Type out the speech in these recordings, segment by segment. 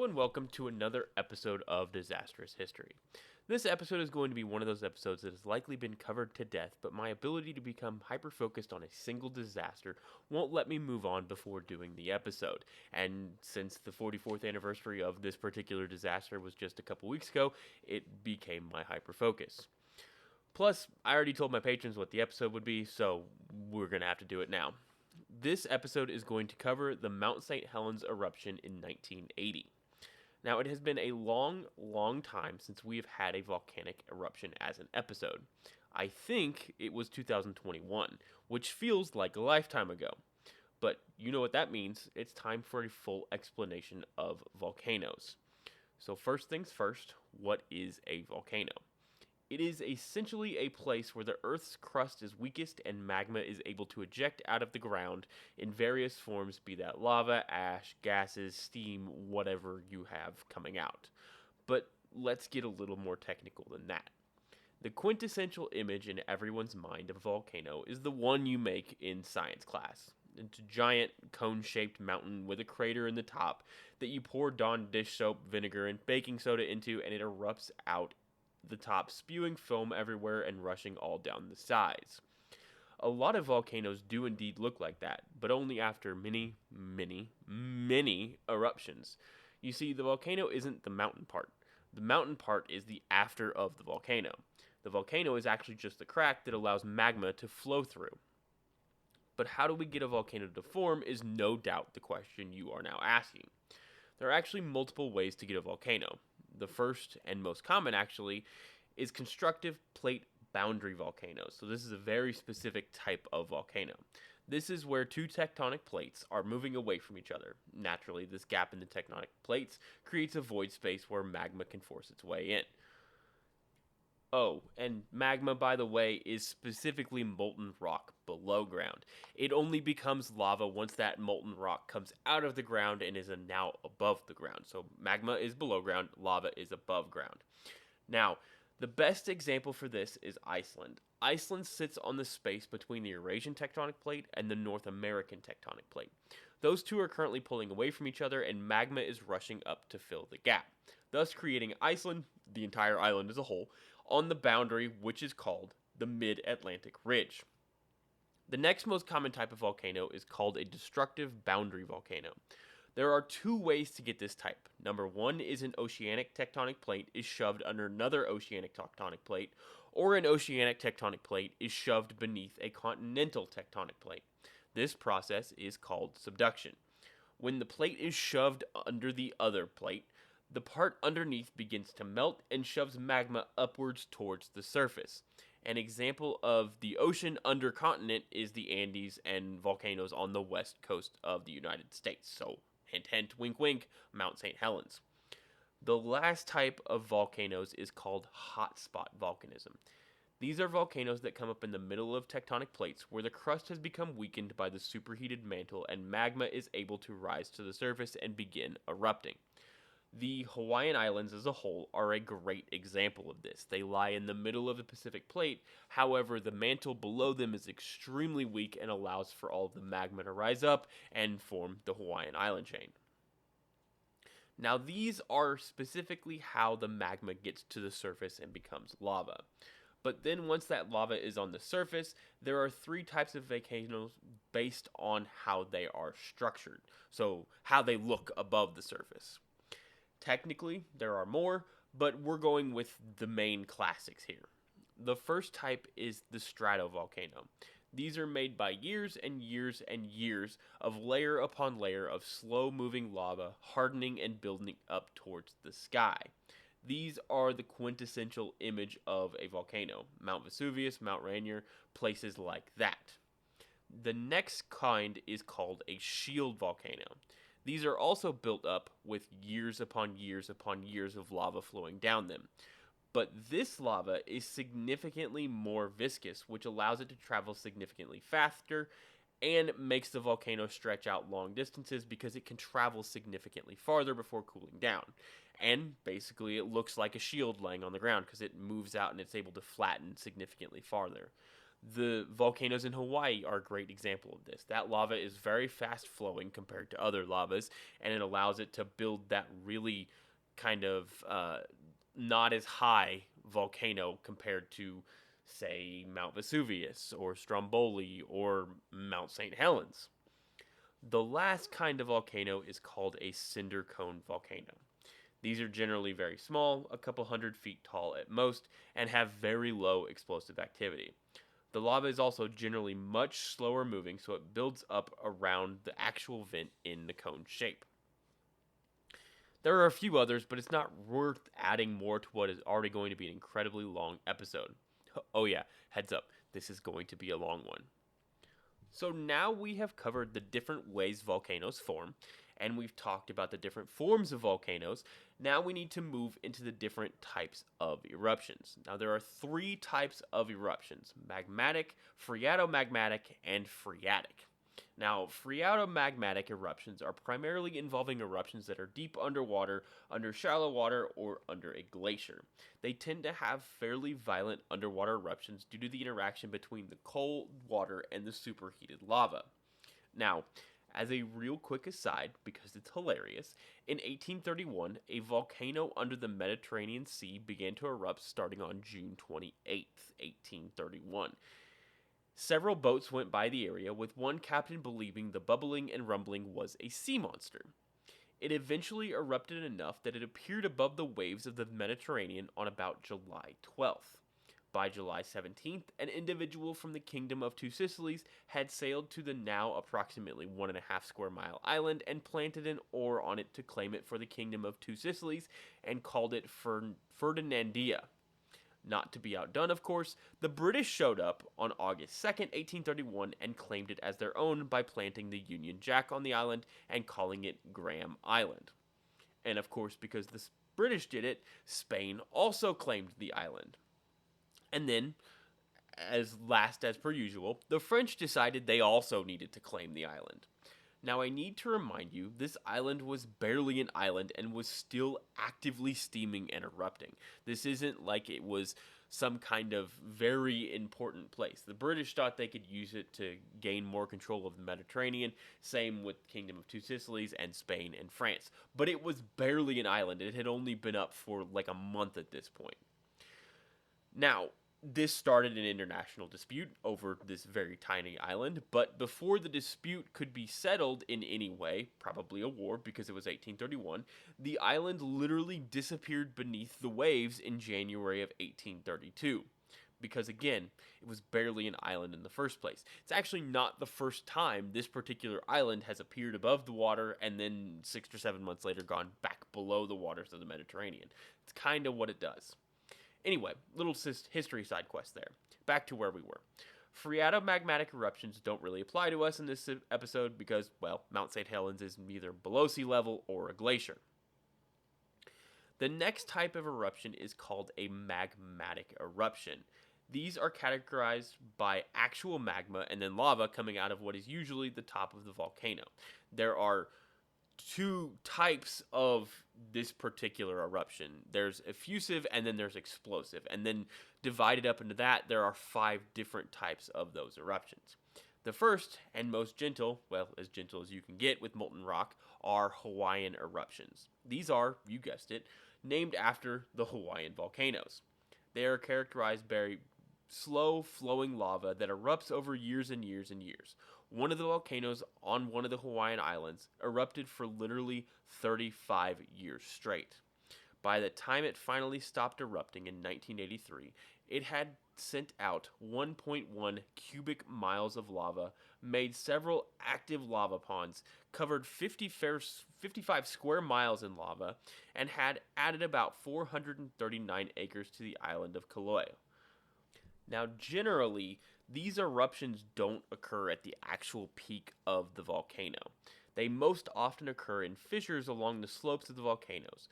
and welcome to another episode of Disastrous History. This episode is going to be one of those episodes that has likely been covered to death, but my ability to become hyper-focused on a single disaster won't let me move on before doing the episode. And since the 44th anniversary of this particular disaster was just a couple weeks ago, it became my hyper-focus. Plus, I already told my patrons what the episode would be, so we're going to have to do it now. This episode is going to cover the Mount Saint Helens eruption in 1980. Now, it has been a long time since we have had a volcanic eruption as an episode. I think it was 2021, which feels like a lifetime ago. But you know what that means. It's time for a full explanation of volcanoes. So first things first, what is a volcano? It is essentially a place where the Earth's crust is weakest and magma is able to eject out of the ground in various forms, be that lava, ash, gases, steam, whatever you have coming out. But let's get a little more technical than that. The quintessential image in everyone's mind of a volcano is the one you make in science class. It's a giant cone-shaped mountain with a crater in the top that you pour Dawn dish soap, vinegar, and baking soda into, and it erupts out the top, spewing foam everywhere and rushing all down the sides. A lot of volcanoes do indeed look like that, but only after many eruptions. You see, the volcano isn't the mountain part. The mountain part is the after of the volcano. The volcano is actually just the crack that allows magma to flow through. But how do we get a volcano to form is no doubt the question you are now asking. There are actually multiple ways to get a volcano. The first and most common, actually, is constructive plate boundary volcanoes. So this is a very specific type of volcano. This is where two tectonic plates are moving away from each other. Naturally, this gap in the tectonic plates creates a void space where magma can force its way in. Oh, and magma, by the way, is specifically molten rock below ground. It only becomes lava once that molten rock comes out of the ground and is now above the ground. So magma is below ground, lava is above ground. Now, the best example for this is Iceland. Iceland sits on the space between the Eurasian tectonic plate and the North American tectonic plate. Those two are currently pulling away from each other, and magma is rushing up to fill the gap, thus creating Iceland, the entire island as a whole, on the boundary, which is called the Mid-Atlantic Ridge. The next most common type of volcano is called a destructive boundary volcano. There are two ways to get this type. Number one is an oceanic tectonic plate is shoved under another oceanic tectonic plate, or an oceanic tectonic plate is shoved beneath a continental tectonic plate. This process is called subduction. When the plate is shoved under the other plate, the part underneath begins to melt and shoves magma upwards towards the surface. An example of the ocean under continent is the Andes and volcanoes on the west coast of the United States. So, hint hint, wink wink, Mount Saint Helens. The last type of volcanoes is called hotspot volcanism. These are volcanoes that come up in the middle of tectonic plates where the crust has become weakened by the superheated mantle and magma is able to rise to the surface and begin erupting. The Hawaiian Islands as a whole are a great example of this. They lie in the middle of the Pacific Plate, however, the mantle below them is extremely weak and allows for all of the magma to rise up and form the Hawaiian island chain. Now, these are specifically how the magma gets to the surface and becomes lava. But then once that lava is on the surface, there are three types of volcanoes based on how they are structured, so how they look above the surface. Technically, there are more, but we're going with the main classics here. The first type is the stratovolcano. These are made by years and years and years of layer upon layer of slow-moving lava hardening and building up towards the sky. These are the quintessential image of a volcano. Mount Vesuvius, Mount Rainier, places like that. The next kind is called a shield volcano. These are also built up with years upon years upon years of lava flowing down them. But this lava is significantly more viscous, which allows it to travel significantly faster and makes the volcano stretch out long distances because it can travel significantly farther before cooling down. And basically it looks like a shield laying on the ground because it moves out and it's able to flatten significantly farther. The volcanoes in Hawaii are a great example of this. That lava is very fast flowing compared to other lavas, and it allows it to build that really kind of not as high volcano compared to, say, Mount Vesuvius or Stromboli or Mount Saint Helens. The last kind of volcano is called a cinder cone volcano. These are generally very small, a couple 100 feet tall at most, and have very low explosive activity. The lava is also generally much slower moving, so it builds up around the actual vent in the cone shape. There are a few others, but it's not worth adding more to what is already going to be an incredibly long episode. Oh, yeah, heads up, this is going to be a long one. So now we have covered the different ways volcanoes form, and we've talked about the different forms of volcanoes. Now we need to move into the different types of eruptions. Now there are three types of eruptions: magmatic, phreatomagmatic, and phreatic. Now, phreatomagmatic eruptions are primarily involving eruptions that are deep underwater, under shallow water, or under a glacier. They tend to have fairly violent underwater eruptions due to the interaction between the cold water and the superheated lava. Now, as a real quick aside, because it's hilarious, in 1831, a volcano under the Mediterranean Sea began to erupt starting on June 28th, 1831. Several boats went by the area, with one captain believing the bubbling and rumbling was a sea monster. It eventually erupted enough that it appeared above the waves of the Mediterranean on about July 12th. By July 17th, an individual from the Kingdom of Two Sicilies had sailed to the now approximately 1.5 square mile island and planted an oar on it to claim it for the Kingdom of Two Sicilies and called it Ferdinandia. Not to be outdone, of course, the British showed up on August 2nd, 1831, and claimed it as their own by planting the Union Jack on the island and calling it Graham Island. And of course, because the British did it, Spain also claimed the island. And then, as per usual, the French decided they also needed to claim the island. Now, I need to remind you, this island was barely an island and was still actively steaming and erupting. This isn't like it was some kind of very important place. The British thought they could use it to gain more control of the Mediterranean, same with Kingdom of Two Sicilies and Spain and France. But it was barely an island. It had only been up for like a month at this point. Now, this started an international dispute over this very tiny island, but before the dispute could be settled in any way, probably a war because it was 1831, the island literally disappeared beneath the waves in January of 1832. Because again, it was barely an island in the first place. It's actually not the first time this particular island has appeared above the water and then 6 or 7 months later gone back below the waters of the Mediterranean. It's kind of what it does. Anyway, little history side quest there. Back to where we were. Phreatomagmatic eruptions don't really apply to us in this episode because, well, Mount Saint Helens is neither below sea level or a glacier. The next type of eruption is called a magmatic eruption. These are categorized by actual magma and then lava coming out of what is usually the top of the volcano. There are two types of this particular eruption. There's effusive and then there's explosive. And then divided up into that, there are 5 different types of those eruptions. The first and most gentle, well, as gentle as you can get with molten rock, are Hawaiian eruptions. These are, you guessed it, named after the Hawaiian volcanoes. They are characterized by slow flowing lava that erupts over years and years and years. One of the volcanoes on one of the Hawaiian islands erupted for literally 35 years straight. By the time it finally stopped erupting in 1983, it had sent out 1.1 cubic miles of lava, made several active lava ponds, covered 55 square miles in lava, and had added about 439 acres to the island of Kilauea. Now, generally, these eruptions don't occur at the actual peak of the volcano. They most often occur in fissures along the slopes of the volcanoes.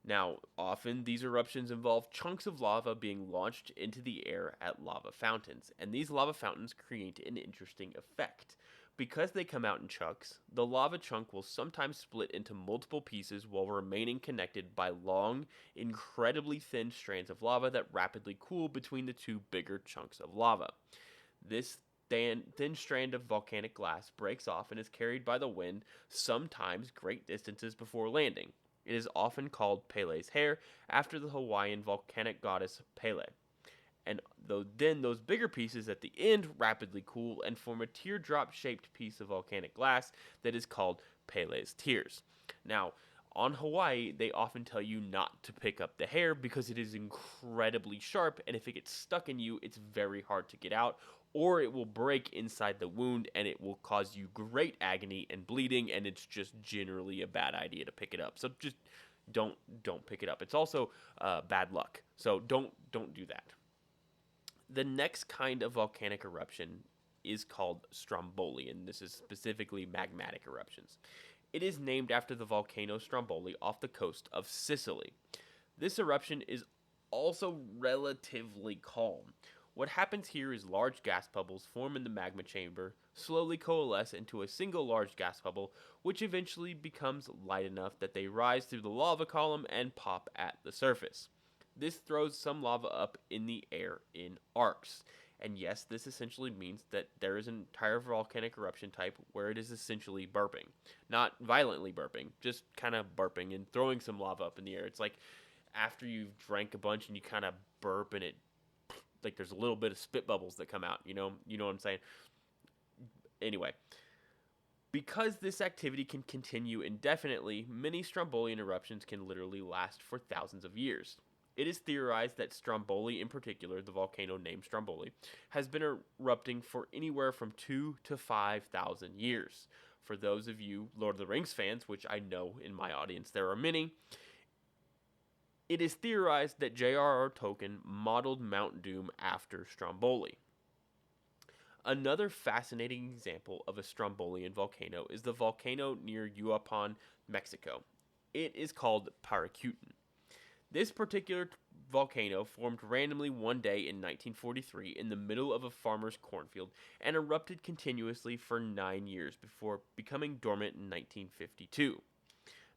Now, often these eruptions involve chunks of lava being launched into the air at lava fountains, and these lava fountains create an interesting effect. Because they come out in chunks, the lava chunk will sometimes split into multiple pieces while remaining connected by long, incredibly thin strands of lava that rapidly cool between the two bigger chunks of lava. This thin strand of volcanic glass breaks off and is carried by the wind, sometimes great distances before landing. It is often called Pele's hair, after the Hawaiian volcanic goddess Pele. And then those bigger pieces at the end rapidly cool and form a teardrop-shaped piece of volcanic glass that is called Pele's tears. Now, on Hawaii, they often tell you not to pick up the hair because it is incredibly sharp, and if it gets stuck in you, it's very hard to get out, or it will break inside the wound and it will cause you great agony and bleeding, and it's just generally a bad idea to pick it up. So just don't pick it up. It's also bad luck. So don't do that. The next kind of volcanic eruption is called Stromboli, and this is specifically magmatic eruptions. It is named after the volcano Stromboli off the coast of Sicily. This eruption is also relatively calm. What happens here is large gas bubbles form in the magma chamber, slowly coalesce into a single large gas bubble, which eventually becomes light enough that they rise through the lava column and pop at the surface. This throws some lava up in the air in arcs. And yes, this essentially means that there is an entire volcanic eruption type where it is essentially burping. Not violently burping, just kind of burping and throwing some lava up in the air. It's like after you've drank a bunch and you kind of burp and it, like there's a little bit of spit bubbles that come out, you know what I'm saying? Anyway, because this activity can continue indefinitely, many Strombolian eruptions can literally last for thousands of years. It is theorized that Stromboli in particular, the volcano named Stromboli, has been erupting for anywhere from 2,000 to 5,000 years. For those of you Lord of the Rings fans, which I know in my audience there are many, it is theorized that J.R.R. Tolkien modeled Mount Doom after Stromboli. Another fascinating example of a Strombolian volcano is the volcano near Uapan, Mexico. It is called Paracutin. This particular volcano formed randomly one day in 1943 in the middle of a farmer's cornfield and erupted continuously for 9 years before becoming dormant in 1952.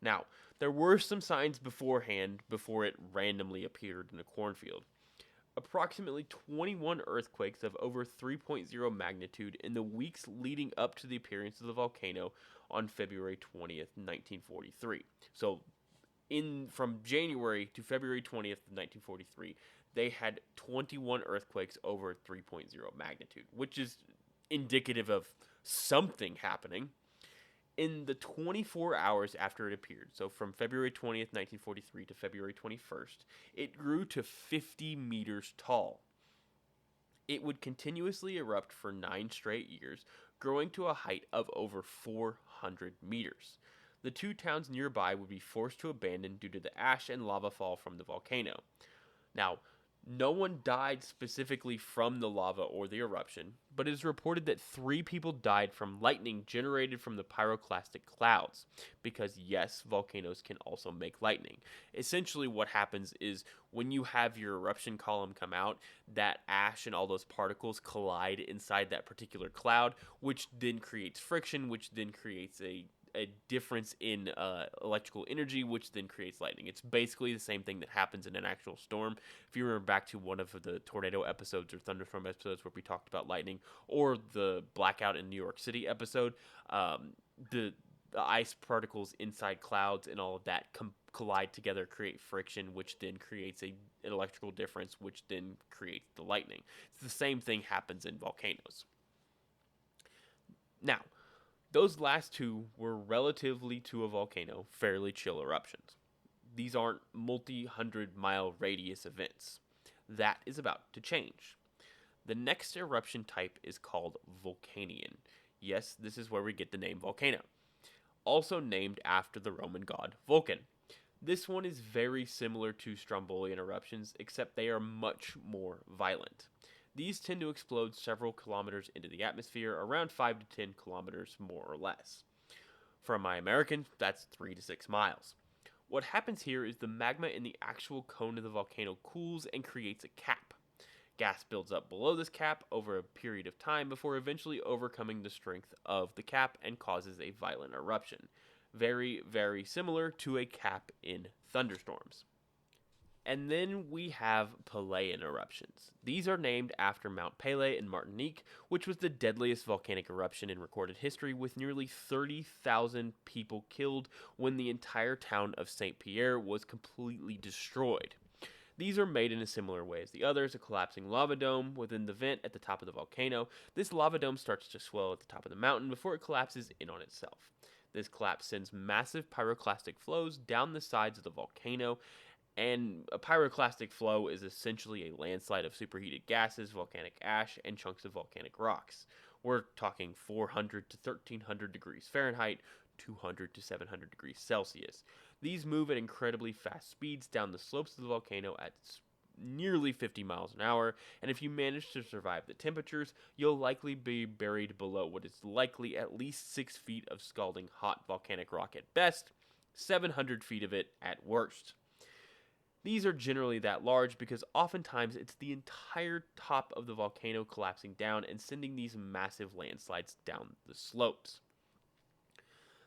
Now, there were some signs beforehand before it randomly appeared in a cornfield. Approximately 21 earthquakes of over 3.0 magnitude in the weeks leading up to the appearance of the volcano on February 20th, 1943. So, from January to February 20th, 1943, they had 21 earthquakes over 3.0 magnitude, which is indicative of something happening. In the 24 hours after it appeared, so from February 20th, 1943 to February 21st, it grew to 50 meters tall. It would continuously erupt for 9 straight years, growing to a height of over 400 meters. The two towns nearby would be forced to abandon due to the ash and lava fall from the volcano. Now, no one died specifically from the lava or the eruption, but it is reported that 3 people died from lightning generated from the pyroclastic clouds, because yes, volcanoes can also make lightning. Essentially what happens is when you have your eruption column come out, that ash and all those particles collide inside that particular cloud, which then creates friction, which then creates a difference in electrical energy, which then creates lightning. It's basically the same thing that happens in an actual storm. If you remember back to one of the tornado episodes or thunderstorm episodes where we talked about lightning, or the blackout in New York City episode, the ice particles inside clouds and all of that collide together, create friction, which then creates an electrical difference, which then creates the lightning. It's the same thing happens in volcanoes. Now, those last two were relatively to a volcano fairly chill eruptions. These aren't multi-100-mile radius events. That is about to change. The next eruption type is called Vulcanian. Yes, this is where we get the name volcano. Also named after the Roman god Vulcan. This one is very similar to Strombolian eruptions, except they are much more violent. These tend to explode several kilometers into the atmosphere, around 5 to 10 kilometers more or less. For my Americans, that's 3 to 6 miles. What happens here is the magma in the actual cone of the volcano cools and creates a cap. Gas builds up below this cap over a period of time before eventually overcoming the strength of the cap and causes a violent eruption. Very, very similar to a cap in thunderstorms. And then we have Pelean eruptions. These are named after Mount Pelée in Martinique, which was the deadliest volcanic eruption in recorded history, with nearly 30,000 people killed when the entire town of Saint Pierre was completely destroyed. These are made in a similar way as the others, a collapsing lava dome within the vent at the top of the volcano. This lava dome starts to swell at the top of the mountain before it collapses in on itself. This collapse sends massive pyroclastic flows down the sides of the volcano, and a pyroclastic flow is essentially a landslide of superheated gases, volcanic ash, and chunks of volcanic rocks. We're talking 400 to 1300 degrees Fahrenheit, 200 to 700 degrees Celsius. These move at incredibly fast speeds down the slopes of the volcano at nearly 50 miles an hour, and if you manage to survive the temperatures, you'll likely be buried below what is likely at least 6 feet of scalding hot volcanic rock at best, 700 feet of it at worst. These are generally that large because oftentimes it's the entire top of the volcano collapsing down and sending these massive landslides down the slopes.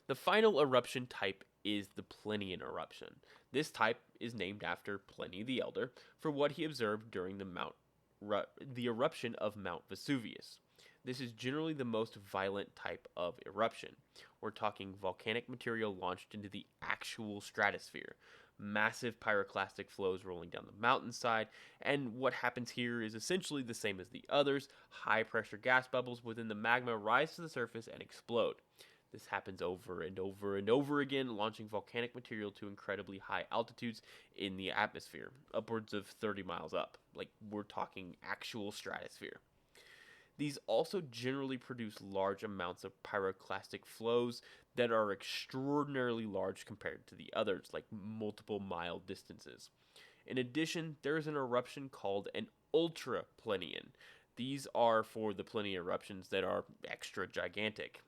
The final eruption type is the Plinian eruption. This type is named after Pliny the Elder for what he observed during the eruption of Mount Vesuvius. This is generally the most violent type of eruption. We're talking volcanic material launched into the actual stratosphere, massive pyroclastic flows rolling down the mountainside, and what happens here is essentially the same as the others. High pressure gas bubbles within the magma rise to the surface and explode. This happens over and over and over again, launching volcanic material to incredibly high altitudes in the atmosphere, upwards of 30 miles up. Like, we're talking actual stratosphere. These also generally produce large amounts of pyroclastic flows that are extraordinarily large compared to the others, like multiple mile distances. In addition, there is an eruption called an ultraplinian. These are for the Plinian eruptions that are extra gigantic.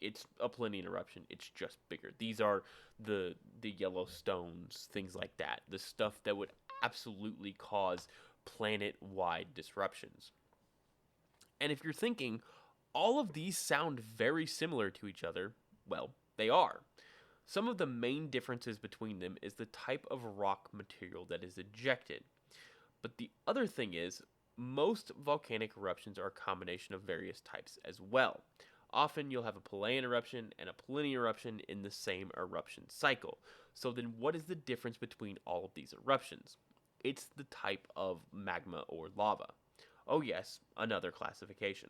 It's a Plinian eruption, it's just bigger. These are the Yellowstones, things like that. The stuff that would absolutely cause planet-wide disruptions. And if you're thinking, all of these sound very similar to each other, well, they are. Some of the main differences between them is the type of rock material that is ejected. But the other thing is, most volcanic eruptions are a combination of various types as well. Often you'll have a Pelean eruption and a Plinian eruption in the same eruption cycle. So then what is the difference between all of these eruptions? It's the type of magma or lava. Oh yes, another classification.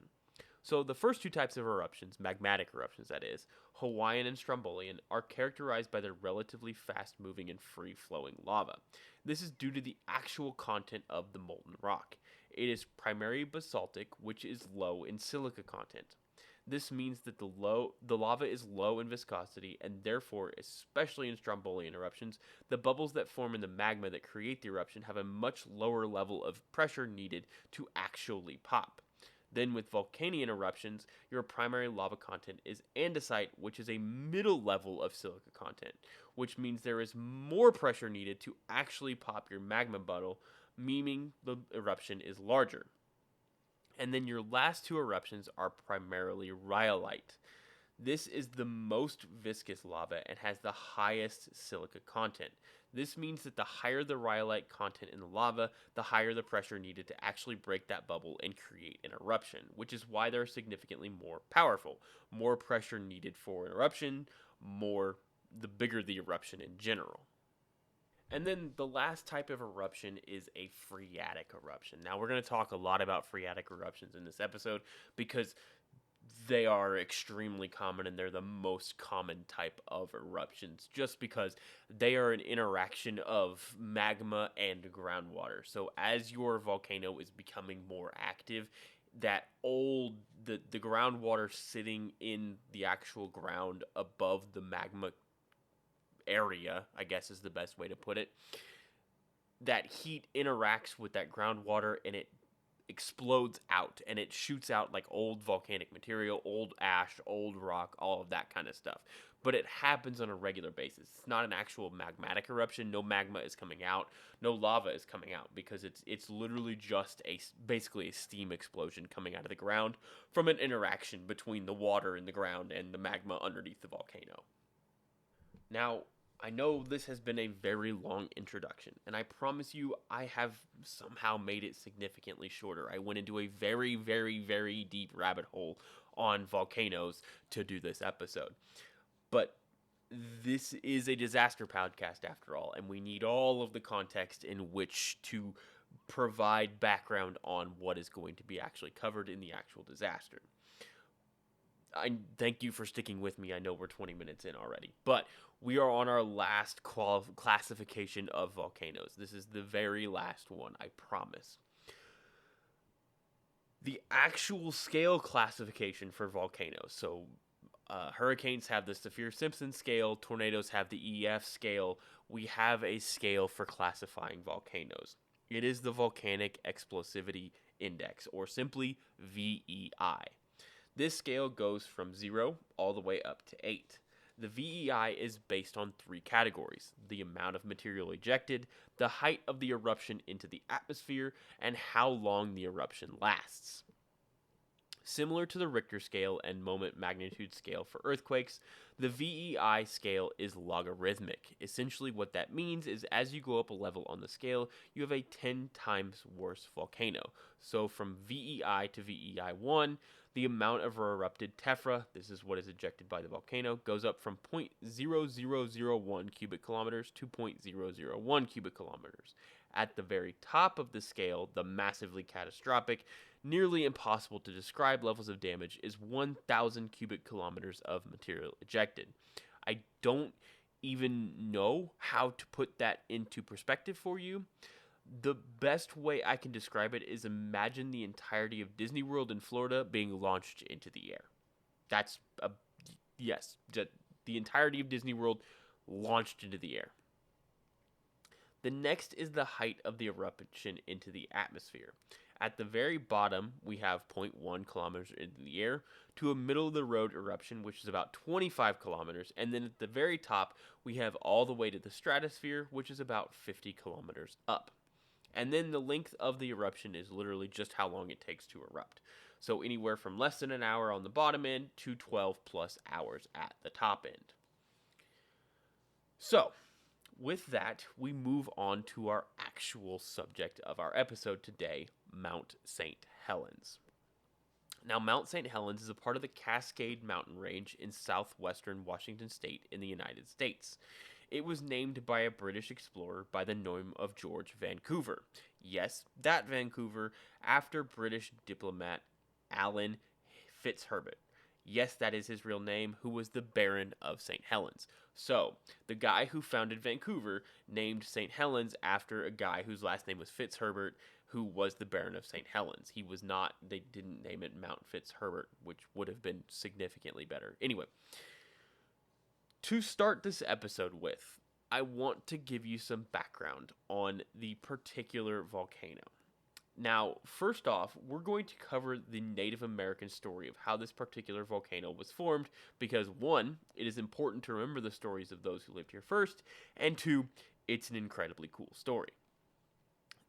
So the first two types of eruptions, magmatic eruptions that is, Hawaiian and Strombolian, are characterized by their relatively fast-moving and free-flowing lava. This is due to the actual content of the molten rock. It is primarily basaltic, which is low in silica content. This means that the lava is low in viscosity, and therefore, especially in Strombolian eruptions, the bubbles that form in the magma that create the eruption have a much lower level of pressure needed to actually pop. Then with volcanic eruptions, your primary lava content is andesite, which is a middle level of silica content, which means there is more pressure needed to actually pop your magma bubble, meaning the eruption is larger. And then your last two eruptions are primarily rhyolite. This is the most viscous lava and has the highest silica content. This means that the higher the rhyolite content in the lava, the higher the pressure needed to actually break that bubble and create an eruption, which is why they're significantly more powerful. More pressure needed for an eruption, the bigger the eruption in general. And then the last type of eruption is a phreatic eruption. Now, we're going to talk a lot about phreatic eruptions in this episode because they are extremely common and they're the most common type of eruptions just because they are an interaction of magma and groundwater. So as your volcano is becoming more active, the groundwater sitting in the actual ground above the magma area, I guess is the best way to put it, that heat interacts with that groundwater and it explodes out and it shoots out like old volcanic material, old ash, old rock, all of that kind of stuff. But it happens on a regular basis. It's not an actual magmatic eruption. No magma is coming out. No lava is coming out because it's literally just basically a steam explosion coming out of the ground from an interaction between the water in the ground and the magma underneath the volcano. Now, I know this has been a very long introduction, and I promise you I have somehow made it significantly shorter. I went into a very, very, very deep rabbit hole on volcanoes to do this episode. But this is a disaster podcast after all, and we need all of the context in which to provide background on what is going to be actually covered in the actual disaster. I thank you for sticking with me. I know we're 20 minutes in already, but we are on our last classification of volcanoes. This is the very last one, I promise. The actual scale classification for volcanoes. So, hurricanes have the Saffir-Simpson scale, tornadoes have the EF scale. We have a scale for classifying volcanoes. It is the Volcanic Explosivity Index, or simply VEI. This scale goes from 0 all the way up to 8. The VEI is based on 3 categories: the amount of material ejected, the height of the eruption into the atmosphere, and how long the eruption lasts. Similar to the Richter scale and moment magnitude scale for earthquakes, the VEI scale is logarithmic. Essentially what that means is as you go up a level on the scale, you have a 10 times worse volcano. So from VEI to VEI 1, the amount of erupted tephra, this is what is ejected by the volcano, goes up from 0.0001 cubic kilometers to 0.001 cubic kilometers. At the very top of the scale, the massively catastrophic, nearly impossible to describe levels of damage is 1,000 cubic kilometers of material ejected. I don't even know how to put that into perspective for you. The best way I can describe it is imagine the entirety of Disney World in Florida being launched into the air. That's yes, the entirety of Disney World launched into the air. The next is the height of the eruption into the atmosphere. At the very bottom, we have 0.1 kilometers into the air to a middle-of-the-road eruption, which is about 25 kilometers. And then at the very top, we have all the way to the stratosphere, which is about 50 kilometers up. And then the length of the eruption is literally just how long it takes to erupt. So anywhere from less than an hour on the bottom end to 12 plus hours at the top end. So, with that, we move on to our actual subject of our episode today, Mount Saint Helens. Now, Mount Saint Helens is a part of the Cascade Mountain Range in southwestern Washington state in the United States. It was named by a British explorer by the name of George Vancouver. Yes, that Vancouver, after British diplomat Alan Fitzherbert. Yes, that is his real name, who was the Baron of St. Helens. So, the guy who founded Vancouver named St. Helens after a guy whose last name was Fitzherbert, who was the Baron of St. Helens. He was not, they didn't name it Mount Fitzherbert, which would have been significantly better. Anyway, to start this episode with, I want to give you some background on the particular volcano. Now, first off, we're going to cover the Native American story of how this particular volcano was formed because, one, it is important to remember the stories of those who lived here first, and two, it's an incredibly cool story.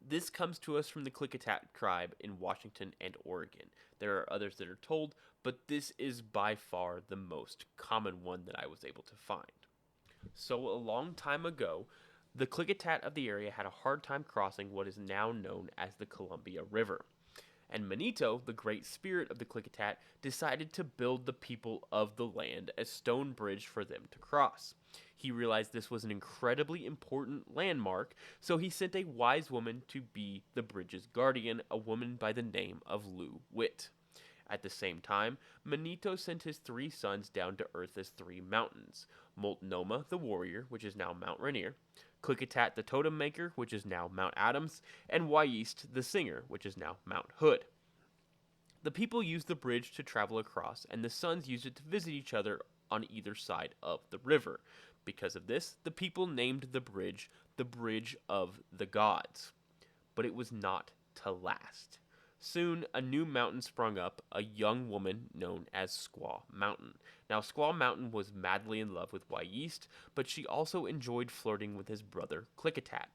This comes to us from the Klickitat tribe in Washington and Oregon. There are others that are told, but this is by far the most common one that I was able to find. So, a long time ago, the Klickitat of the area had a hard time crossing what is now known as the Columbia River. And Manito, the great spirit of the Klickitat, decided to build the people of the land a stone bridge for them to cross. He realized this was an incredibly important landmark, so he sent a wise woman to be the bridge's guardian, a woman by the name of Lou Witt. At the same time, Manito sent his 3 sons down to earth as 3 mountains: Multnomah, the warrior, which is now Mount Rainier; Klickitat, the totem maker, which is now Mount Adams; and Wyeast, the singer, which is now Mount Hood. The people used the bridge to travel across, and the sons used it to visit each other on either side of the river. Because of this, the people named the Bridge of the Gods. But it was not to last. Soon, a new mountain sprung up, a young woman known as Squaw Mountain. Now, Squaw Mountain was madly in love with Wyeast, but she also enjoyed flirting with his brother Klickitat.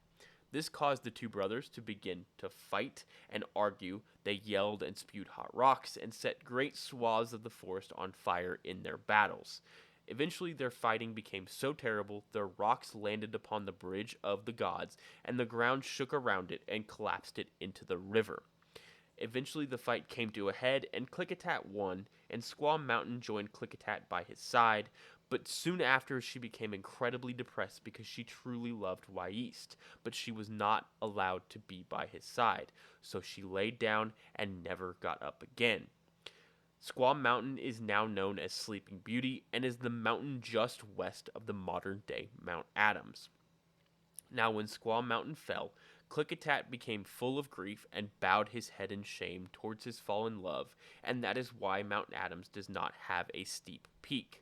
This caused the 2 brothers to begin to fight and argue. They yelled and spewed hot rocks and set great swaths of the forest on fire in their battles. Eventually, their fighting became so terrible, the rocks landed upon the bridge of the gods, and the ground shook around it and collapsed it into the river. Eventually, the fight came to a head, and Klickitat won, and Squaw Mountain joined Klickitat by his side, but soon after she became incredibly depressed because she truly loved Wyist, but she was not allowed to be by his side, so she laid down and never got up again. Squaw Mountain is now known as Sleeping Beauty and is the mountain just west of the modern-day Mount Adams. Now, when Squaw Mountain fell, Klickitat became full of grief and bowed his head in shame towards his fallen love, and that is why Mount Adams does not have a steep peak.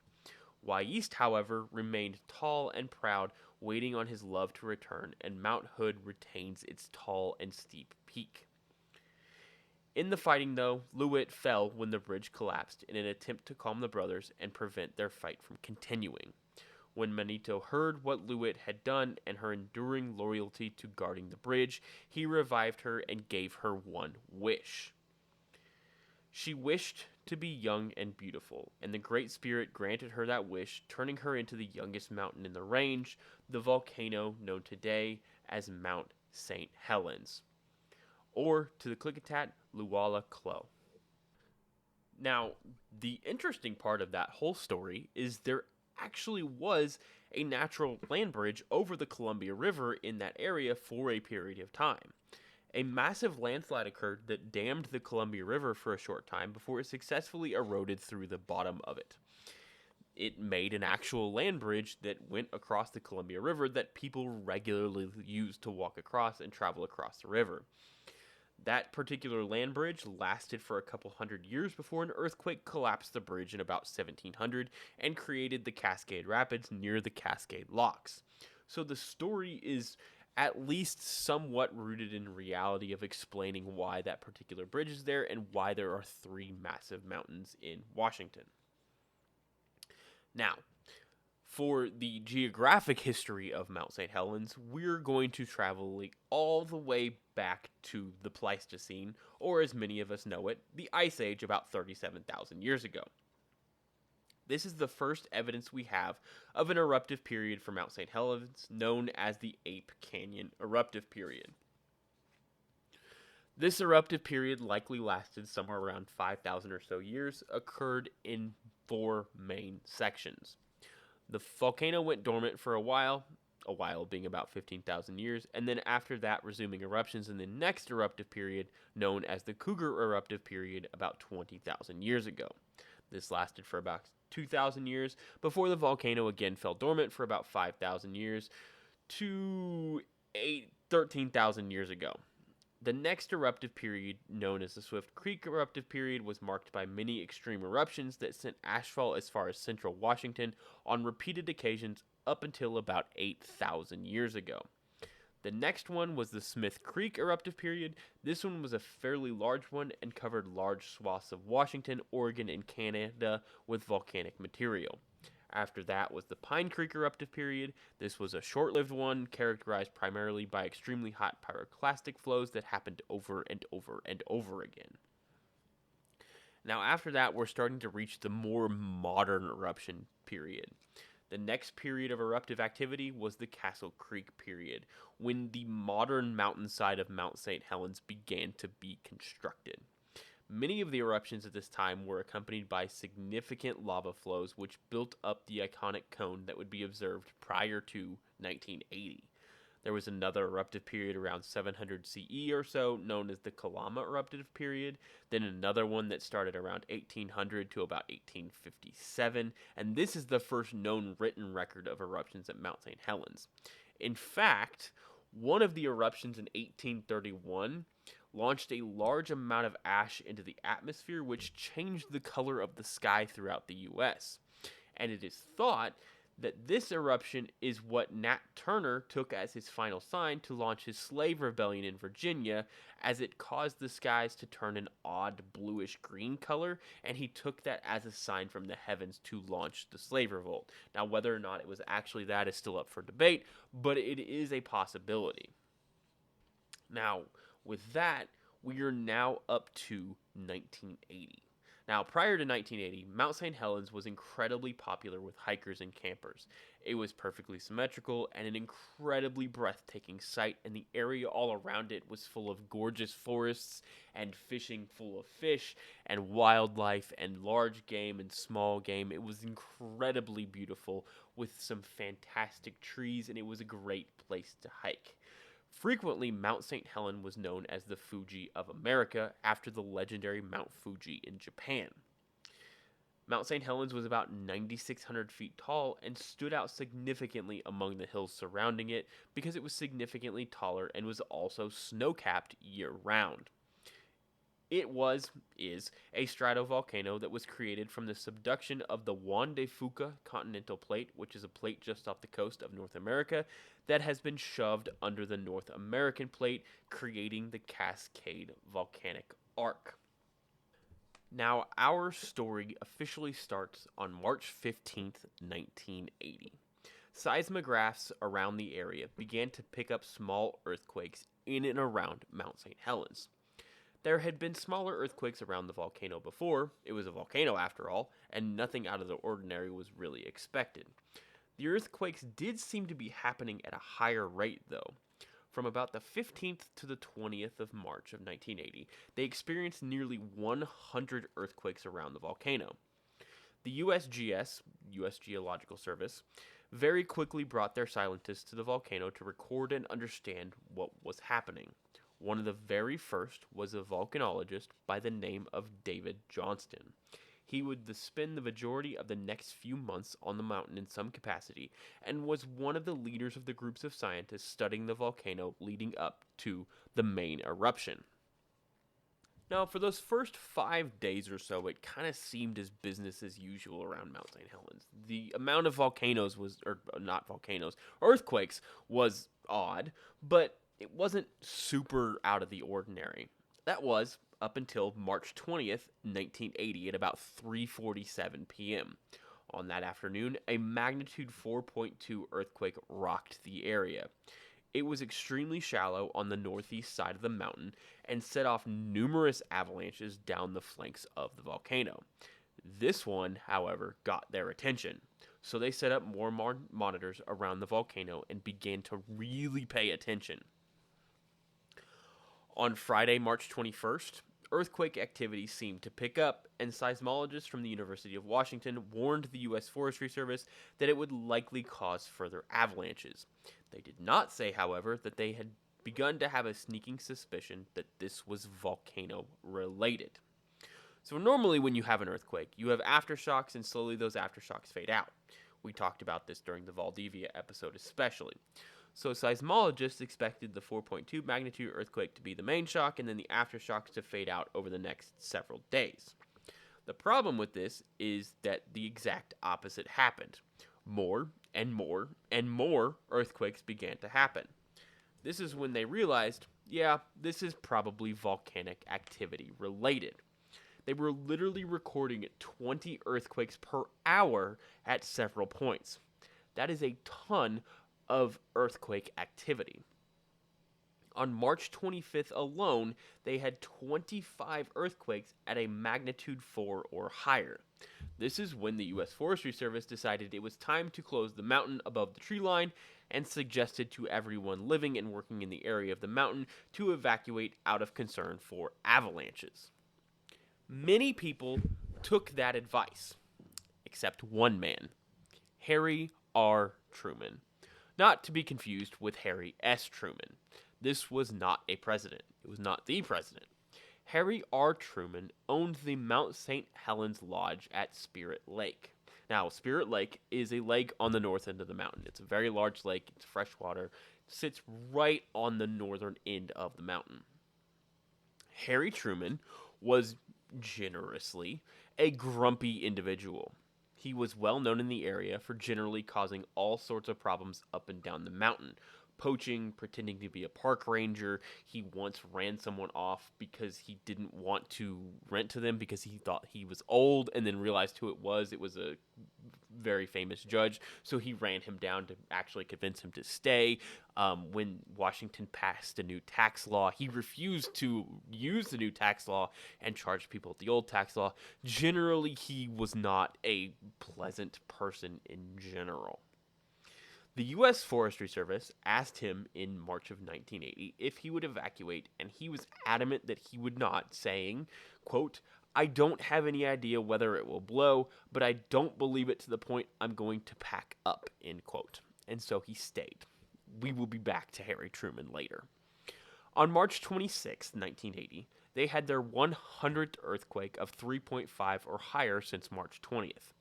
Wyist, however, remained tall and proud, waiting on his love to return, and Mount Hood retains its tall and steep peak. In the fighting, though, Luit fell when the bridge collapsed in an attempt to calm the brothers and prevent their fight from continuing. When Manito heard what Luit had done and her enduring loyalty to guarding the bridge, he revived her and gave her one wish. She wished to be young and beautiful, and the Great Spirit granted her that wish, turning her into the youngest mountain in the range, the volcano known today as Mount Saint Helens, or to the Klickitat, Luala Klo. Now, the interesting part of that whole story is there actually was a natural land bridge over the Columbia River in that area for a period of time. A massive landslide occurred that dammed the Columbia River for a short time before it successfully eroded through the bottom of it. It made an actual land bridge that went across the Columbia River that people regularly used to walk across and travel across the river. That particular land bridge lasted for a couple hundred years before an earthquake collapsed the bridge in about 1700 and created the Cascade Rapids near the Cascade Locks. So the story is at least somewhat rooted in reality of explaining why that particular bridge is there and why there are three massive mountains in Washington. Now, for the geographic history of Mount St. Helens, we're going to travel all the way back to the Pleistocene, or as many of us know it, the Ice Age about 37,000 years ago. This is the first evidence we have of an eruptive period for Mount St. Helens, known as the Ape Canyon eruptive period. This eruptive period likely lasted somewhere around 5,000 or so years, occurred in four main sections. The volcano went dormant for a while being about 15,000 years, and then after that resuming eruptions in the next eruptive period, known as the Cougar eruptive period, about 20,000 years ago. This lasted for about 2,000 years, before the volcano again fell dormant for about 5,000 years to 13,000 years ago. The next eruptive period, known as the Swift Creek eruptive period, was marked by many extreme eruptions that sent ashfall as far as central Washington on repeated occasions up until about 8,000 years ago. The next one was the Smith Creek eruptive period. This one was a fairly large one and covered large swaths of Washington, Oregon, and Canada with volcanic material. After that was the Pine Creek eruptive period. This was a short-lived one, characterized primarily by extremely hot pyroclastic flows that happened over and over and over again. Now after that, we're starting to reach the more modern eruption period. The next period of eruptive activity was the Castle Creek period, when the modern mountainside of Mount St. Helens began to be constructed. Many of the eruptions at this time were accompanied by significant lava flows which built up the iconic cone that would be observed prior to 1980. There was another eruptive period around 700 CE or so, known as the Kalama eruptive period, then another one that started around 1800 to about 1857, and this is the first known written record of eruptions at Mount St. Helens. In fact, one of the eruptions in 1831 launched a large amount of ash into the atmosphere, which changed the color of the sky throughout the U.S. And it is thought that this eruption is what Nat Turner took as his final sign to launch his slave rebellion in Virginia, as it caused the skies to turn an odd bluish-green color, and he took that as a sign from the heavens to launch the slave revolt. Now, whether or not it was actually that is still up for debate, but it is a possibility. Now, with that, we are now up to 1980. Now, prior to 1980, Mount St. Helens was incredibly popular with hikers and campers. It was perfectly symmetrical and an incredibly breathtaking sight, and the area all around it was full of gorgeous forests and fishing full of fish and wildlife and large game and small game. It was incredibly beautiful with some fantastic trees, and it was a great place to hike. Frequently, Mount St. Helens was known as the Fuji of America after the legendary Mount Fuji in Japan. Mount St. Helens was about 9,600 feet tall and stood out significantly among the hills surrounding it because it was significantly taller and was also snow-capped year-round. Is a stratovolcano that was created from the subduction of the Juan de Fuca continental plate, which is a plate just off the coast of North America, that has been shoved under the North American plate, creating the Cascade Volcanic Arc. Now, our story officially starts on March 15th, 1980. Seismographs around the area began to pick up small earthquakes in and around Mount St. Helens. There had been smaller earthquakes around the volcano before. It was a volcano after all, and nothing out of the ordinary was really expected. The earthquakes did seem to be happening at a higher rate, though. From about the 15th to the 20th of March of 1980, they experienced nearly 100 earthquakes around the volcano. The USGS, U.S. Geological Service, very quickly brought their scientists to the volcano to record and understand what was happening. One of the very first was a volcanologist by the name of David Johnston. He would spend the majority of the next few months on the mountain in some capacity, and was one of the leaders of the groups of scientists studying the volcano leading up to the main eruption. Now, for those first 5 days or so, it kind of seemed as business as usual around Mount St. Helens. The amount of earthquakes was odd, but it wasn't super out of the ordinary. That was up until March 20th, 1980 at about 3:47 p.m. On that afternoon, a magnitude 4.2 earthquake rocked the area. It was extremely shallow on the northeast side of the mountain and set off numerous avalanches down the flanks of the volcano. This one, however, got their attention. So they set up more monitors around the volcano and began to really pay attention. On Friday, March 21st, earthquake activity seemed to pick up, and seismologists from the University of Washington warned the U.S. Forestry Service that it would likely cause further avalanches. They did not say, however, that they had begun to have a sneaking suspicion that this was volcano-related. So normally when you have an earthquake, you have aftershocks, and slowly those aftershocks fade out. We talked about this during the Valdivia episode especially. So seismologists expected the 4.2 magnitude earthquake to be the main shock and then the aftershocks to fade out over the next several days. The problem with this is that the exact opposite happened. More and more and more earthquakes began to happen. This is when they realized, this is probably volcanic activity related. They were literally recording 20 earthquakes per hour at several points. That is a ton of earthquake activity. On March 25th alone, they had 25 earthquakes at a magnitude 4 or higher. This is when the U.S. Forestry Service decided it was time to close the mountain above the tree line and suggested to everyone living and working in the area of the mountain to evacuate out of concern for avalanches. Many people took that advice, except one man, Harry R. Truman. Not to be confused with Harry S. Truman. This was not a president. It was not the president. Harry R. Truman owned the Mount Saint Helens Lodge at Spirit Lake. Now, Spirit Lake is a lake on the north end of the mountain. It's a very large lake. It's freshwater. It sits right on the northern end of the mountain. Harry Truman was generously a grumpy individual. He was well known in the area for generally causing all sorts of problems up and down the mountain. Poaching, pretending to be a park ranger. He once ran someone off because he didn't want to rent to them because he thought he was old and then realized who it was. It was a very famous judge, so he ran him down to actually convince him to stay. When Washington passed a new tax law, he refused to use the new tax law and charge people with the old tax law. Generally, he was not a pleasant person in general. The U.S. Forestry Service asked him in March of 1980 if he would evacuate, and he was adamant that he would not, saying, quote, "I don't have any idea whether it will blow, but I don't believe it to the point I'm going to pack up," end quote. And so he stayed. We will be back to Harry Truman later. On March 26, 1980, they had their 100th earthquake of 3.5 or higher since March 20th.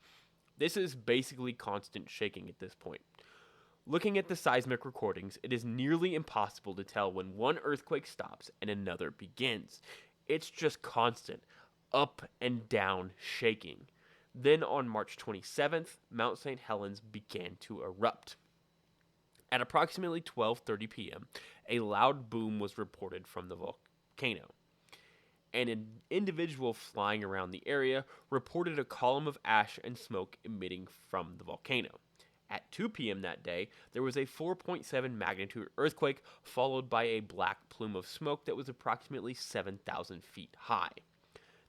This is basically constant shaking at this point. Looking at the seismic recordings, it is nearly impossible to tell when one earthquake stops and another begins. It's just constant, up and down shaking. Then on March 27th, Mount Saint Helens began to erupt. At approximately 12:30 p.m., a loud boom was reported from the volcano. An individual flying around the area reported a column of ash and smoke emitting from the volcano. At 2 p.m. that day, there was a 4.7 magnitude earthquake, followed by a black plume of smoke that was approximately 7,000 feet high.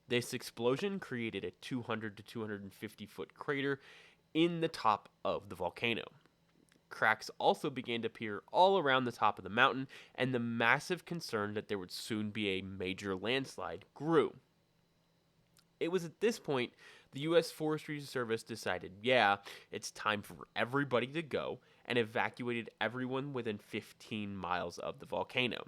This explosion created a 200 to 250 foot crater in the top of the volcano. Cracks also began to appear all around the top of the mountain, and the massive concern that there would soon be a major landslide grew. It was at this point the U.S. Forestry Service decided, it's time for everybody to go, and evacuated everyone within 15 miles of the volcano.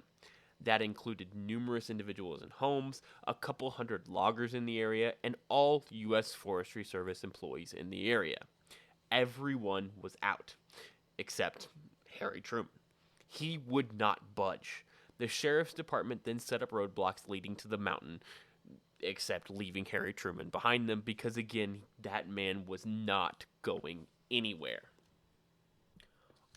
That included numerous individuals and homes, a couple hundred loggers in the area, and all U.S. Forestry Service employees in the area. Everyone was out, except Harry Truman. He would not budge. The sheriff's department then set up roadblocks leading to the mountain, except leaving Harry Truman behind them because, again, that man was not going anywhere.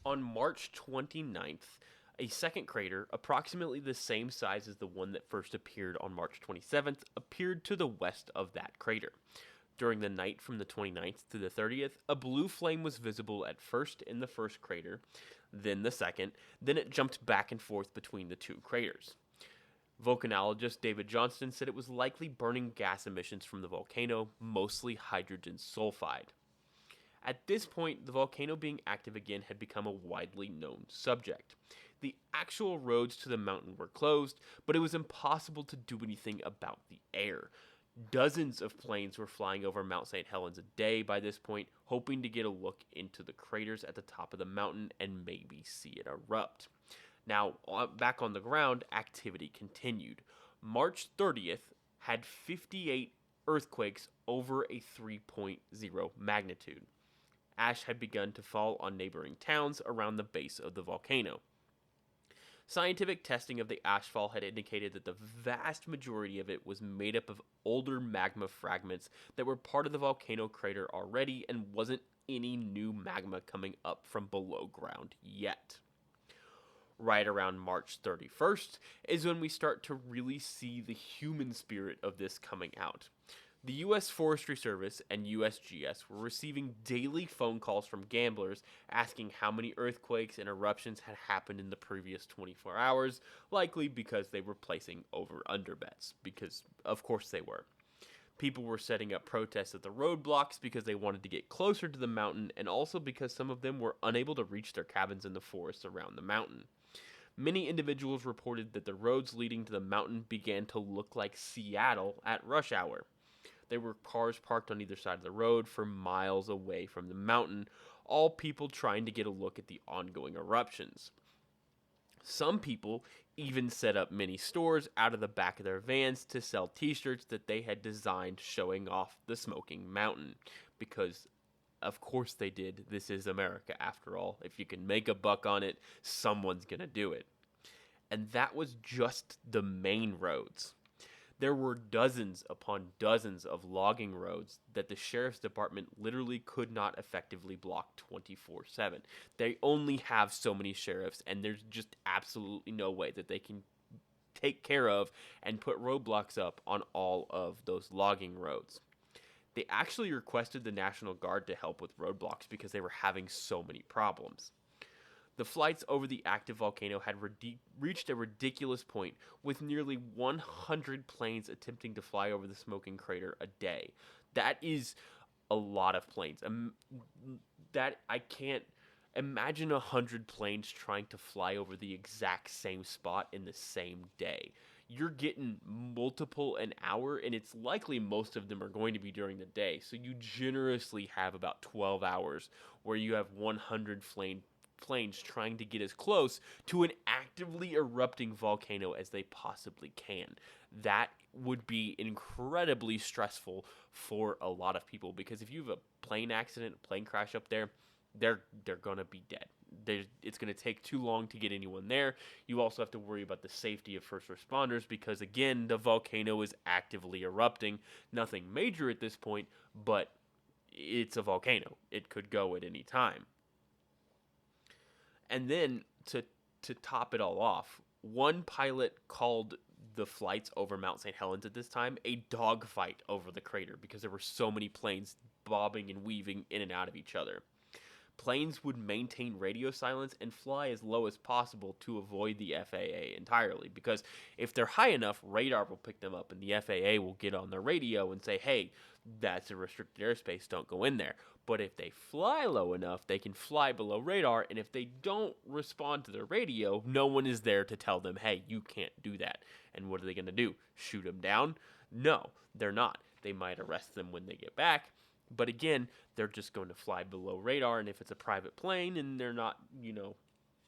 On March 29th, a second crater, approximately the same size as the one that first appeared on March 27th, appeared to the west of that crater. During the night from the 29th to the 30th, a blue flame was visible at first in the first crater, then the second, then it jumped back and forth between the two craters. Volcanologist David Johnston said it was likely burning gas emissions from the volcano, mostly hydrogen sulfide. At this point, the volcano being active again had become a widely known subject. The actual roads to the mountain were closed, but it was impossible to do anything about the air. Dozens of planes were flying over Mount Saint Helens a day by this point, hoping to get a look into the craters at the top of the mountain and maybe see it erupt. Now, back on the ground, activity continued. March 30th had 58 earthquakes over a 3.0 magnitude. Ash had begun to fall on neighboring towns around the base of the volcano. Scientific testing of the ashfall had indicated that the vast majority of it was made up of older magma fragments that were part of the volcano crater already and wasn't any new magma coming up from below ground yet. Right around March 31st is when we start to really see the human spirit of this coming out. The U.S. Forestry Service and USGS were receiving daily phone calls from gamblers asking how many earthquakes and eruptions had happened in the previous 24 hours, likely because they were placing over-under bets, because of course they were. People were setting up protests at the roadblocks because they wanted to get closer to the mountain, and also because some of them were unable to reach their cabins in the forests around the mountain. Many individuals reported that the roads leading to the mountain began to look like Seattle at rush hour. There were cars parked on either side of the road for miles away from the mountain, all people trying to get a look at the ongoing eruptions. Some people even set up mini stores out of the back of their vans to sell t-shirts that they had designed showing off the smoking mountain, because of course they did. This is America after all. If you can make a buck on it, someone's gonna do it. And that was just the main roads. There were dozens upon dozens of logging roads that the sheriff's department literally could not effectively block 24/7. They only have so many sheriffs, and there's just absolutely no way that they can take care of and put roadblocks up on all of those logging roads. They actually requested the National Guard to help with roadblocks because they were having so many problems. The flights over the active volcano had reached a ridiculous point, with nearly 100 planes attempting to fly over the smoking crater a day. That is a lot of planes. That I can't imagine 100 planes trying to fly over the exact same spot in the same day. You're getting multiple an hour, and it's likely most of them are going to be during the day. So you generously have about 12 hours where you have 100 planes trying to get as close to an actively erupting volcano as they possibly can. That would be incredibly stressful for a lot of people, because if you have a plane accident, plane crash up there, they're gonna be dead. It's gonna take too long to get anyone there. You also have to worry about the safety of first responders because, again, the volcano is actively erupting. Nothing major at this point, but it's a volcano. It could go at any time. And then to top it all off, one pilot called the flights over Mount St. Helens at this time a dogfight over the crater because there were so many planes bobbing and weaving in and out of each other. Planes would maintain radio silence and fly as low as possible to avoid the FAA entirely, because if they're high enough, radar will pick them up and the FAA will get on their radio and say, hey, that's a restricted airspace, don't go in there. But if they fly low enough, they can fly below radar, and if they don't respond to their radio, no one is there to tell them, hey, you can't do that. And what are they going to do? Shoot them down? No, they're not. They might arrest them when they get back. But again, they're just going to fly below radar, and if it's a private plane and they're not,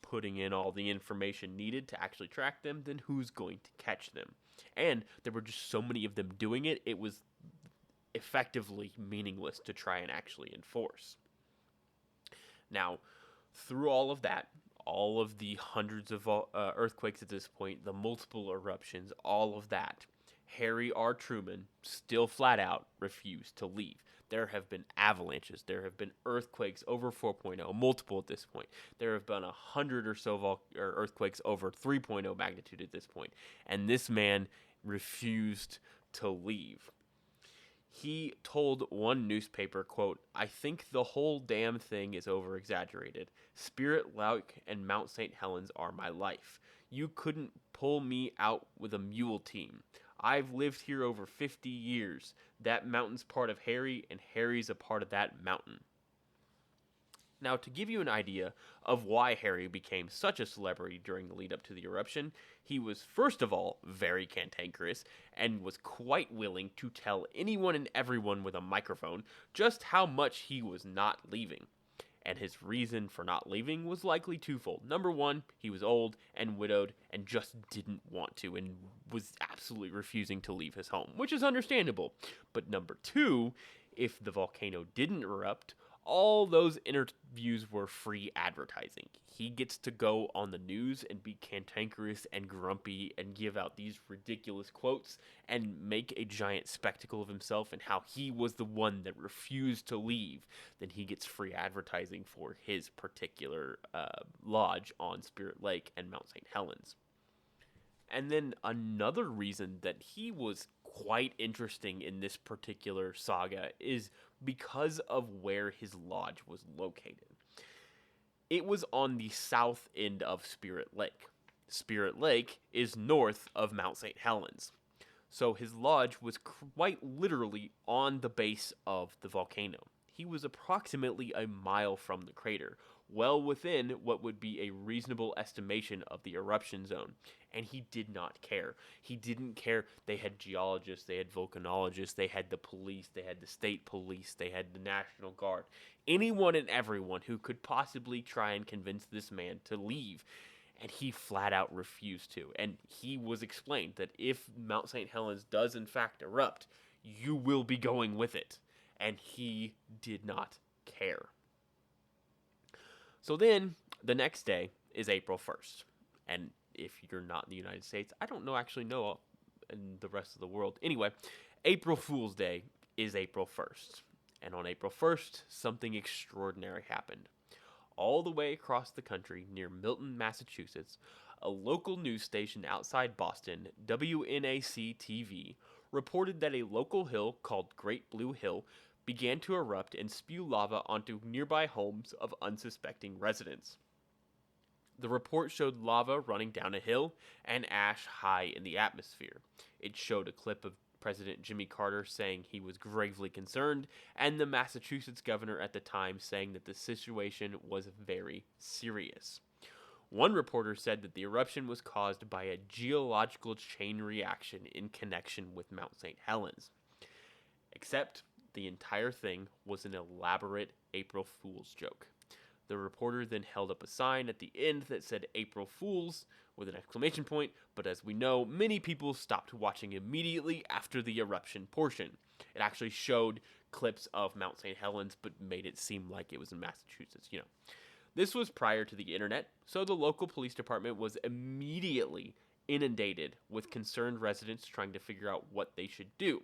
putting in all the information needed to actually track them, then who's going to catch them? And there were just so many of them doing it, it was effectively meaningless to try and actually enforce. Now, through all of that, all of the hundreds of earthquakes at this point, the multiple eruptions, all of that, Harry R. Truman still flat out refused to leave. There have been avalanches. There have been earthquakes over 4.0, multiple at this point. There have been 100 or so earthquakes over 3.0 magnitude at this point. And this man refused to leave. He told one newspaper, quote, "I think the whole damn thing is over-exaggerated. Spirit Lake and Mount St. Helens are my life. You couldn't pull me out with a mule team. I've lived here over 50 years. That mountain's part of Harry, and Harry's a part of that mountain." Now, to give you an idea of why Harry became such a celebrity during the lead up to the eruption, he was, first of all, very cantankerous and was quite willing to tell anyone and everyone with a microphone just how much he was not leaving. And his reason for not leaving was likely twofold. Number one, he was old and widowed and just didn't want to and was absolutely refusing to leave his home, which is understandable. But number two, if the volcano didn't erupt, all those interviews were free advertising. He gets to go on the news and be cantankerous and grumpy and give out these ridiculous quotes and make a giant spectacle of himself and how he was the one that refused to leave. Then he gets free advertising for his particular lodge on Spirit Lake and Mount St. Helens. And then another reason that he was quite interesting in this particular saga is because of where his lodge was located. It was on the south end of Spirit Lake. Spirit Lake is north of Mount St. Helens. So his lodge was quite literally on the base of the volcano. He was approximately a mile from the crater, well within what would be a reasonable estimation of the eruption zone. And he did not care. He didn't care. They had geologists, they had volcanologists, they had the police, they had the state police, they had the National Guard. Anyone and everyone who could possibly try and convince this man to leave. And he flat out refused to. And he was explained that if Mount St. Helens does in fact erupt, you will be going with it. And he did not care. So then, the next day is April 1st. And if you're not in the United States, I don't actually know in the rest of the world. Anyway, April Fool's Day is April 1st. And on April 1st, something extraordinary happened. All the way across the country, near Milton, Massachusetts, a local news station outside Boston, WNAC-TV, reported that a local hill called Great Blue Hill began to erupt and spew lava onto nearby homes of unsuspecting residents. The report showed lava running down a hill and ash high in the atmosphere. It showed a clip of President Jimmy Carter saying he was gravely concerned, and the Massachusetts governor at the time saying that the situation was very serious. One reporter said that the eruption was caused by a geological chain reaction in connection with Mount Saint Helens. Except the entire thing was an elaborate April Fool's joke. The reporter then held up a sign at the end that said April Fools with an exclamation point, but as we know, many people stopped watching immediately after the eruption portion. It actually showed clips of Mount St. Helens, but made it seem like it was in Massachusetts, This was prior to the internet, so the local police department was immediately inundated with concerned residents trying to figure out what they should do.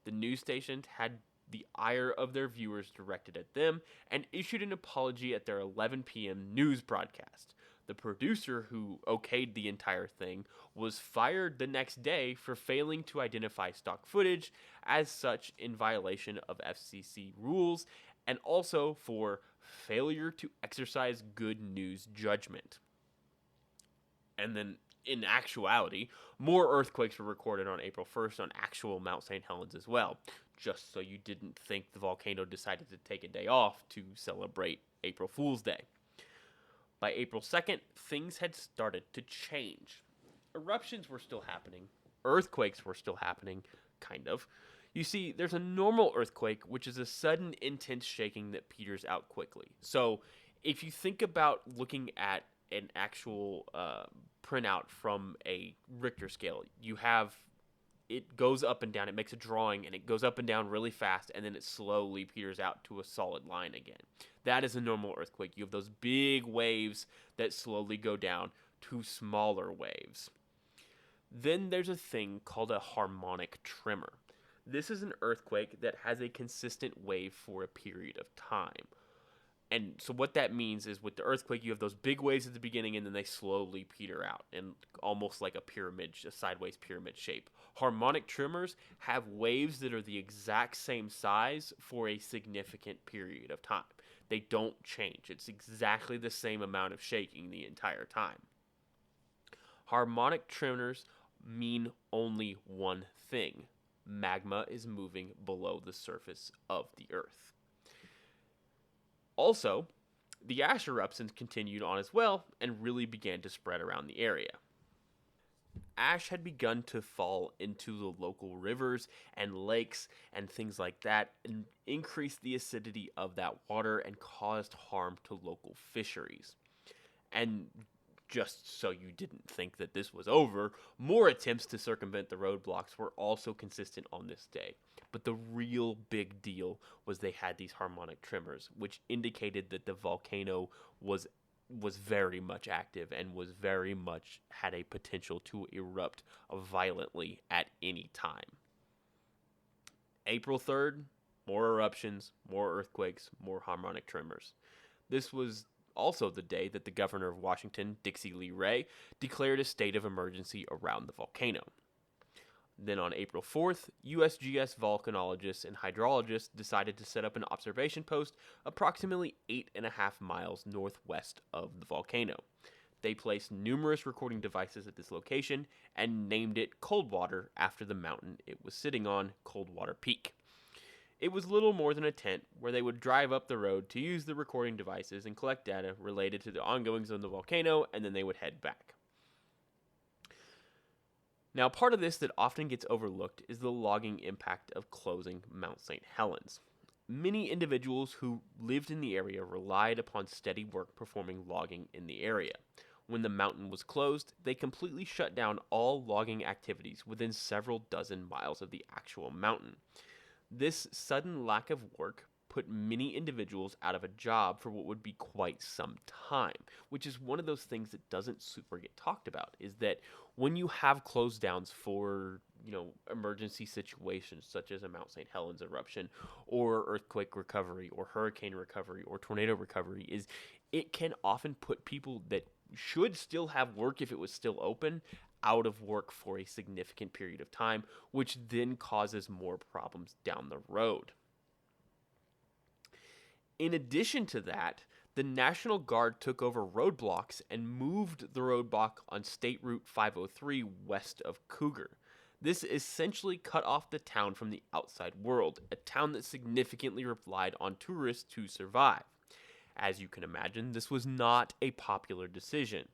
The news stations had the ire of their viewers directed at them and issued an apology at their 11 p.m. news broadcast. The producer who okayed the entire thing was fired the next day for failing to identify stock footage as such in violation of FCC rules and also for failure to exercise good news judgment. And then, in actuality, more earthquakes were recorded on April 1st on actual Mount St. Helens as well, just so you didn't think the volcano decided to take a day off to celebrate April Fool's Day. By April 2nd, things had started to change. Eruptions were still happening. Earthquakes were still happening, kind of. You see, there's a normal earthquake, which is a sudden, intense shaking that peters out quickly. So, if you think about looking at an actual printout from a Richter scale, you have it goes up and down. It makes a drawing, and it goes up and down really fast, and then it slowly peters out to a solid line again. That is a normal earthquake. You have those big waves that slowly go down to smaller waves. Then there's a thing called a harmonic tremor. This is an earthquake that has a consistent wave for a period of time. And so what that means is with the earthquake, you have those big waves at the beginning, and then they slowly peter out, and almost like a pyramid, a sideways pyramid shape. Harmonic tremors have waves that are the exact same size for a significant period of time. They don't change. It's exactly the same amount of shaking the entire time. Harmonic tremors mean only one thing. Magma is moving below the surface of the Earth. Also, the ash eruptions continued on as well and really began to spread around the area. Ash had begun to fall into the local rivers and lakes and things like that and increased the acidity of that water and caused harm to local fisheries. And just so you didn't think that this was over, more attempts to circumvent the roadblocks were also consistent on this day. But the real big deal was they had these harmonic tremors, which indicated that the volcano was very much active and was very much had a potential to erupt violently at any time. April 3rd, more eruptions, more earthquakes, more harmonic tremors. This was also the day that the governor of Washington, Dixie Lee Ray, declared a state of emergency around the volcano. Then on April 4th, USGS volcanologists and hydrologists decided to set up an observation post approximately 8.5 miles northwest of the volcano. They placed numerous recording devices at this location and named it Coldwater after the mountain it was sitting on, Coldwater Peak. It was little more than a tent where they would drive up the road to use the recording devices and collect data related to the ongoings of the volcano, and then they would head back. Now, part of this that often gets overlooked is the logging impact of closing Mount St. Helens. Many individuals who lived in the area relied upon steady work performing logging in the area. When the mountain was closed, they completely shut down all logging activities within several dozen miles of the actual mountain. This sudden lack of work put many individuals out of a job for what would be quite some time, which is one of those things that doesn't super get talked about, is that when you have closed downs for, emergency situations such as a Mount St. Helens eruption or earthquake recovery or hurricane recovery or tornado recovery, is it can often put people that should still have work if it was still open out of work for a significant period of time, which then causes more problems down the road. In addition to that, the National Guard took over roadblocks and moved the roadblock on State Route 503 west of Cougar. This essentially cut off the town from the outside world, a town that significantly relied on tourists to survive. As you can imagine, this was not a popular decision.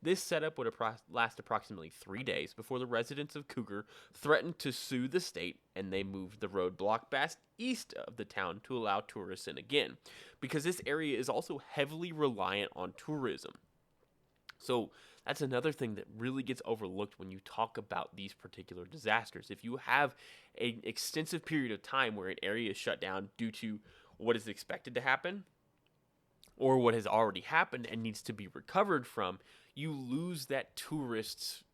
This setup would last approximately 3 days before the residents of Cougar threatened to sue the state, and they moved the roadblock back east of the town to allow tourists in again, because this area is also heavily reliant on tourism. So that's another thing that really gets overlooked when you talk about these particular disasters. If you have an extensive period of time where an area is shut down due to what is expected to happen, or what has already happened and needs to be recovered from, you lose that tourist's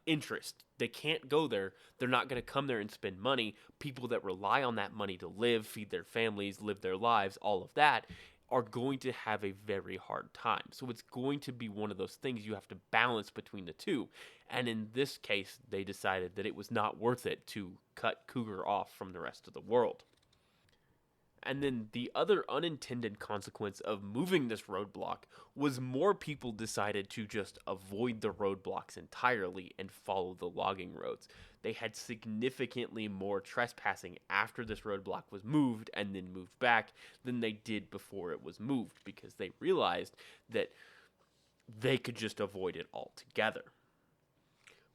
interest. They can't go there. They're not going to come there and spend money. People that rely on that money to live, feed their families, live their lives, all of that, are going to have a very hard time. So it's going to be one of those things you have to balance between the two. And in this case, they decided that it was not worth it to cut Cougar off from the rest of the world. And then the other unintended consequence of moving this roadblock was more people decided to just avoid the roadblocks entirely and follow the logging roads. They had significantly more trespassing after this roadblock was moved and then moved back than they did before it was moved, because they realized that they could just avoid it altogether.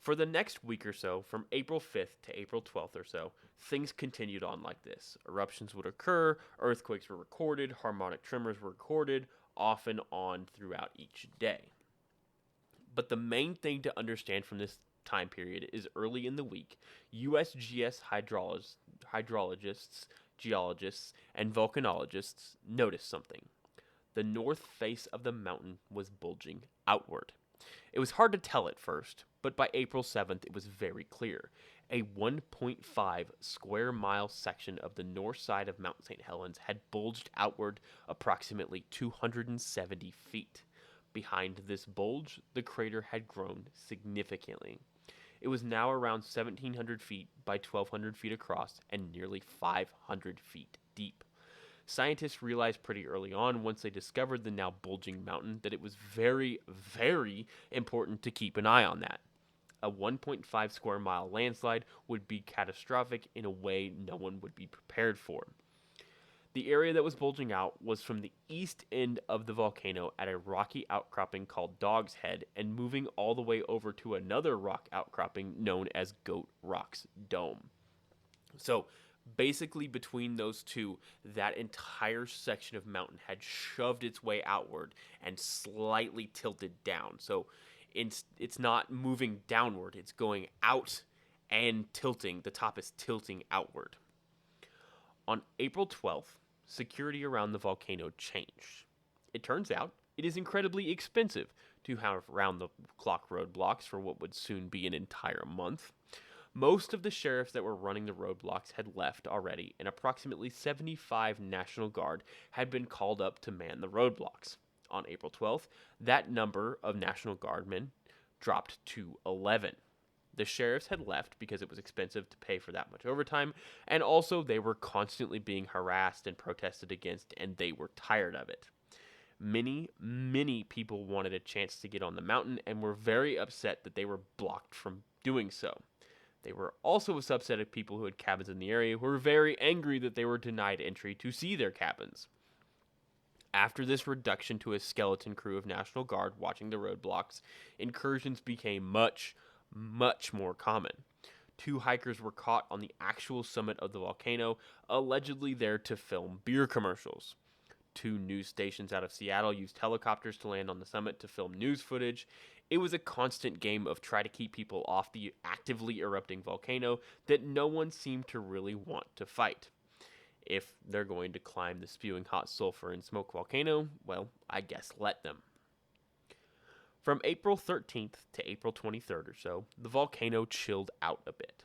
For the next week or so, from April 5th to April 12th or so, things continued on like this. Eruptions would occur, earthquakes were recorded, harmonic tremors were recorded, off and on throughout each day. But the main thing to understand from this time period is early in the week, USGS hydrologists, geologists, and volcanologists noticed something. The north face of the mountain was bulging outward. It was hard to tell at first, but by April 7th it was very clear. A 1.5 square mile section of the north side of Mount Saint Helens had bulged outward approximately 270 feet. Behind this bulge, the crater had grown significantly. It was now around 1,700 feet by 1,200 feet across and nearly 500 feet deep. Scientists realized pretty early on, once they discovered the now bulging mountain, that it was very, very important to keep an eye on that. A 1.5 square mile landslide would be catastrophic in a way no one would be prepared for. The area that was bulging out was from the east end of the volcano at a rocky outcropping called Dog's Head, and moving all the way over to another rock outcropping known as Goat Rock's Dome. So basically, between those two, that entire section of mountain had shoved its way outward and slightly tilted down. So it's not moving downward, it's going out and tilting. The top is tilting outward. On April 12th, security around the volcano changed. It turns out it is incredibly expensive to have round-the-clock roadblocks for what would soon be an entire month. Most of the sheriffs that were running the roadblocks had left already, and approximately 75 National Guard had been called up to man the roadblocks. On April 12th, that number of National Guardmen dropped to 11. The sheriffs had left because it was expensive to pay for that much overtime, and also they were constantly being harassed and protested against, and they were tired of it. Many, many people wanted a chance to get on the mountain and were very upset that they were blocked from doing so. They were also a subset of people who had cabins in the area who were very angry that they were denied entry to see their cabins. After this reduction to a skeleton crew of National Guard watching the roadblocks, incursions became much, much more common. 2 hikers were caught on the actual summit of the volcano, allegedly there to film beer commercials. 2 news stations out of Seattle used helicopters to land on the summit to film news footage. It was a constant game of try to keep people off the actively erupting volcano that no one seemed to really want to fight. If they're going to climb the spewing hot sulfur and smoke volcano, well, I guess let them. From April 13th to April 23rd or so, the volcano chilled out a bit.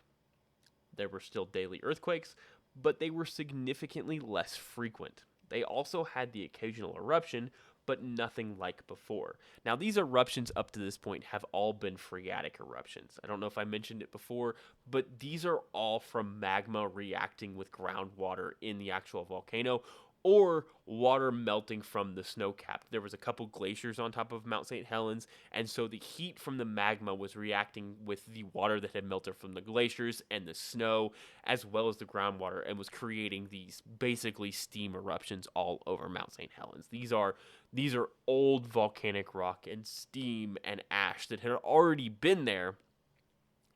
There were still daily earthquakes, but they were significantly less frequent. They also had the occasional eruption, but nothing like before. Now, these eruptions up to this point have all been phreatic eruptions. I don't know if I mentioned it before, but these are all from magma reacting with groundwater in the actual volcano or water melting from the snow cap. There was a couple glaciers on top of Mount Saint Helens, and so the heat from the magma was reacting with the water that had melted from the glaciers and the snow, as well as the groundwater, and was creating these basically steam eruptions all over Mount Saint Helens. These are old volcanic rock and steam and ash that had already been there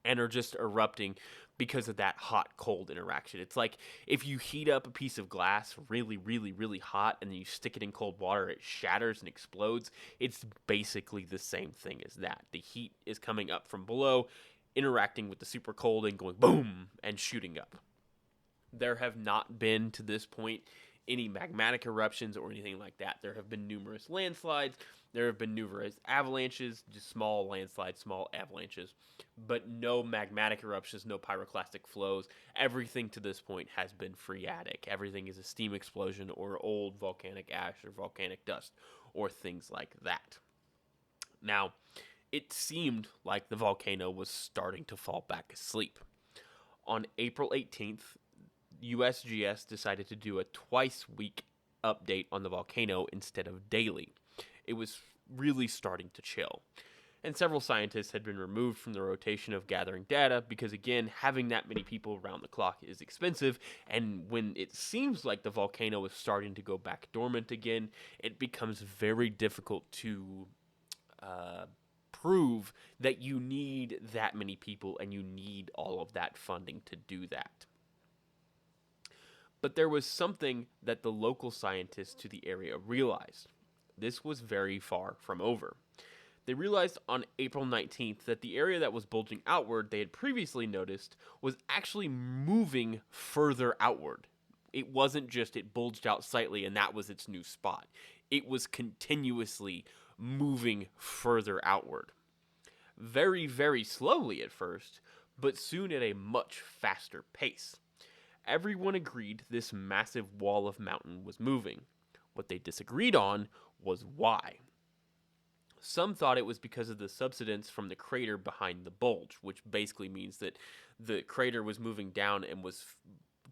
and are just erupting because of that hot cold interaction. It's like if you heat up a piece of glass really, really, really hot and then you stick it in cold water, it shatters and explodes. It's basically the same thing as that. The heat is coming up from below, interacting with the super cold and going boom and shooting up. There have not been, to this point, any magmatic eruptions or anything like that. There have been numerous landslides. There have been numerous avalanches, just small landslides, small avalanches, but no magmatic eruptions, no pyroclastic flows. Everything to this point has been phreatic. Everything is a steam explosion or old volcanic ash or volcanic dust or things like that. Now, it seemed like the volcano was starting to fall back asleep. On April 18th, USGS decided to do a twice-week update on the volcano instead of daily. It was really starting to chill. And several scientists had been removed from the rotation of gathering data because, again, having that many people around the clock is expensive, and when it seems like the volcano is starting to go back dormant again, it becomes very difficult to prove that you need that many people and you need all of that funding to do that. But there was something that the local scientists to the area realized. This was very far from over. They realized on April 19th that the area that was bulging outward they had previously noticed was actually moving further outward. It wasn't just it bulged out slightly and that was its new spot. It was continuously moving further outward. Very, very slowly at first, but soon at a much faster pace. Everyone agreed this massive wall of mountain was moving. What they disagreed on was why. Some thought it was because of the subsidence from the crater behind the bulge, which basically means that the crater was moving down and was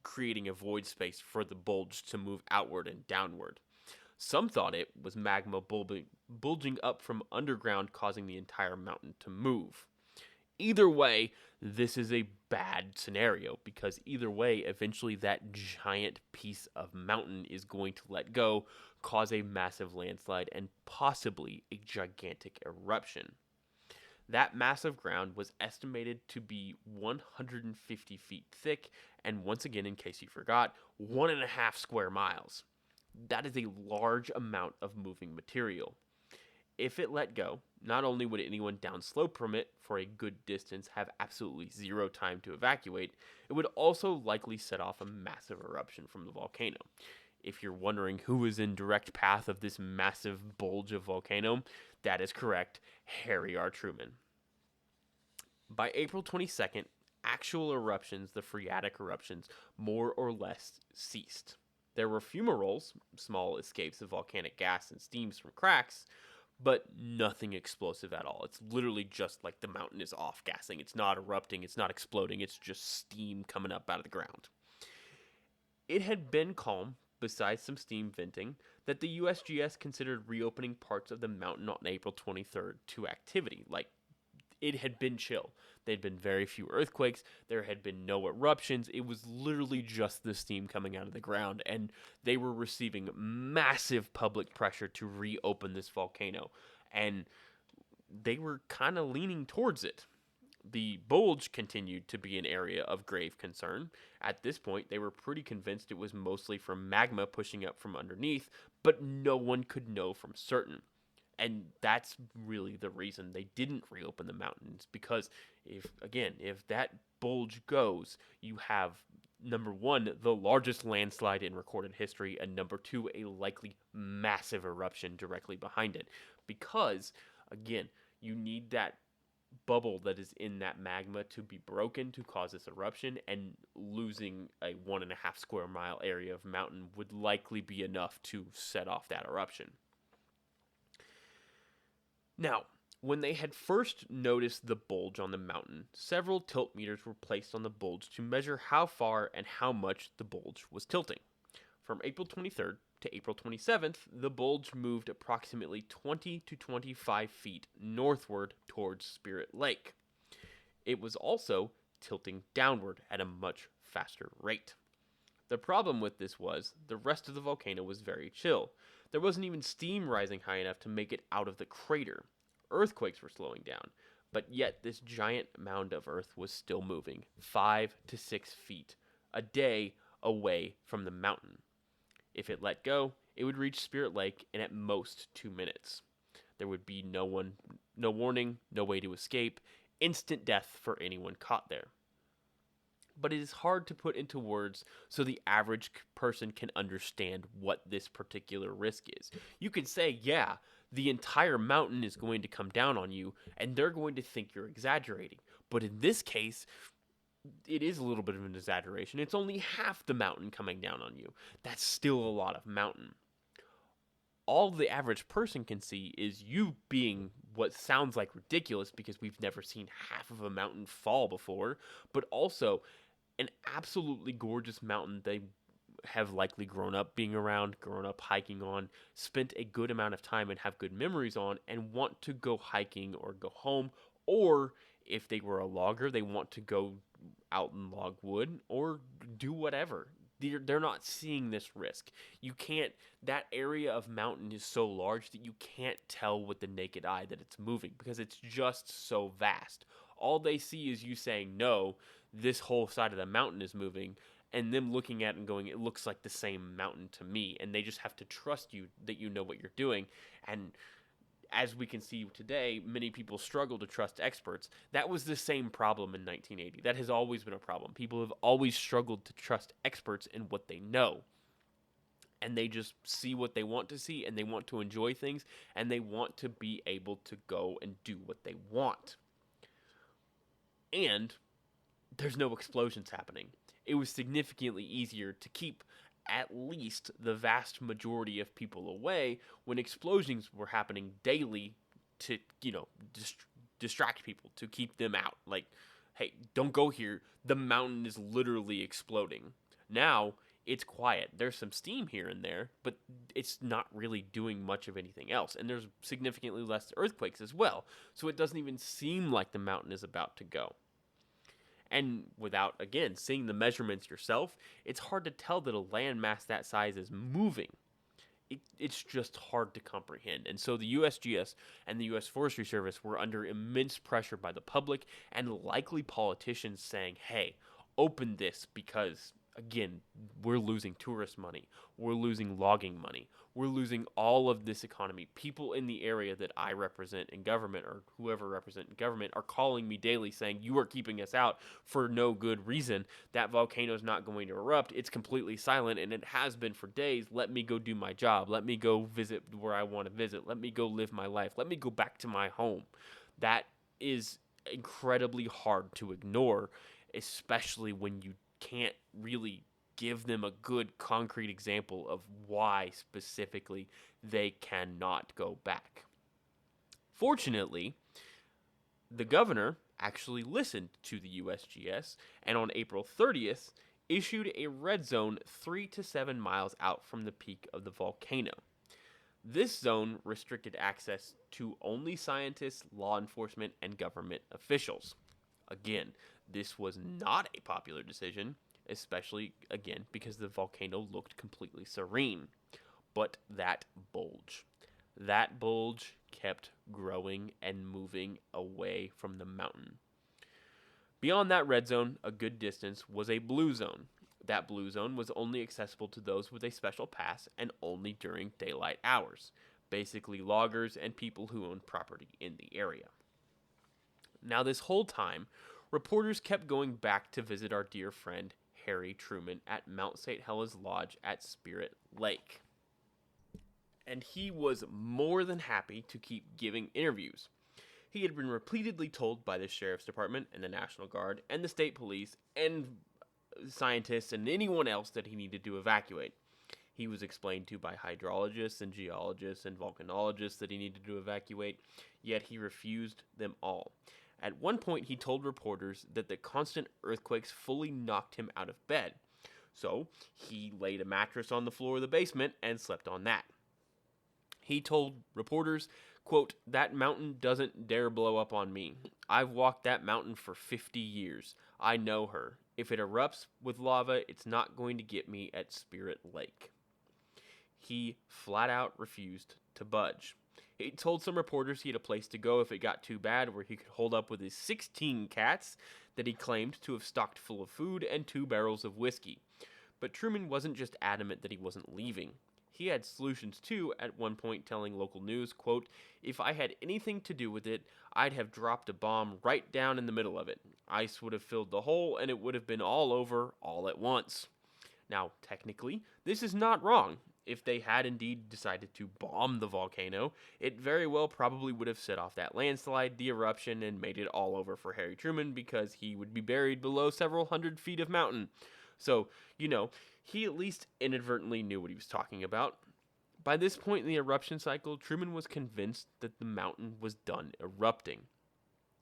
creating a void space for the bulge to move outward and downward. Some thought it was magma bulging up from underground, causing the entire mountain to move. Either way, this is a bad scenario because either way, eventually that giant piece of mountain is going to let go, cause a massive landslide, and possibly a gigantic eruption. That mass of ground was estimated to be 150 feet thick, and once again, in case you forgot, 1.5 square miles. That is a large amount of moving material. If it let go, not only would anyone downslope from it for a good distance have absolutely zero time to evacuate, it would also likely set off a massive eruption from the volcano. If you're wondering who is in direct path of this massive bulge of volcano, that is correct, Harry R. Truman. By April 22nd, actual eruptions, the phreatic eruptions, more or less ceased. There were fumaroles, small escapes of volcanic gas and steams from cracks, but nothing explosive at all. It's literally just like the mountain is off-gassing. It's not erupting, it's not exploding, it's just steam coming up out of the ground. It had been calm, besides some steam venting, that the USGS considered reopening parts of the mountain on April 23rd to activity. Like, it had been chill. There had been very few earthquakes. There had been no eruptions. It was literally just the steam coming out of the ground, and they were receiving massive public pressure to reopen this volcano, and they were kind of leaning towards it. The bulge continued to be an area of grave concern. At this point, they were pretty convinced it was mostly from magma pushing up from underneath, but no one could know for certain. And that's really the reason they didn't reopen the mountains, because if that bulge goes, you have, number one, the largest landslide in recorded history, and number two, a likely massive eruption directly behind it. Because, again, you need that bubble that is in that magma to be broken to cause this eruption, and losing a 1.5 square mile area of mountain would likely be enough to set off that eruption. Now, when they had first noticed the bulge on the mountain, several tilt meters were placed on the bulge to measure how far and how much the bulge was tilting. From April 23rd to April 27th, the bulge moved approximately 20 to 25 feet northward towards Spirit Lake. It was also tilting downward at a much faster rate. The problem with this was the rest of the volcano was very chill. There wasn't even steam rising high enough to make it out of the crater. Earthquakes were slowing down, but yet this giant mound of earth was still moving 5 to 6 feet a day away from the mountain. If it let go, it would reach Spirit Lake in at most 2 minutes. There would be no warning, no way to escape, instant death for anyone caught there. But it is hard to put into words so the average person can understand what this particular risk is. You could say, yeah, the entire mountain is going to come down on you, and they're going to think you're exaggerating. But in this case, it is a little bit of an exaggeration. It's only half the mountain coming down on you. That's still a lot of mountain. All the average person can see is you being what sounds like ridiculous because we've never seen half of a mountain fall before, but also an absolutely gorgeous mountain they have likely grown up being around, grown up hiking on, spent a good amount of time and have good memories on, and want to go hiking or go home, or if they were a logger, they want to go out and log wood or do whatever. They're not seeing this risk. You can't, that area of mountain is so large that you can't tell with the naked eye that it's moving because it's just so vast. All they see is you saying, no, this whole side of the mountain is moving, and them looking at it and going, it looks like the same mountain to me, and they just have to trust you that you know what you're doing. And as we can see today, many people struggle to trust experts. That was the same problem in 1980. That has always been a problem. People have always struggled to trust experts in what they know. And they just see what they want to see, and they want to enjoy things, and they want to be able to go and do what they want. And there's no explosions happening. It was significantly easier to keep at least the vast majority of people away when explosions were happening daily to, distract people, to keep them out. Like, hey, don't go here. The mountain is literally exploding. Now, it's quiet. There's some steam here and there, but it's not really doing much of anything else. And there's significantly less earthquakes as well. So it doesn't even seem like the mountain is about to go. And without, again, seeing the measurements yourself, it's hard to tell that a landmass that size is moving. It's just hard to comprehend. And so the USGS and the U.S. Forestry Service were under immense pressure by the public and likely politicians saying, hey, open this because, again, we're losing tourist money. We're losing logging money. We're losing all of this economy. People in the area that I represent in government or whoever represent in government are calling me daily saying, you are keeping us out for no good reason. That volcano is not going to erupt. It's completely silent, and it has been for days. Let me go do my job. Let me go visit where I want to visit. Let me go live my life. Let me go back to my home. That is incredibly hard to ignore, especially when you can't really give them a good concrete example of why specifically they cannot go back. Fortunately, the governor actually listened to the USGS and on April 30th issued a red zone 3 to 7 miles out from the peak of the volcano. This zone restricted access to only scientists, law enforcement, and government officials. Again, this was not a popular decision, especially, again, because the volcano looked completely serene. But that bulge kept growing and moving away from the mountain. Beyond that red zone, a good distance, was a blue zone. That blue zone was only accessible to those with a special pass and only during daylight hours, basically loggers and people who owned property in the area. Now, this whole time, reporters kept going back to visit our dear friend Harry Truman at Mount Saint Helens Lodge at Spirit Lake. And he was more than happy to keep giving interviews. He had been repeatedly told by the Sheriff's Department and the National Guard and the State Police and scientists and anyone else that he needed to evacuate. He was explained to by hydrologists and geologists and volcanologists that he needed to evacuate, yet he refused them all. At one point, he told reporters that the constant earthquakes fully knocked him out of bed. So, he laid a mattress on the floor of the basement and slept on that. He told reporters, quote, "That mountain doesn't dare blow up on me. I've walked that mountain for 50 years. I know her. If it erupts with lava, it's not going to get me at Spirit Lake." He flat out refused to budge. He told some reporters he had a place to go if it got too bad, where he could hold up with his 16 cats that he claimed to have stocked full of food and 2 barrels of whiskey. But Truman wasn't just adamant that he wasn't leaving. He had solutions too, at one point telling local news, quote, "If I had anything to do with it, I'd have dropped a bomb right down in the middle of it. Ice would have filled the hole and it would have been all over all at once." Now, technically, this is not wrong. If they had indeed decided to bomb the volcano, it very well probably would have set off that landslide, the eruption, and made it all over for Harry Truman because he would be buried below several hundred feet of mountain. So, he at least inadvertently knew what he was talking about. By this point in the eruption cycle, Truman was convinced that the mountain was done erupting.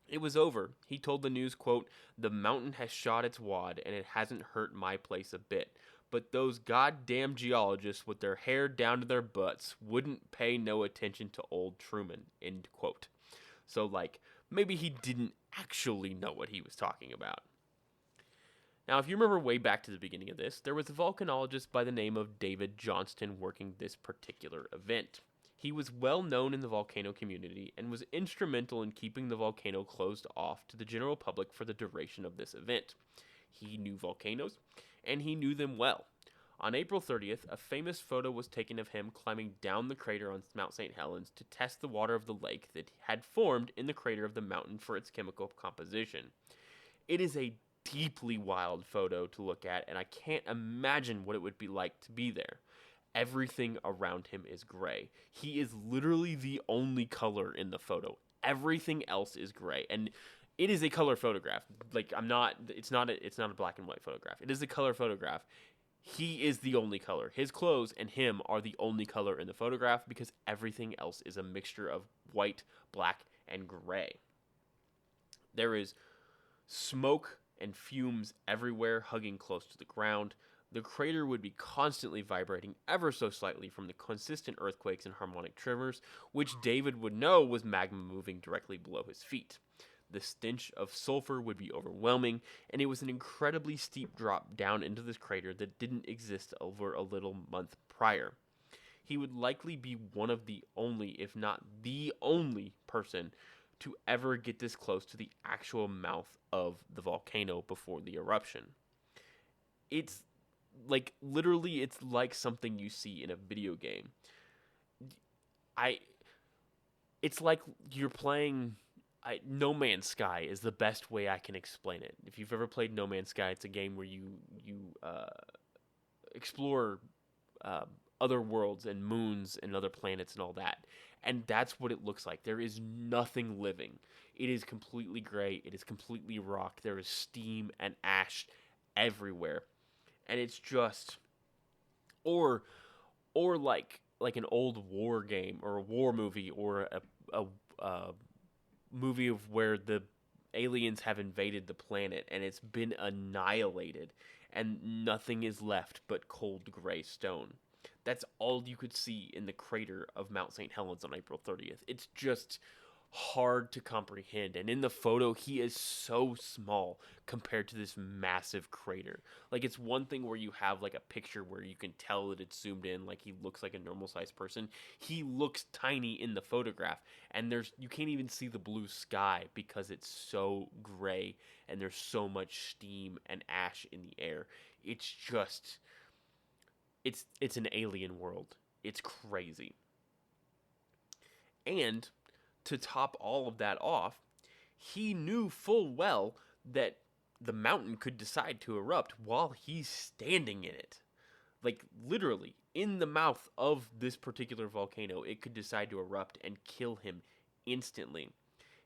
It was over. He told the news, quote, "The mountain has shot its wad and it hasn't hurt my place a bit. But those goddamn geologists with their hair down to their butts wouldn't pay no attention to old Truman," end quote. So, maybe he didn't actually know what he was talking about. Now, if you remember way back to the beginning of this, there was a volcanologist by the name of David Johnston working this particular event. He was well known in the volcano community and was instrumental in keeping the volcano closed off to the general public for the duration of this event. He knew volcanoes, and he knew them well. On April 30th, a famous photo was taken of him climbing down the crater on Mount Saint Helens to test the water of the lake that had formed in the crater of the mountain for its chemical composition. It is a deeply wild photo to look at, and I can't imagine what it would be like to be there. Everything around him is gray. He is literally the only color in the photo. Everything else is gray, and it is a color photograph. It's not a black and white photograph. It is a color photograph. He is the only color. His clothes and him are the only color in the photograph because everything else is a mixture of white, black, and gray. There is smoke and fumes everywhere, hugging close to the ground. The crater would be constantly vibrating ever so slightly from the consistent earthquakes and harmonic tremors, which David would know was magma moving directly below his feet. The stench of sulfur would be overwhelming, and it was an incredibly steep drop down into this crater that didn't exist over a little month prior. He would likely be one of the only, if not the only, person to ever get this close to the actual mouth of the volcano before the eruption. It's literally, it's like something you see in a video game. It's like you're playing No Man's Sky is the best way I can explain it. If you've ever played No Man's Sky, it's a game where you explore other worlds and moons and other planets and all that. And that's what it looks like. There is nothing living. It is completely gray. It is completely rock. There is steam and ash everywhere. And it's just, or like an old war game or a war movie or a movie of where the aliens have invaded the planet and it's been annihilated and nothing is left but cold gray stone. That's all you could see in the crater of Mount Saint Helens on April 30th. It's just hard to comprehend. And in the photo, he is so small compared to this massive crater. It's one thing where you have a picture where you can tell that it's zoomed in, he looks like a normal sized person. He looks tiny in the photograph, and you can't even see the blue sky because it's so gray and there's so much steam and ash in the air. It's just, it's an alien world. It's crazy. And to top all of that off, he knew full well that the mountain could decide to erupt while he's standing in it. Literally, in the mouth of this particular volcano, it could decide to erupt and kill him instantly.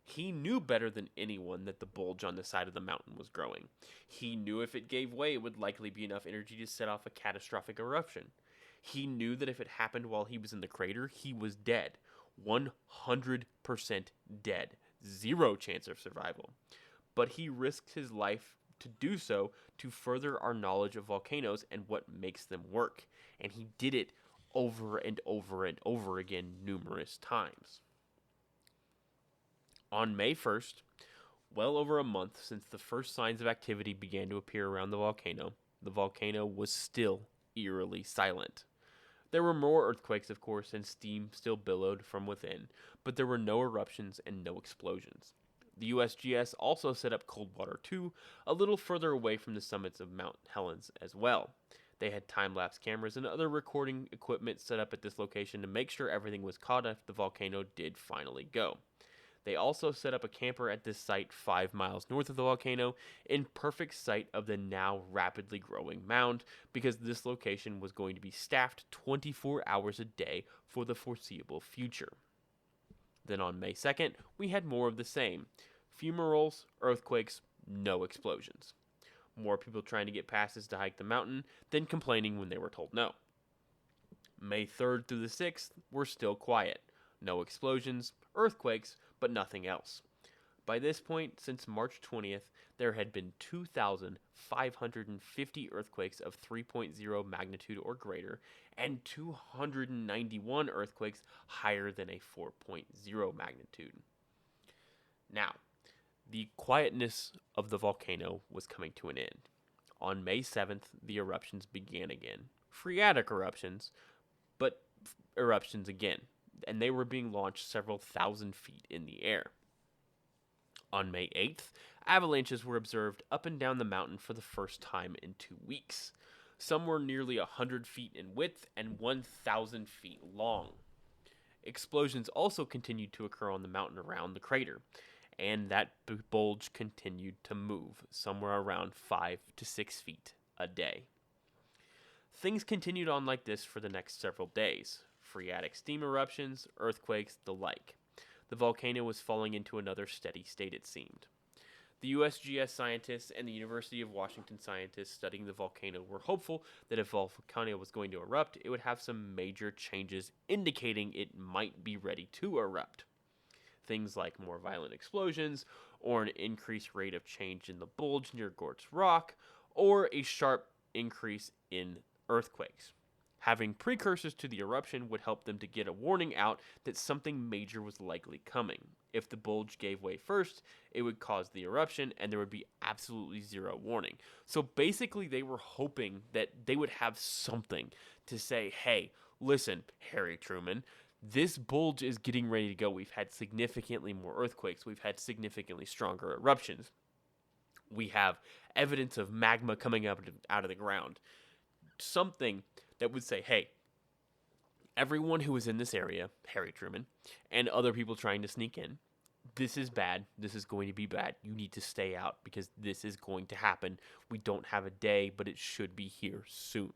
He knew better than anyone that the bulge on the side of the mountain was growing. He knew if it gave way, it would likely be enough energy to set off a catastrophic eruption. He knew that if it happened while he was in the crater, he was dead. 100% dead. Zero chance of survival. But he risked his life to do so to further our knowledge of volcanoes and what makes them work. And he did it over and over and over again numerous times. On May 1st, well over a month since the first signs of activity began to appear around the volcano was still eerily silent. There were more earthquakes, of course, and steam still billowed from within, but there were no eruptions and no explosions. The USGS also set up Coldwater 2 a little further away from the summits of Mount Helens as well. They had time-lapse cameras and other recording equipment set up at this location to make sure everything was caught if the volcano did finally go. They also set up a camper at this site 5 miles north of the volcano in perfect sight of the now rapidly growing mound because this location was going to be staffed 24 hours a day for the foreseeable future. Then on May 2nd, we had more of the same. Fumaroles, earthquakes, no explosions. More people trying to get passes to hike the mountain than complaining when they were told no. May 3rd through the 6th were still quiet. No explosions, earthquakes, but nothing else. By this point, since March 20th, there had been 2,550 earthquakes of 3.0 magnitude or greater, and 291 earthquakes higher than a 4.0 magnitude. Now, the quietness of the volcano was coming to an end. On May 7th, the eruptions began again. Phreatic eruptions, but eruptions again. And they were being launched several thousand feet in the air. On May 8th, avalanches were observed up and down the mountain for the first time in 2 weeks. Some were nearly 100 feet in width and 1,000 feet long. Explosions also continued to occur on the mountain around the crater, and that bulge continued to move, somewhere around 5 to 6 feet a day. Things continued on like this for the next several days. Phreatic steam eruptions, earthquakes, the like. The volcano was falling into another steady state, it seemed. The USGS scientists and the University of Washington scientists studying the volcano were hopeful that if the volcano was going to erupt, it would have some major changes indicating it might be ready to erupt. Things like more violent explosions, or an increased rate of change in the bulge near Gort's Rock, or a sharp increase in earthquakes. Having precursors to the eruption would help them to get a warning out that something major was likely coming. If the bulge gave way first, it would cause the eruption, and there would be absolutely zero warning. So basically, they were hoping that they would have something to say, hey, listen, Harry Truman, this bulge is getting ready to go. We've had significantly more earthquakes. We've had significantly stronger eruptions. We have evidence of magma coming up out of the ground. Something that would say, hey, everyone who is in this area, Harry Truman, and other people trying to sneak in, this is bad. This is going to be bad. You need to stay out because this is going to happen. We don't have a day, but it should be here soon.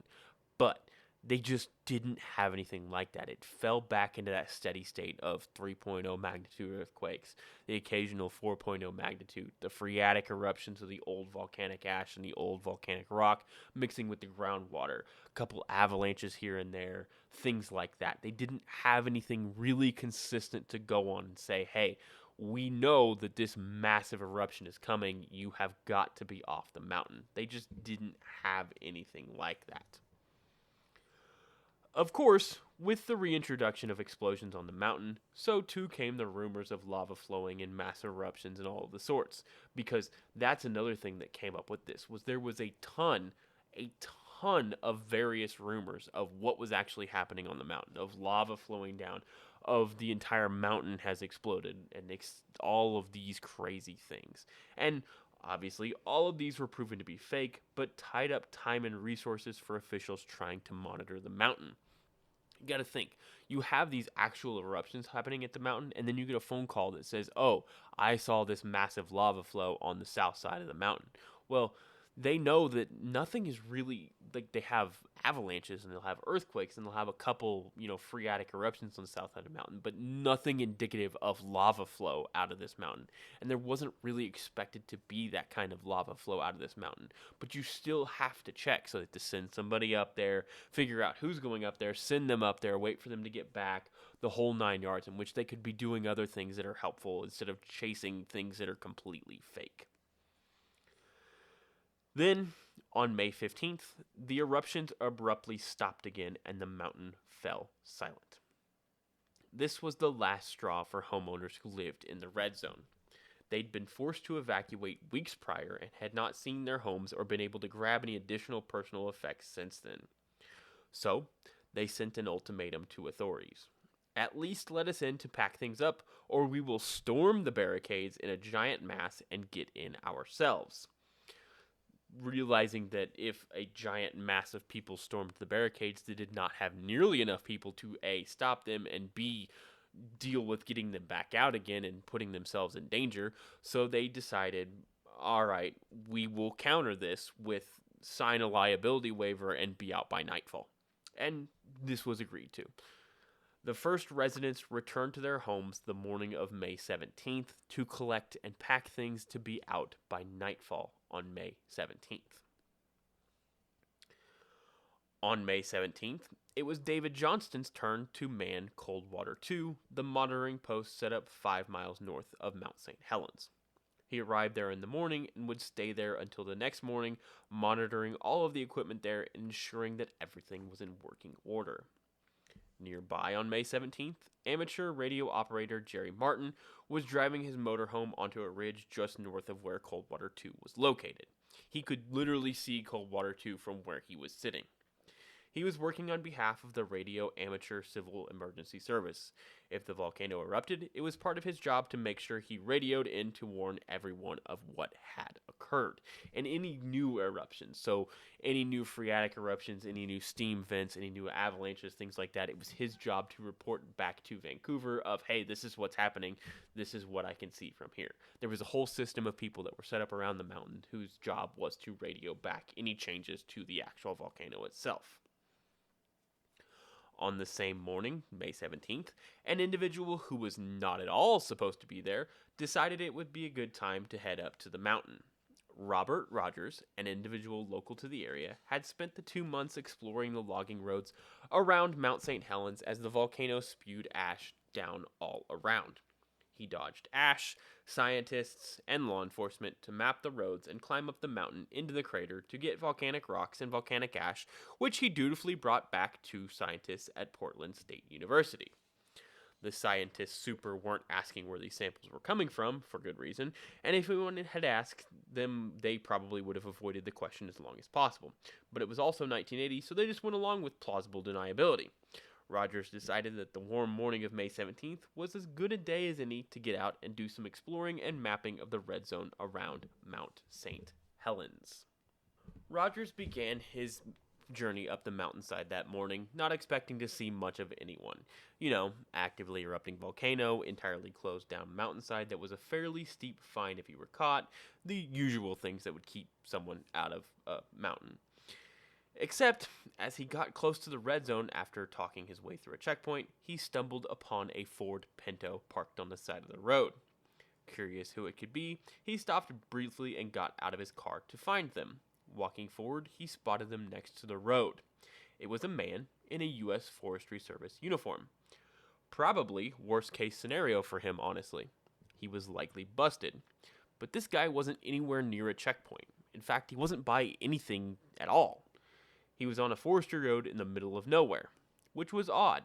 But they just didn't have anything like that. It fell back into that steady state of 3.0 magnitude earthquakes, the occasional 4.0 magnitude, the phreatic eruptions of the old volcanic ash and the old volcanic rock mixing with the groundwater, a couple avalanches here and there, things like that. They didn't have anything really consistent to go on and say, hey, we know that this massive eruption is coming. You have got to be off the mountain. They just didn't have anything like that. Of course, with the reintroduction of explosions on the mountain, so too came the rumors of lava flowing and mass eruptions and all of the sorts, because that's another thing that came up with this, was there was a ton of various rumors of what was actually happening on the mountain, of lava flowing down, of the entire mountain has exploded, and all of these crazy things. And obviously, all of these were proven to be fake, but tied up time and resources for officials trying to monitor the mountain. You gotta think, you have these actual eruptions happening at the mountain, and then you get a phone call that says, oh, I saw this massive lava flow on the south side of the mountain. Well, They know that nothing is really like they have avalanches and they'll have earthquakes and they'll have a couple, phreatic eruptions on the south side of the mountain, but nothing indicative of lava flow out of this mountain. And there wasn't really expected to be that kind of lava flow out of this mountain. But you still have to check, so that to send somebody up there, figure out who's going up there, send them up there, wait for them to get back, the whole 9 yards, in which they could be doing other things that are helpful instead of chasing things that are completely fake. Then, on May 15th, the eruptions abruptly stopped again and the mountain fell silent. This was the last straw for homeowners who lived in the red zone. They'd been forced to evacuate weeks prior and had not seen their homes or been able to grab any additional personal effects since then. So, they sent an ultimatum to authorities. At least let us in to pack things up, or we will storm the barricades in a giant mass and get in ourselves. Realizing that if a giant mass of people stormed the barricades, they did not have nearly enough people to A, stop them, and B, deal with getting them back out again and putting themselves in danger. So they decided, all right, we will counter this with sign a liability waiver and be out by nightfall. And this was agreed to. The first residents returned to their homes the morning of May 17th to collect and pack things to be out by nightfall on May 17th. On May 17th, it was David Johnston's turn to man Coldwater 2, the monitoring post set up 5 miles north of Mount Saint Helens. He arrived there in the morning and would stay there until the next morning, monitoring all of the equipment there and ensuring that everything was in working order. Nearby on May 17th, amateur radio operator Jerry Martin was driving his motorhome onto a ridge just north of where Coldwater 2 was located. He could literally see Coldwater 2 from where he was sitting. He was working on behalf of the Radio Amateur Civil Emergency Service. If the volcano erupted, it was part of his job to make sure he radioed in to warn everyone of what had occurred. And any new eruptions, so any new phreatic eruptions, any new steam vents, any new avalanches, things like that, it was his job to report back to Vancouver of, hey, this is what's happening, this is what I can see from here. There was a whole system of people that were set up around the mountain whose job was to radio back any changes to the actual volcano itself. On the same morning, May 17th, an individual who was not at all supposed to be there decided it would be a good time to head up to the mountain. Robert Rogers, an individual local to the area, had spent the 2 months exploring the logging roads around Mount Saint Helens as the volcano spewed ash down all around. He dodged ash, scientists, and law enforcement to map the roads and climb up the mountain into the crater to get volcanic rocks and volcanic ash, which he dutifully brought back to scientists at Portland State University. The scientists super weren't asking where these samples were coming from, for good reason, and if anyone had asked them, they probably would have avoided the question as long as possible. But it was also 1980, so they just went along with plausible deniability. Rogers decided that the warm morning of May 17th was as good a day as any to get out and do some exploring and mapping of the red zone around Mount Saint Helens. Rogers began his journey up the mountainside that morning, not expecting to see much of anyone. Actively erupting volcano, entirely closed down mountainside that was a fairly steep fine if you were caught, the usual things that would keep someone out of a mountain. Except, as he got close to the red zone after talking his way through a checkpoint, he stumbled upon a Ford Pinto parked on the side of the road. Curious who it could be, he stopped briefly and got out of his car to find them. Walking forward, he spotted them next to the road. It was a man in a U.S. Forestry Service uniform. Probably worst case scenario for him, honestly. He was likely busted. But this guy wasn't anywhere near a checkpoint. In fact, he wasn't by anything at all. He was on a forestry road in the middle of nowhere, which was odd.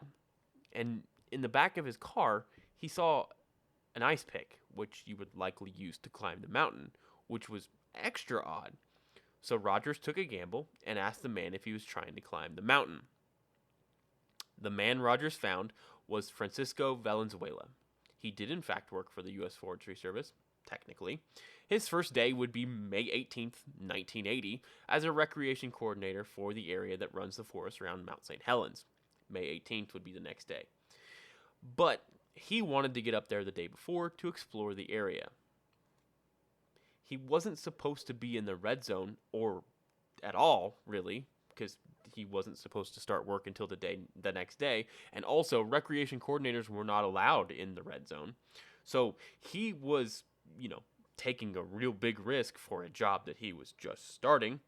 And in the back of his car, he saw an ice pick, which you would likely use to climb the mountain, which was extra odd. So Rogers took a gamble and asked the man if he was trying to climb the mountain. The man Rogers found was Francisco Valenzuela. He did in fact work for the U.S. Forestry Service, technically. His first day would be May 18th, 1980, as a recreation coordinator for the area that runs the forest around Mount Saint Helens. May 18th would be the next day. But he wanted to get up there the day before to explore the area. He wasn't supposed to be in the red zone or at all, really, because he wasn't supposed to start work until the next day, and also recreation coordinators were not allowed in the red zone. So he was, taking a real big risk for a job that he was just starting,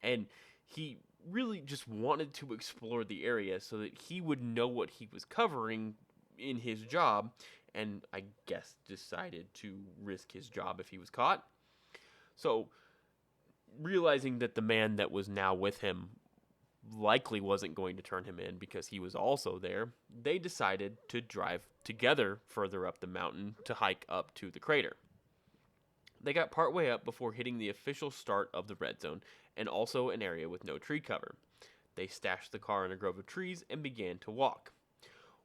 and he really just wanted to explore the area so that he would know what he was covering in his job, and I guess decided to risk his job if he was caught. So, realizing that the man that was now with him likely wasn't going to turn him in because he was also there, they decided to drive together further up the mountain to hike up to the crater. They got partway up before hitting the official start of the red zone and also an area with no tree cover. They stashed the car in a grove of trees and began to walk.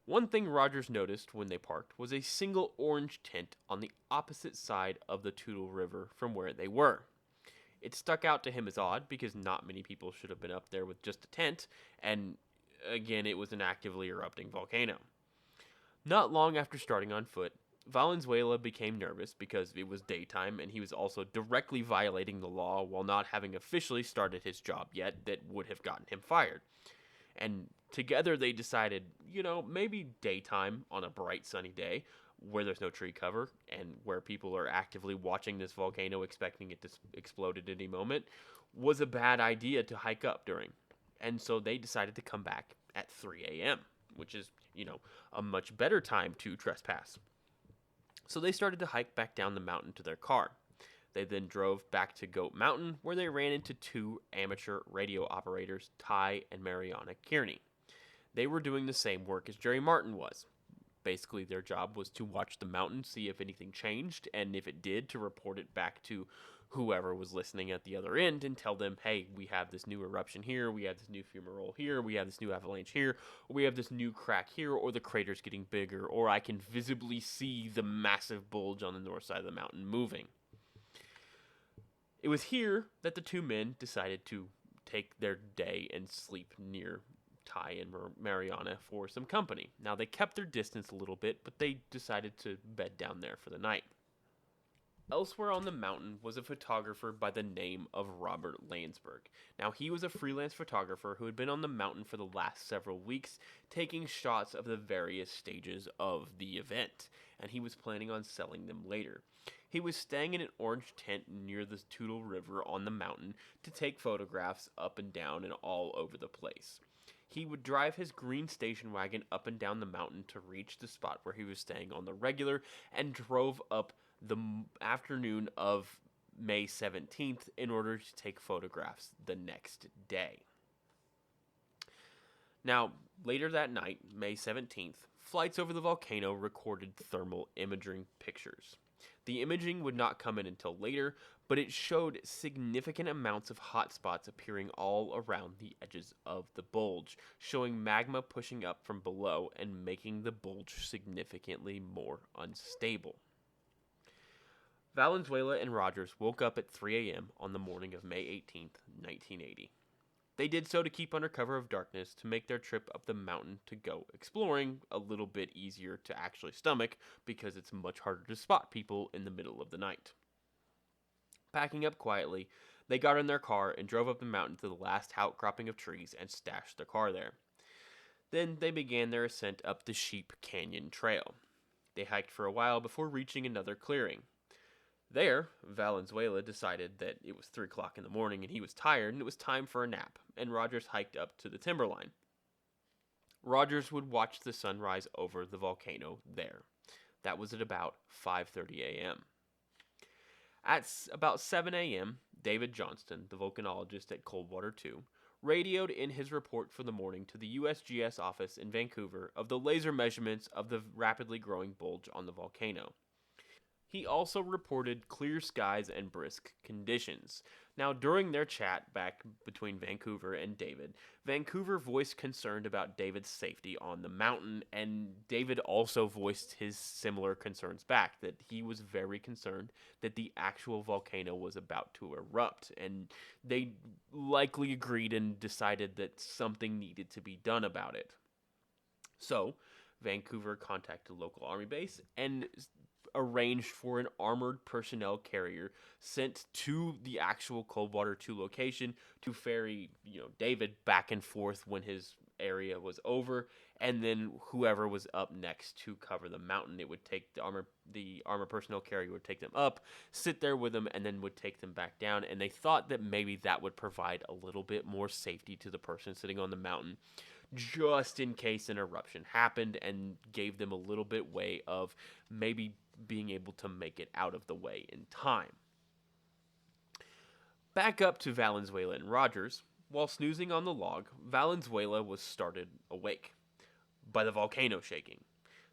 One thing Rogers noticed when they parked was a single orange tent on the opposite side of the Toutle River from where they were. It stuck out to him as odd because not many people should have been up there with just a tent, and again, it was an actively erupting volcano. Not long after starting on foot, Valenzuela became nervous because it was daytime and he was also directly violating the law while not having officially started his job yet that would have gotten him fired. And together they decided, maybe daytime on a bright sunny day where there's no tree cover and where people are actively watching this volcano expecting it to explode at any moment was a bad idea to hike up during. And so they decided to come back at 3 a.m., which is, a much better time to trespass. So they started to hike back down the mountain to their car. They then drove back to Goat Mountain, where they ran into two amateur radio operators, Ty and Mariana Kearney. They were doing the same work as Jerry Martin was. Basically, their job was to watch the mountain, see if anything changed, and if it did, to report it back to whoever was listening at the other end and tell them, hey, we have this new eruption here, we have this new fumarole here, we have this new avalanche here, or we have this new crack here, or the crater's getting bigger, or I can visibly see the massive bulge on the north side of the mountain moving. It was here that the two men decided to take their day and sleep near Ty and Mariana for some company. Now, they kept their distance a little bit, but they decided to bed down there for the night. Elsewhere on the mountain was a photographer by the name of Robert Landsberg. Now, he was a freelance photographer who had been on the mountain for the last several weeks, taking shots of the various stages of the event, and he was planning on selling them later. He was staying in an orange tent near the Toutle River on the mountain to take photographs up and down and all over the place. He would drive his green station wagon up and down the mountain to reach the spot where he was staying on the regular and drove up the afternoon of May 17th in order to take photographs the next day. Now, later that night, May 17th, flights over the volcano recorded thermal imaging pictures. The imaging would not come in until later, but it showed significant amounts of hot spots appearing all around the edges of the bulge, showing magma pushing up from below and making the bulge significantly more unstable. Valenzuela and Rogers woke up at 3 a.m. on the morning of May 18th, 1980. They did so to keep under cover of darkness to make their trip up the mountain to go exploring a little bit easier to actually stomach because it's much harder to spot people in the middle of the night. Packing up quietly, they got in their car and drove up the mountain to the last outcropping of trees and stashed their car there. Then they began their ascent up the Sheep Canyon Trail. They hiked for a while before reaching another clearing. There, Valenzuela decided that it was 3 o'clock in the morning and he was tired and it was time for a nap, and Rogers hiked up to the timberline. Rogers would watch the sunrise over the volcano there. That was at about 5:30 a.m. At about 7 a.m., David Johnston, the volcanologist at Coldwater 2, radioed in his report for the morning to the USGS office in Vancouver of the laser measurements of the rapidly growing bulge on the volcano. He also reported clear skies and brisk conditions. Now, during their chat back between Vancouver and David, Vancouver voiced concern about David's safety on the mountain, and David also voiced his similar concerns back, that he was very concerned that the actual volcano was about to erupt, and they likely agreed and decided that something needed to be done about it. So, Vancouver contacted a local army base and arranged for an armored personnel carrier sent to the actual Coldwater 2 location to ferry, David back and forth when his area was over, and then whoever was up next to cover the mountain, it would take the armor personnel carrier would take them up, sit there with them, and then would take them back down. And they thought that maybe that would provide a little bit more safety to the person sitting on the mountain, just in case an eruption happened, and gave them a little bit way of maybe being able to make it out of the way in time. Back up to Valenzuela and Rogers. While snoozing on the log, Valenzuela was started awake by the volcano shaking.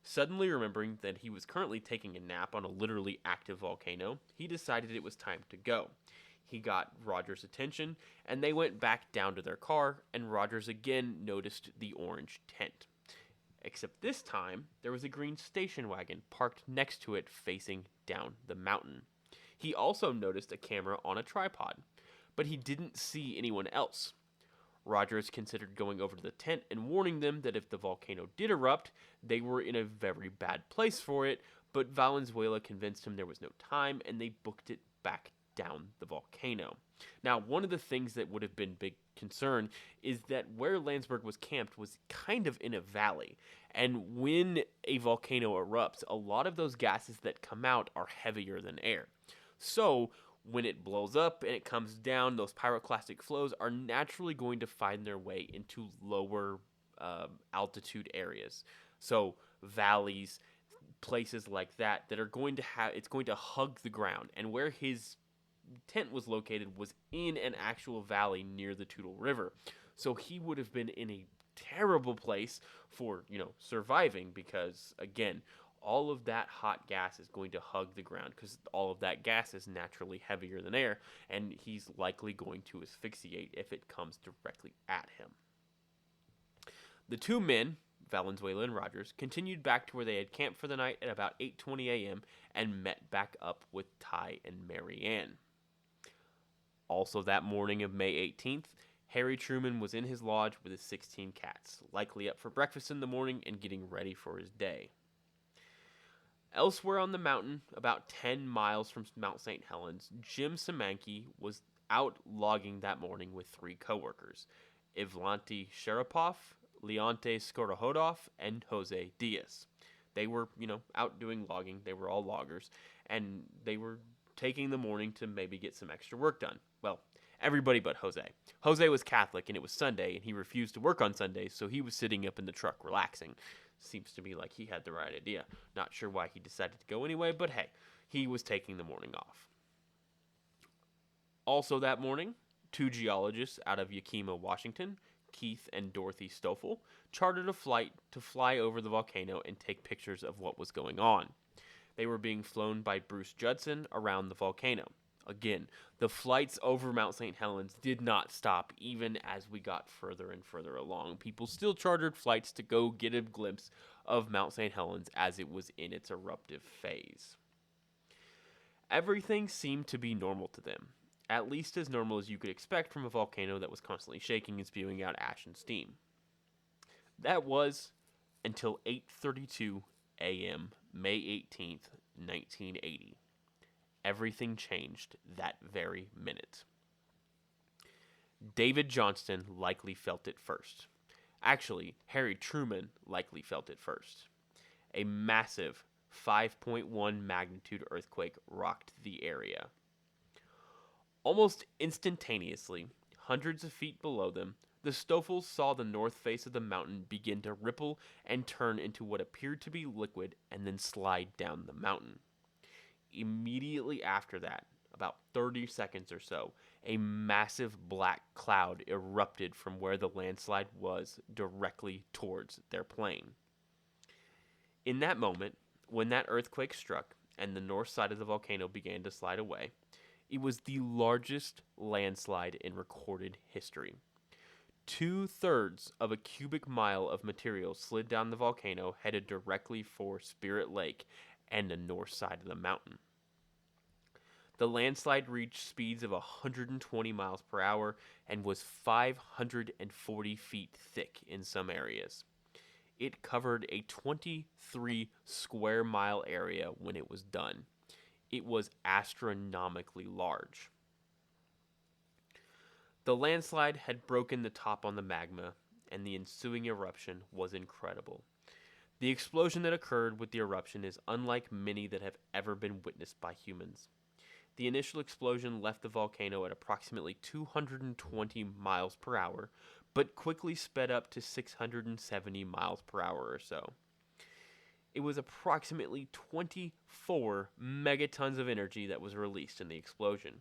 Suddenly remembering that he was currently taking a nap on a literally active volcano, he decided it was time to go. He got Rogers' attention, and they went back down to their car, and Rogers again noticed the orange tent. Except this time, there was a green station wagon parked next to it facing down the mountain. He also noticed a camera on a tripod, but he didn't see anyone else. Rogers considered going over to the tent and warning them that if the volcano did erupt, they were in a very bad place for it, but Valenzuela convinced him there was no time, and they booked it back down the volcano. Now, one of the things that would have been big concern is that where Landsberg was camped was kind of in a valley, and when a volcano erupts, a lot of those gases that come out are heavier than air. So, when it blows up and it comes down, those pyroclastic flows are naturally going to find their way into lower altitude areas. So, valleys, places like that are going to it's going to hug the ground. And where his tent was located was in an actual valley near the Toutle River. So he would have been in a terrible place for, surviving, because again, all of that hot gas is going to hug the ground because all of that gas is naturally heavier than air, and he's likely going to asphyxiate if it comes directly at him. The two men, Valenzuela and Rogers, continued back to where they had camped for the night at about 8:20 a.m. and met back up with Ty and Mary Ann. Also that morning of May 18th, Harry Truman was in his lodge with his 16 cats, likely up for breakfast in the morning and getting ready for his day. Elsewhere on the mountain, about 10 miles from Mount Saint Helens, Jim Szymanski was out logging that morning with three coworkers, Ivlanti Sharapov, Leonte Skorohodov, and Jose Diaz. They were, out doing logging. They were all loggers, and they were taking the morning to maybe get some extra work done. Well, everybody but Jose. Jose was Catholic, and it was Sunday, and he refused to work on Sundays, so he was sitting up in the truck relaxing. Seems to me like he had the right idea. Not sure why he decided to go anyway, but hey, he was taking the morning off. Also that morning, two geologists out of Yakima, Washington, Keith and Dorothy Stoffel, chartered a flight to fly over the volcano and take pictures of what was going on. They were being flown by Bruce Judson around the volcano. Again, the flights over Mount St. Helens did not stop even as we got further and further along. People still chartered flights to go get a glimpse of Mount St. Helens as it was in its eruptive phase. Everything seemed to be normal to them, at least as normal as you could expect from a volcano that was constantly shaking and spewing out ash and steam. That was until 8:32 a.m., May 18th, 1980. Everything changed that very minute. David Johnston likely felt it first. Actually, Harry Truman likely felt it first. A massive 5.1 magnitude earthquake rocked the area. Almost instantaneously, hundreds of feet below them, the Stoffels saw the north face of the mountain begin to ripple and turn into what appeared to be liquid and then slide down the mountain. Immediately after that, about 30 seconds or so, a massive black cloud erupted from where the landslide was directly towards their plane. In that moment, when that earthquake struck and the north side of the volcano began to slide away, it was the largest landslide in recorded history. 2/3 of a cubic mile of material slid down the volcano, headed directly for Spirit Lake and the north side of the mountain. The landslide reached speeds of 120 miles per hour and was 540 feet thick in some areas. It covered a 23 square mile area when it was done. It was astronomically large. The landslide had broken the top on the magma, and the ensuing eruption was incredible. The explosion that occurred with the eruption is unlike many that have ever been witnessed by humans. The initial explosion left the volcano at approximately 220 miles per hour, but quickly sped up to 670 miles per hour or so. It was approximately 24 megatons of energy that was released in the explosion.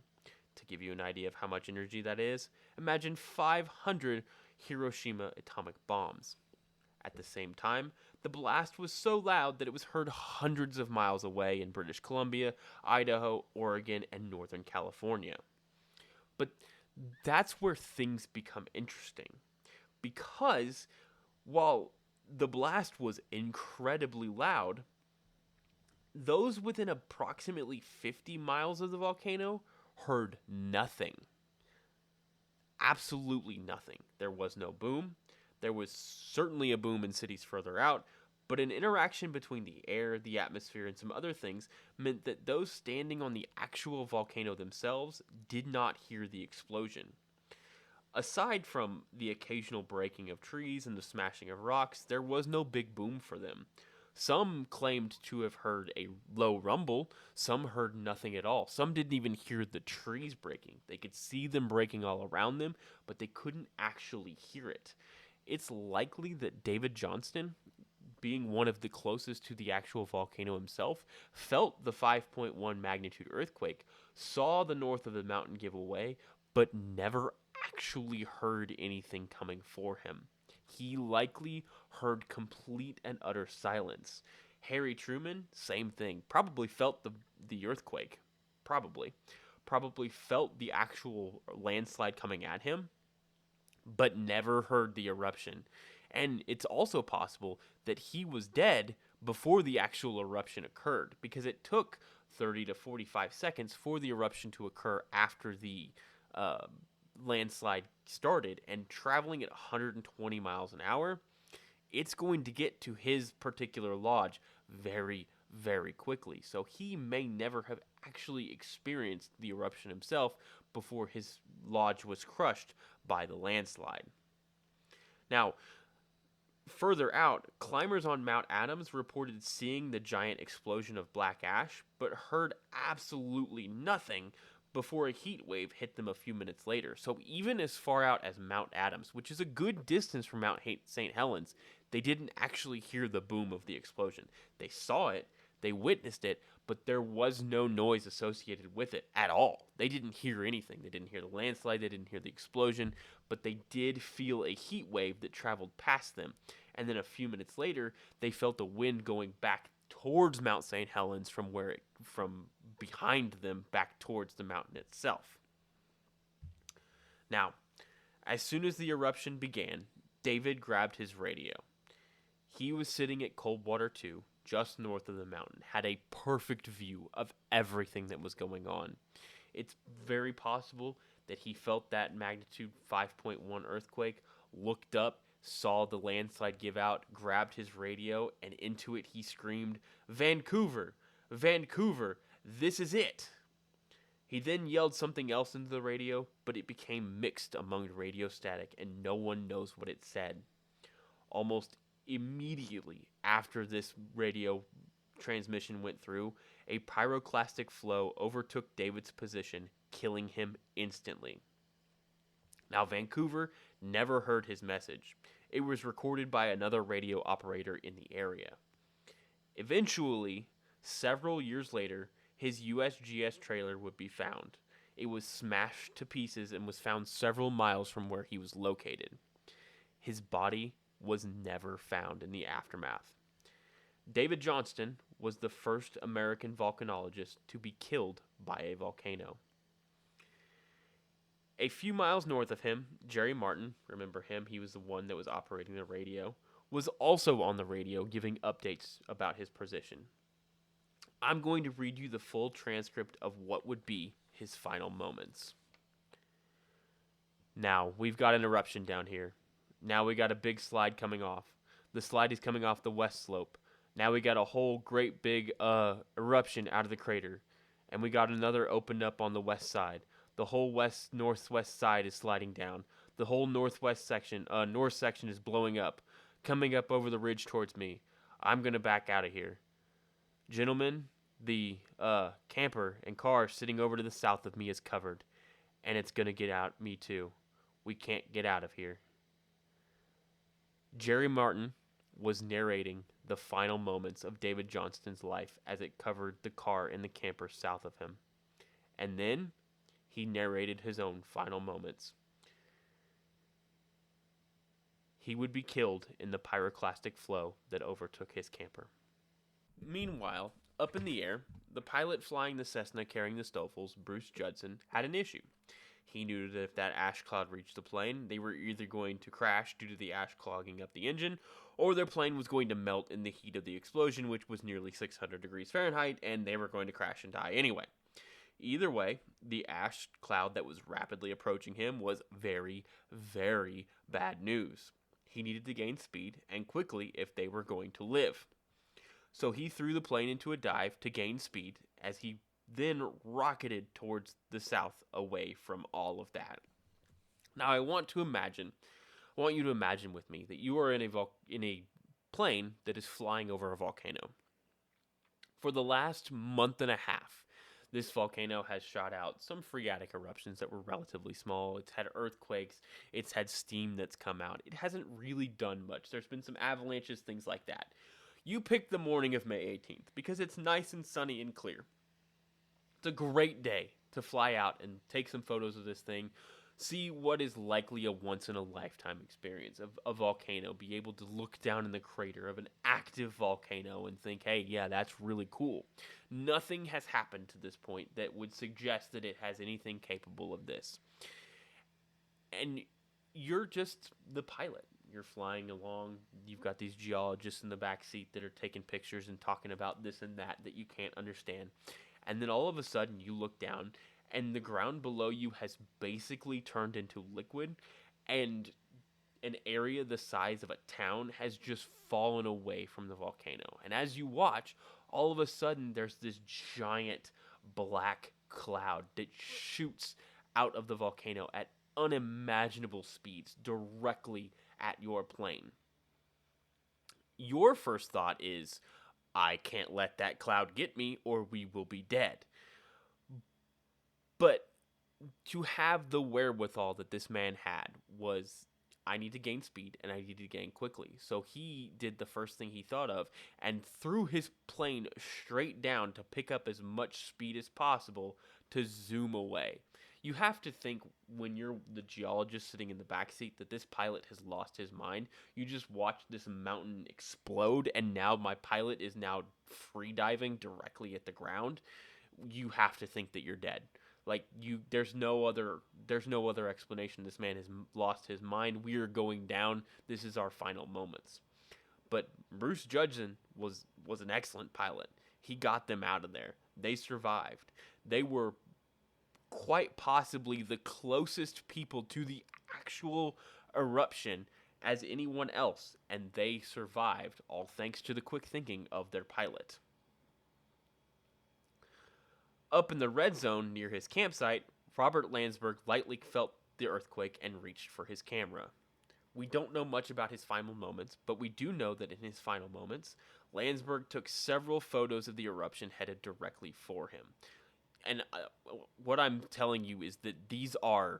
To give you an idea of how much energy that is, imagine 500 Hiroshima atomic bombs. At the same time, the blast was so loud that it was heard hundreds of miles away in British Columbia, Idaho, Oregon, and Northern California. But that's where things become interesting. Because while the blast was incredibly loud, those within approximately 50 miles of the volcano heard nothing. Absolutely nothing. There was no boom. There was certainly a boom in cities further out, but an interaction between the air, the atmosphere, and some other things meant that those standing on the actual volcano themselves did not hear the explosion. Aside from the occasional breaking of trees and the smashing of rocks, there was no big boom for them. Some claimed to have heard a low rumble, some heard nothing at all. Some didn't even hear the trees breaking. They could see them breaking all around them, but they couldn't actually hear it. It's likely that David Johnston, being one of the closest to the actual volcano himself, felt the 5.1 magnitude earthquake, saw the north of the mountain give away, but never actually heard anything coming for him. He likely heard complete and utter silence. Harry Truman, same thing. Probably felt the earthquake. Probably felt the actual landslide coming at him, but never heard the eruption. And it's also possible that he was dead before the actual eruption occurred, because it took 30 to 45 seconds for the eruption to occur after the landslide started, and traveling at 120 miles an hour, it's going to get to his particular lodge very, very quickly. So he may never have actually experienced the eruption himself before his lodge was crushed by the landslide. Now, further out, climbers on Mount Adams reported seeing the giant explosion of black ash, but heard absolutely nothing before a heat wave hit them a few minutes later. So even as far out as Mount Adams, which is a good distance from Mount Saint Helens, they didn't actually hear the boom of the explosion. They saw it, they witnessed it, but there was no noise associated with it at all. They didn't hear anything. They didn't hear the landslide, they didn't hear the explosion, but they did feel a heat wave that traveled past them. And then a few minutes later, they felt a wind going back towards Mount Saint Helens from behind them back towards the mountain itself. Now, as soon as the eruption began, David grabbed his radio. He was sitting at Coldwater 2, just north of the mountain, had a perfect view of everything that was going on. It's very possible that he felt that magnitude 5.1 earthquake, looked up, saw the landslide give out, grabbed his radio, and into it he screamed, "Vancouver! Vancouver! This is it!" He then yelled something else into the radio, but it became mixed among radio static, and no one knows what it said. Almost immediately after this radio transmission went through, a pyroclastic flow overtook David's position, killing him instantly. Now, Vancouver never heard his message. It was recorded by another radio operator in the area. Eventually, several years later, his USGS trailer would be found. It was smashed to pieces and was found several miles from where he was located. His body was never found in the aftermath. David Johnston was the first American volcanologist to be killed by a volcano. A few miles north of him, Jerry Martin, remember him, he was the one that was operating the radio, was also on the radio giving updates about his position. I'm going to read you the full transcript of what would be his final moments. Now, we've got an eruption down here. Now we got a big slide coming off. The slide is coming off the west slope. Now we got a whole great big eruption out of the crater. And we got another opened up on the west side. The whole west northwest side is sliding down. The whole north section is blowing up, coming up over the ridge towards me. I'm gonna back out of here. Gentlemen, the camper and car sitting over to the south of me is covered. And it's gonna get out me too. We can't get out of here. Jerry Martin was narrating the final moments of David Johnston's life as it covered the car and the camper south of him. And then he narrated his own final moments. He would be killed in the pyroclastic flow that overtook his camper. Meanwhile, up in the air, the pilot flying the Cessna carrying the Stoffels, Bruce Judson, had an issue. He knew that if that ash cloud reached the plane, they were either going to crash due to the ash clogging up the engine, or their plane was going to melt in the heat of the explosion, which was nearly 600 degrees Fahrenheit, and they were going to crash and die anyway. Either way, the ash cloud that was rapidly approaching him was very, very bad news. He needed to gain speed, and quickly, if they were going to live. So he threw the plane into a dive to gain speed, as he then rocketed towards the south away from all of that. Now I want you to imagine with me that you are in a plane that is flying over a volcano. For the last month and a half, this volcano has shot out some phreatic eruptions that were relatively small. It's had earthquakes. It's had steam that's come out. It hasn't really done much. There's been some avalanches, things like that. You pick the morning of May 18th because it's nice and sunny and clear. It's a great day to fly out and take some photos of this thing, see what is likely a once-in-a-lifetime experience of a volcano, be able to look down in the crater of an active volcano and think, hey, yeah, that's really cool. Nothing has happened to this point that would suggest that it has anything capable of this. And you're just the pilot. You're flying along. You've got these geologists in the back seat that are taking pictures and talking about this and that you can't understand. And then all of a sudden you look down and the ground below you has basically turned into liquid, and an area the size of a town has just fallen away from the volcano. And as you watch, all of a sudden there's this giant black cloud that shoots out of the volcano at unimaginable speeds directly at your plane. Your first thought is, I can't let that cloud get me or we will be dead. But to have the wherewithal that this man had was, I need to gain speed and I need to gain quickly. So he did the first thing he thought of and threw his plane straight down to pick up as much speed as possible to zoom away. You have to think, when you're the geologist sitting in the backseat, that this pilot has lost his mind. You just watched this mountain explode, and now my pilot is now free diving directly at the ground. You have to think that you're dead. There's no other explanation. This man has lost his mind. We are going down. This is our final moments. But Bruce Judson was an excellent pilot. He got them out of there. They survived. They were quite possibly the closest people to the actual eruption as anyone else, and they survived, all thanks to the quick thinking of their pilot. Up in the red zone near his campsite, Robert Landsberg lightly felt the earthquake and reached for his camera. We don't know much about his final moments, but we do know that in his final moments, Landsberg took several photos of the eruption headed directly for him. And what I'm telling you is that these are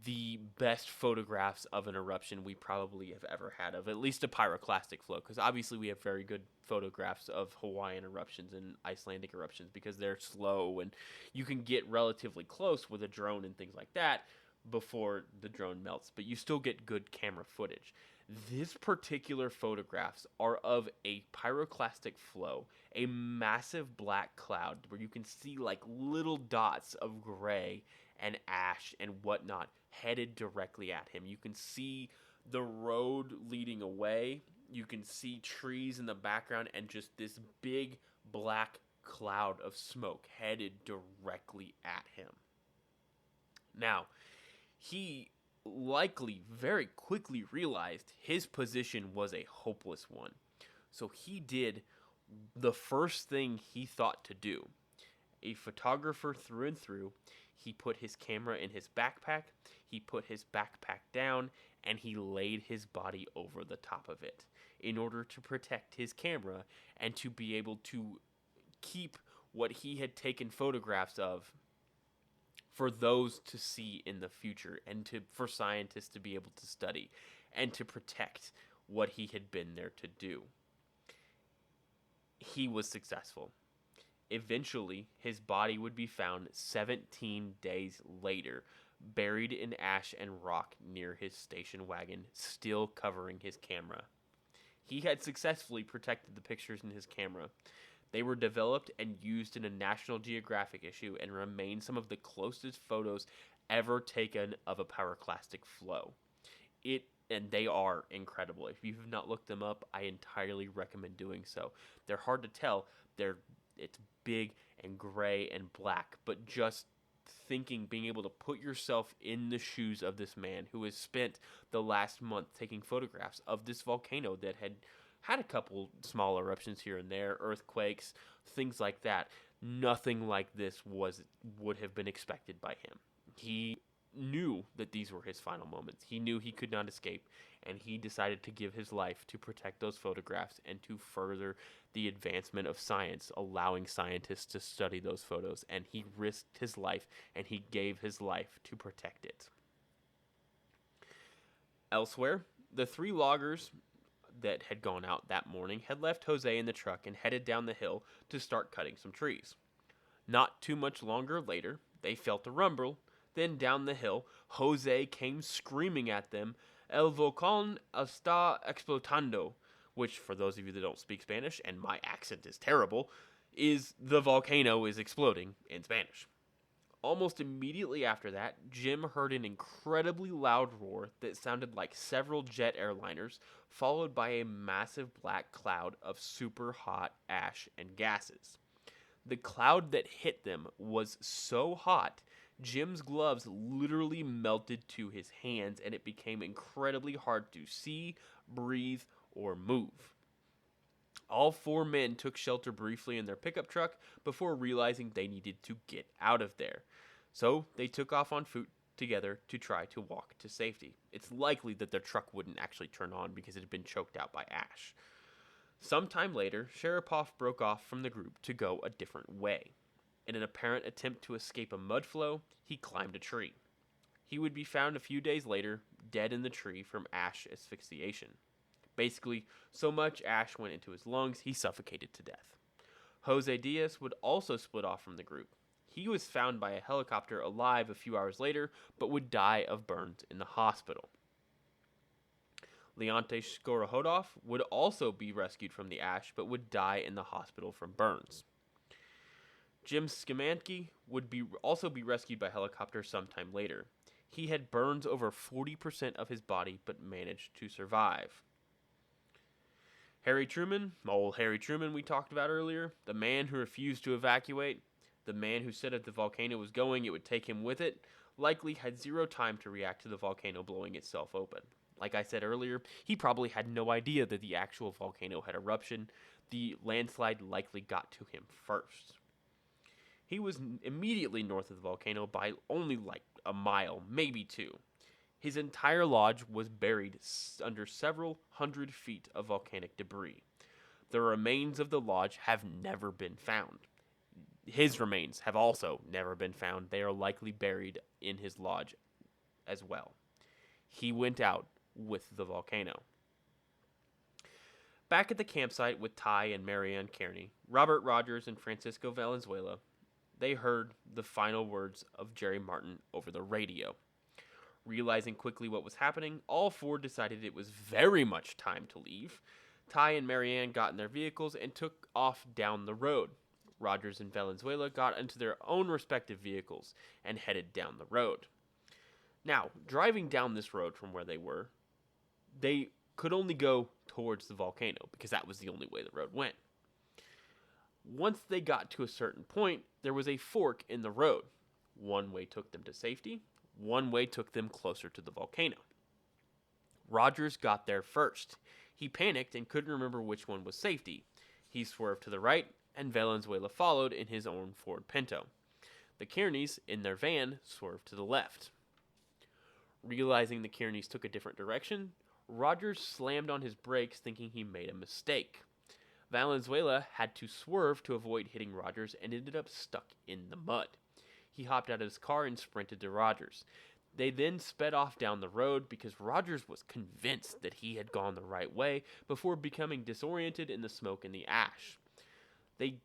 the best photographs of an eruption we probably have ever had, of at least a pyroclastic flow, because obviously we have very good photographs of Hawaiian eruptions and Icelandic eruptions because they're slow and you can get relatively close with a drone and things like that before the drone melts, but you still get good camera footage. This particular photographs are of a pyroclastic flow, a massive black cloud where you can see like little dots of gray and ash and whatnot headed directly at him. You can see the road leading away. You can see trees in the background and just this big black cloud of smoke headed directly at him. Now, he likely very quickly realized his position was a hopeless one. So he did the first thing he thought to do. A photographer through and through, he put his camera in his backpack, he put his backpack down, and he laid his body over the top of it in order to protect his camera and to be able to keep what he had taken photographs of for those to see in the future and for scientists to be able to study and to protect what he had been there to do. He was successful. Eventually, his body would be found 17 days later, buried in ash and rock near his station wagon, still covering his camera. He had successfully protected the pictures in his camera. They were developed and used in a National Geographic issue and remain some of the closest photos ever taken of a pyroclastic flow. And they are incredible. If you have not looked them up, I entirely recommend doing so. They're hard to tell. It's big and gray and black, but just being able to put yourself in the shoes of this man who has spent the last month taking photographs of this volcano that had a couple small eruptions here and there, earthquakes, things like that. Nothing like this would have been expected by him. He knew that these were his final moments. He knew he could not escape, and he decided to give his life to protect those photographs and to further the advancement of science, allowing scientists to study those photos, and he risked his life, and he gave his life to protect it. Elsewhere, the 3 loggers that had gone out that morning had left Jose in the truck and headed down the hill to start cutting some trees. Not too much longer later, they felt a rumble. Then down the hill, Jose came screaming at them, "El volcán está explotando," which, for those of you that don't speak Spanish, and my accent is terrible, is the volcano is exploding in Spanish. Almost immediately after that, Jim heard an incredibly loud roar that sounded like several jet airliners, followed by a massive black cloud of super hot ash and gases. The cloud that hit them was so hot, Jim's gloves literally melted to his hands, and it became incredibly hard to see, breathe, or move. All 4 men took shelter briefly in their pickup truck before realizing they needed to get out of there. So they took off on foot together to try to walk to safety. It's likely that their truck wouldn't actually turn on because it had been choked out by ash. Sometime later, Sharapov broke off from the group to go a different way. In an apparent attempt to escape a mud flow, he climbed a tree. He would be found a few days later, dead in the tree from ash asphyxiation. Basically, so much ash went into his lungs, he suffocated to death. Jose Diaz would also split off from the group. He was found by a helicopter alive a few hours later, but would die of burns in the hospital. Leonte Skorohodov would also be rescued from the ash, but would die in the hospital from burns. Jim Szymanski would also be rescued by helicopter sometime later. He had burns over 40% of his body, but managed to survive. Harry Truman, old Harry Truman we talked about earlier, the man who refused to evacuate, the man who said if the volcano was going, it would take him with it, likely had zero time to react to the volcano blowing itself open. Like I said earlier, he probably had no idea that the actual volcano had eruption. The landslide likely got to him first. He was immediately north of the volcano by only like a mile, maybe 2. His entire lodge was buried under several hundred feet of volcanic debris. The remains of the lodge have never been found. His remains have also never been found. They are likely buried in his lodge as well. He went out with the volcano. Back at the campsite with Ty and Marianne Kearney, Robert Rogers and Francisco Valenzuela, they heard the final words of Jerry Martin over the radio. Realizing quickly what was happening, all 4 decided it was very much time to leave. Ty and Marianne got in their vehicles and took off down the road. Rogers and Valenzuela got into their own respective vehicles and headed down the road. Now, driving down this road from where they were, they could only go towards the volcano because that was the only way the road went. Once they got to a certain point, there was a fork in the road. One way took them to safety, One way took them closer to the volcano. Rogers got there first. He panicked and couldn't remember which one was safety. He swerved to the right, and Valenzuela followed in his own Ford Pinto. The Kearneys, in their van, swerved to the left. Realizing the Kearneys took a different direction, Rogers slammed on his brakes thinking he made a mistake. Valenzuela had to swerve to avoid hitting Rogers and ended up stuck in the mud. He hopped out of his car and sprinted to Rogers. They then sped off down the road because Rogers was convinced that he had gone the right way before becoming disoriented in the smoke and the ash. They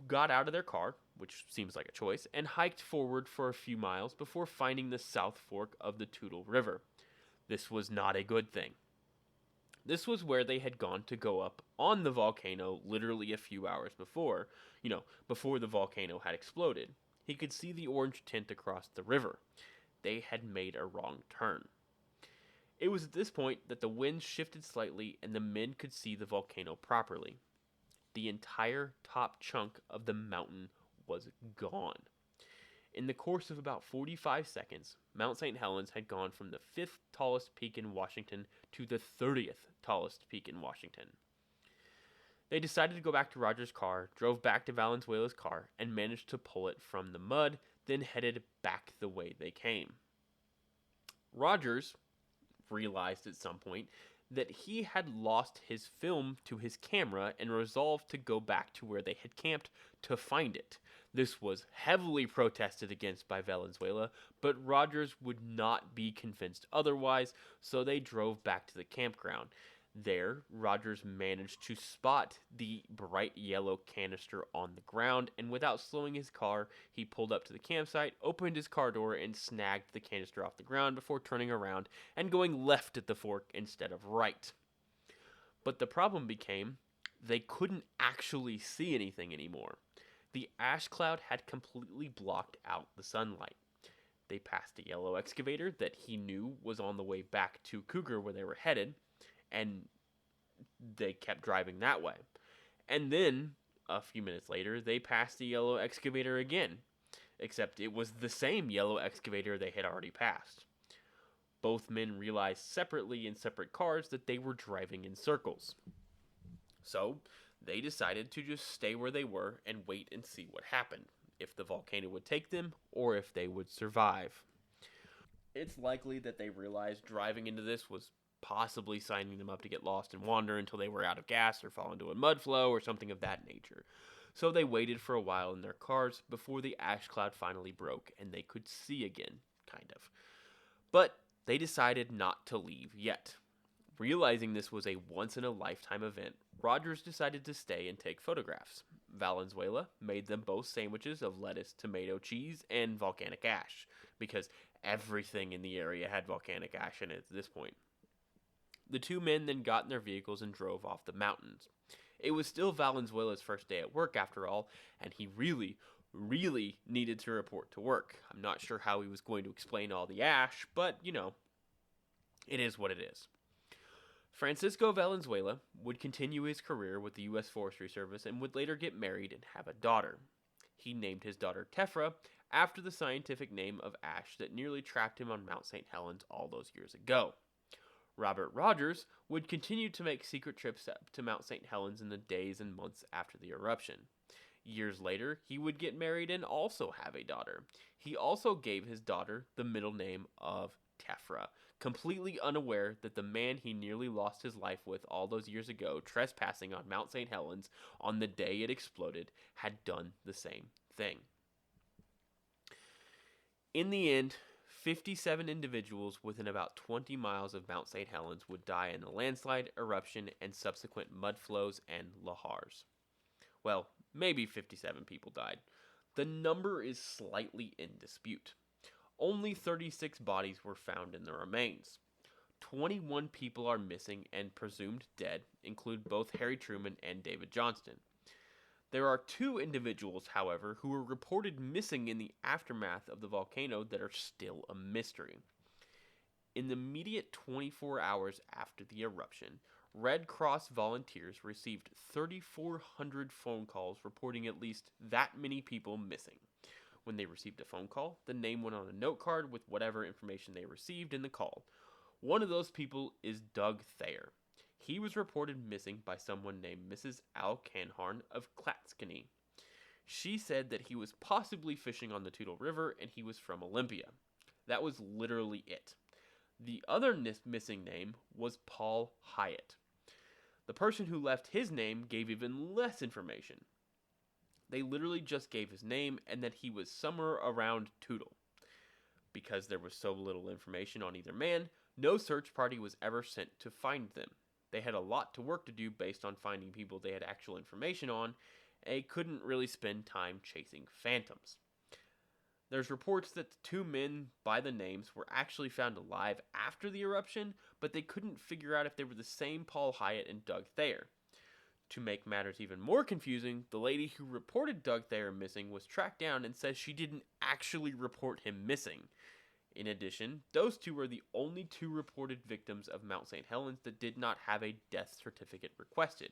got out of their car, which seems like a choice, and hiked forward for a few miles before finding the South Fork of the Toutle River. This was not a good thing. This was where they had gone to go up on the volcano literally a few hours before, before the volcano had exploded. He could see the orange tint across the river. They had made a wrong turn. It was at this point that the wind shifted slightly and the men could see the volcano properly. The entire top chunk of the mountain was gone. In the course of about 45 seconds, Mount St. Helens had gone from the 5th tallest peak in Washington to the 30th tallest peak in Washington. They decided to go back to Rogers' car, drove back to Valenzuela's car, and managed to pull it from the mud, then headed back the way they came. Rogers realized at some point that he had lost his film to his camera and resolved to go back to where they had camped to find it. This was heavily protested against by Valenzuela, but Rogers would not be convinced otherwise, so they drove back to the campground. There, Rogers managed to spot the bright yellow canister on the ground, and without slowing his car, he pulled up to the campsite, opened his car door, and snagged the canister off the ground before turning around and going left at the fork instead of right. But the problem became they couldn't actually see anything anymore. The ash cloud had completely blocked out the sunlight. They passed a yellow excavator that he knew was on the way back to Cougar where they were headed, and they kept driving that way. And then, a few minutes later, they passed the yellow excavator again, except it was the same yellow excavator they had already passed. Both men realized separately in separate cars that they were driving in circles. So, they decided to just stay where they were and wait and see what happened, if the volcano would take them or if they would survive. It's likely that they realized driving into this was possibly signing them up to get lost and wander until they were out of gas or fall into a mud flow or something of that nature. So they waited for a while in their cars before the ash cloud finally broke and they could see again, kind of. But they decided not to leave yet. Realizing this was a once-in-a-lifetime event, Rogers decided to stay and take photographs. Valenzuela made them both sandwiches of lettuce, tomato, cheese, and volcanic ash, because everything in the area had volcanic ash in it at this point. The two men then got in their vehicles and drove off the mountains. It was still Valenzuela's first day at work after all, and he really needed to report to work. I'm not sure how he was going to explain all the ash, but, it is what it is. Francisco Valenzuela would continue his career with the U.S. Forestry Service and would later get married and have a daughter. He named his daughter Tefra after the scientific name of ash that nearly trapped him on Mount Saint Helens all those years ago. Robert Rogers would continue to make secret trips to Mount St. Helens in the days and months after the eruption. Years later, he would get married and also have a daughter. He also gave his daughter the middle name of Tefra, completely unaware that the man he nearly lost his life with all those years ago, trespassing on Mount St. Helens on the day it exploded, had done the same thing. In the end, 57 individuals within about 20 miles of Mount St. Helens would die in the landslide, eruption, and subsequent mud flows and lahars. Well, maybe 57 people died. The number is slightly in dispute. Only 36 bodies were found in the remains. 21 people are missing and presumed dead, include both Harry Truman and David Johnston. There are 2 individuals, however, who were reported missing in the aftermath of the volcano that are still a mystery. In the immediate 24 hours after the eruption, Red Cross volunteers received 3,400 phone calls reporting at least that many people missing. When they received a phone call, the name went on a note card with whatever information they received in the call. One of those people is Doug Thayer. He was reported missing by someone named Mrs. Al Canharn of Clatskanie. She said that he was possibly fishing on the Toutle River and he was from Olympia. That was literally it. The other missing name was Paul Hyatt. The person who left his name gave even less information. They literally just gave his name and that he was somewhere around Toutle. Because there was so little information on either man, no search party was ever sent to find them. They had a lot to work to do based on finding people they had actual information on, and they couldn't really spend time chasing phantoms. There's reports that the two men by the names were actually found alive after the eruption, but they couldn't figure out if they were the same Paul Hyatt and Doug Thayer. To make matters even more confusing, the lady who reported Doug Thayer missing was tracked down and says she didn't actually report him missing. In addition, those two were the only two reported victims of Mount Saint Helens that did not have a death certificate requested,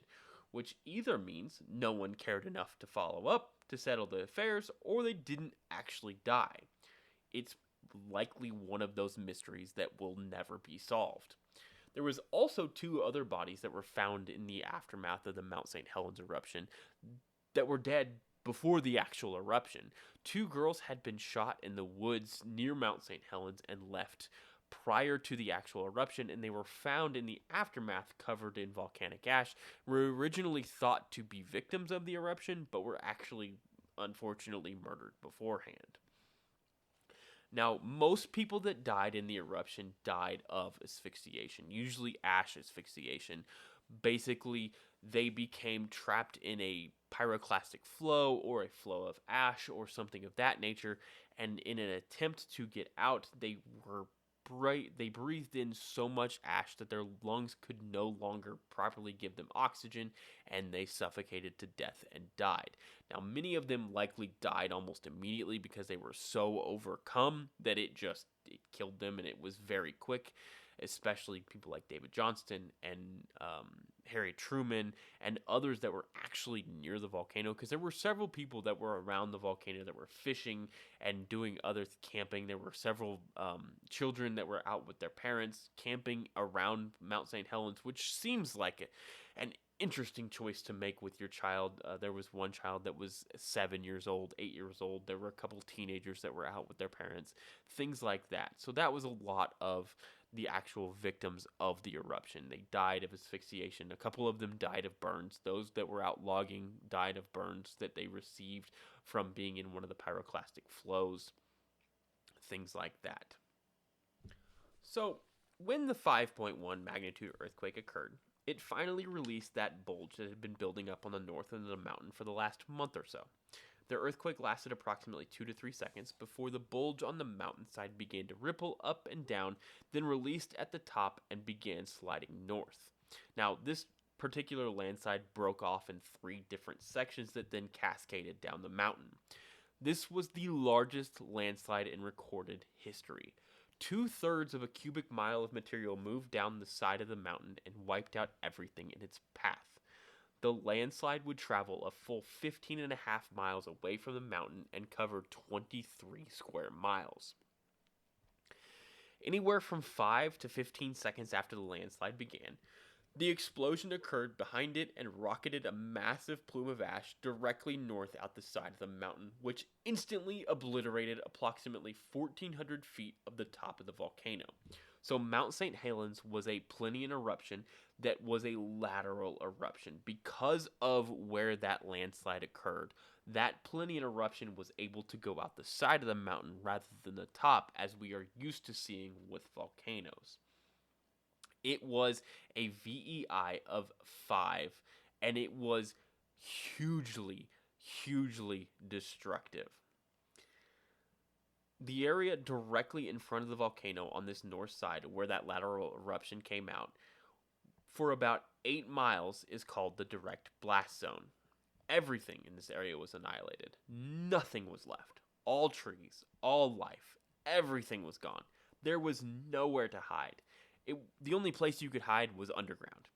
which either means no one cared enough to follow up to settle the affairs, or they didn't actually die. It's likely one of those mysteries that will never be solved. There was also two other bodies that were found in the aftermath of the Mount Saint Helens eruption that were dead before the actual eruption. Two girls had been shot in the woods near Mount Saint Helens and left prior to the actual eruption, and they were found in the aftermath covered in volcanic ash. Were originally thought to be victims of the eruption, but were actually, unfortunately, murdered beforehand. Now, most people that died in the eruption died of asphyxiation, usually ash asphyxiation. Basically, they became trapped in a pyroclastic flow or a flow of ash or something of that nature, and in an attempt to get out, they breathed in so much ash that their lungs could no longer properly give them oxygen, and they suffocated to death and died. Now, many of them likely died almost immediately because they were so overcome that it killed them, and it was very quick, especially people like David Johnston and Harry Truman and others that were actually near the volcano, because there were several people that were around the volcano that were fishing and doing other camping. There were several children that were out with their parents camping around Mount St. Helens, which seems like an interesting choice to make with your child. There was one child that was 7 years old, 8 years old. There were a couple teenagers that were out with their parents, things like that. So that was a lot of the actual victims of the eruption. They died of asphyxiation. A couple of them died of burns. Those that were out logging died of burns that they received from being in one of the pyroclastic flows, things like that. So, when the 5.1 magnitude earthquake occurred, it finally released that bulge that had been building up on the north end of the mountain for the last month or so. The earthquake lasted approximately 2 to 3 seconds before the bulge on the mountainside began to ripple up and down, then released at the top and began sliding north. Now, this particular landslide broke off in 3 different sections that then cascaded down the mountain. This was the largest landslide in recorded history. 2/3 of a cubic mile of material moved down the side of the mountain and wiped out everything in its path. The landslide would travel a full 15.5 miles away from the mountain and cover 23 square miles. Anywhere from 5 to 15 seconds after the landslide began, the explosion occurred behind it and rocketed a massive plume of ash directly north out the side of the mountain, which instantly obliterated approximately 1,400 feet of the top of the volcano. So Mount Saint Helens was a Plinian eruption that was a lateral eruption. Because of where that landslide occurred, that Plinian eruption was able to go out the side of the mountain rather than the top, as we are used to seeing with volcanoes. It was a VEI of 5, and it was hugely destructive. The area directly in front of the volcano on this north side, where that lateral eruption came out, for about 8 miles is called the direct blast zone. Everything in this area was annihilated. Nothing was left. All trees, all life, everything was gone. There was nowhere to hide. The only place you could hide was underground.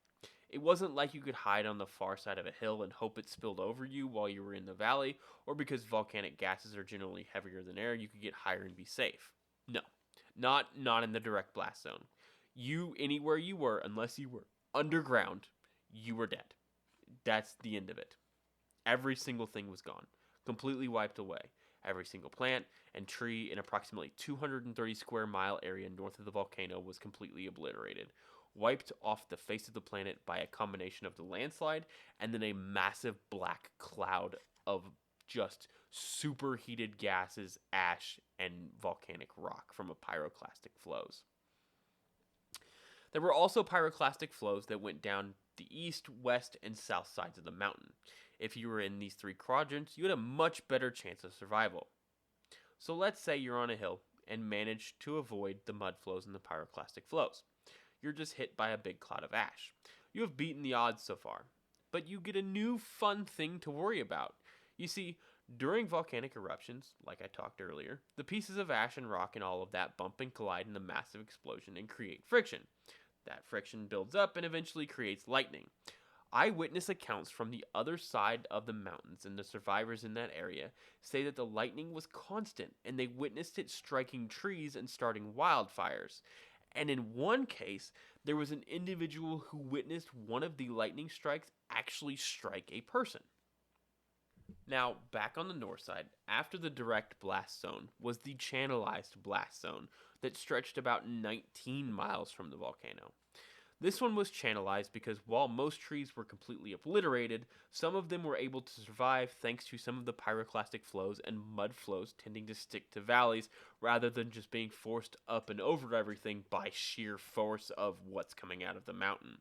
It wasn't like you could hide on the far side of a hill and hope it spilled over you while you were in the valley, or because volcanic gases are generally heavier than air, you could get higher and be safe. No, not in the direct blast zone. You anywhere you were, unless you were underground, you were dead. That's the end of it. Every single thing was gone, completely wiped away. Every single plant and tree in approximately 230 square mile area north of the volcano was completely obliterated, wiped off the face of the planet by a combination of the landslide and then a massive black cloud of just superheated gases, ash, and volcanic rock from a pyroclastic flows. There were also pyroclastic flows that went down the east, west, and south sides of the mountain. If you were in these three quadrants, you had a much better chance of survival. So let's say you're on a hill and manage to avoid the mud flows and the pyroclastic flows. You're just hit by a big cloud of ash. You have beaten the odds so far, but you get a new fun thing to worry about. You see, during volcanic eruptions, like I talked earlier, the pieces of ash and rock and all of that bump and collide in a massive explosion and create friction. That friction builds up and eventually creates lightning. Eyewitness accounts from the other side of the mountains and the survivors in that area say that the lightning was constant and they witnessed it striking trees and starting wildfires. And in one case, there was an individual who witnessed one of the lightning strikes actually strike a person. Now, back on the north side, after the direct blast zone was the channelized blast zone that stretched about 19 miles from the volcano. This one was channelized because while most trees were completely obliterated, some of them were able to survive thanks to some of the pyroclastic flows and mud flows tending to stick to valleys rather than just being forced up and over everything by sheer force of what's coming out of the mountain.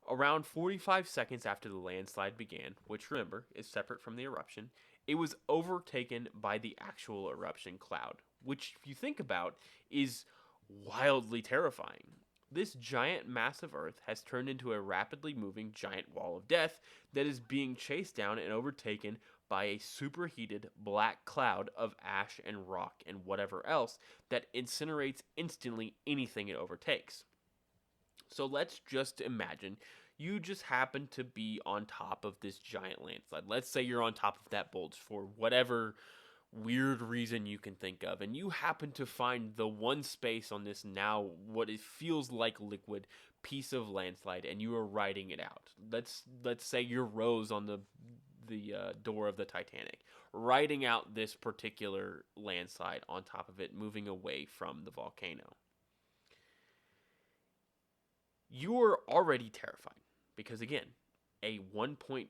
Around 45 seconds after the landslide began, which remember is separate from the eruption, it was overtaken by the actual eruption cloud, which if you think about is wildly terrifying. This giant mass of Earth has turned into a rapidly moving giant wall of death that is being chased down and overtaken by a superheated black cloud of ash and rock and whatever else that incinerates instantly anything it overtakes. So let's just imagine you just happen to be on top of this giant landslide. Let's say you're on top of that bulge for whatever weird reason you can think of, and you happen to find the one space on this now what it feels like liquid piece of landslide, and you are riding it out. Let's say you're Rose on the door of the Titanic, riding out this particular landslide on top of it, moving away from the volcano. You're already terrified because again, a 1 point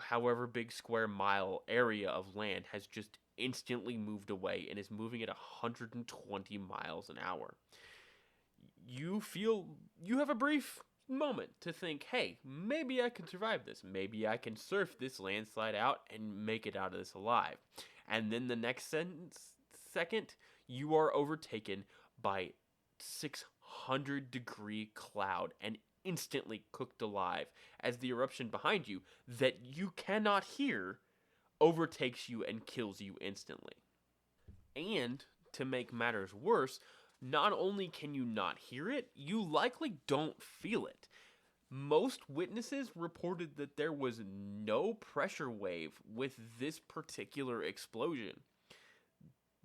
however big square mile area of land has just instantly moved away and is moving at 120 miles an hour. You have a brief moment to think, hey, maybe I can survive this. Maybe I can surf this landslide out and make it out of this alive. And then the next second, you are overtaken by 600-degree cloud and instantly cooked alive as the eruption behind you that you cannot hear overtakes you and kills you instantly. And to make matters worse, not only can you not hear it, you likely don't feel it. Most witnesses reported that there was no pressure wave with this particular explosion.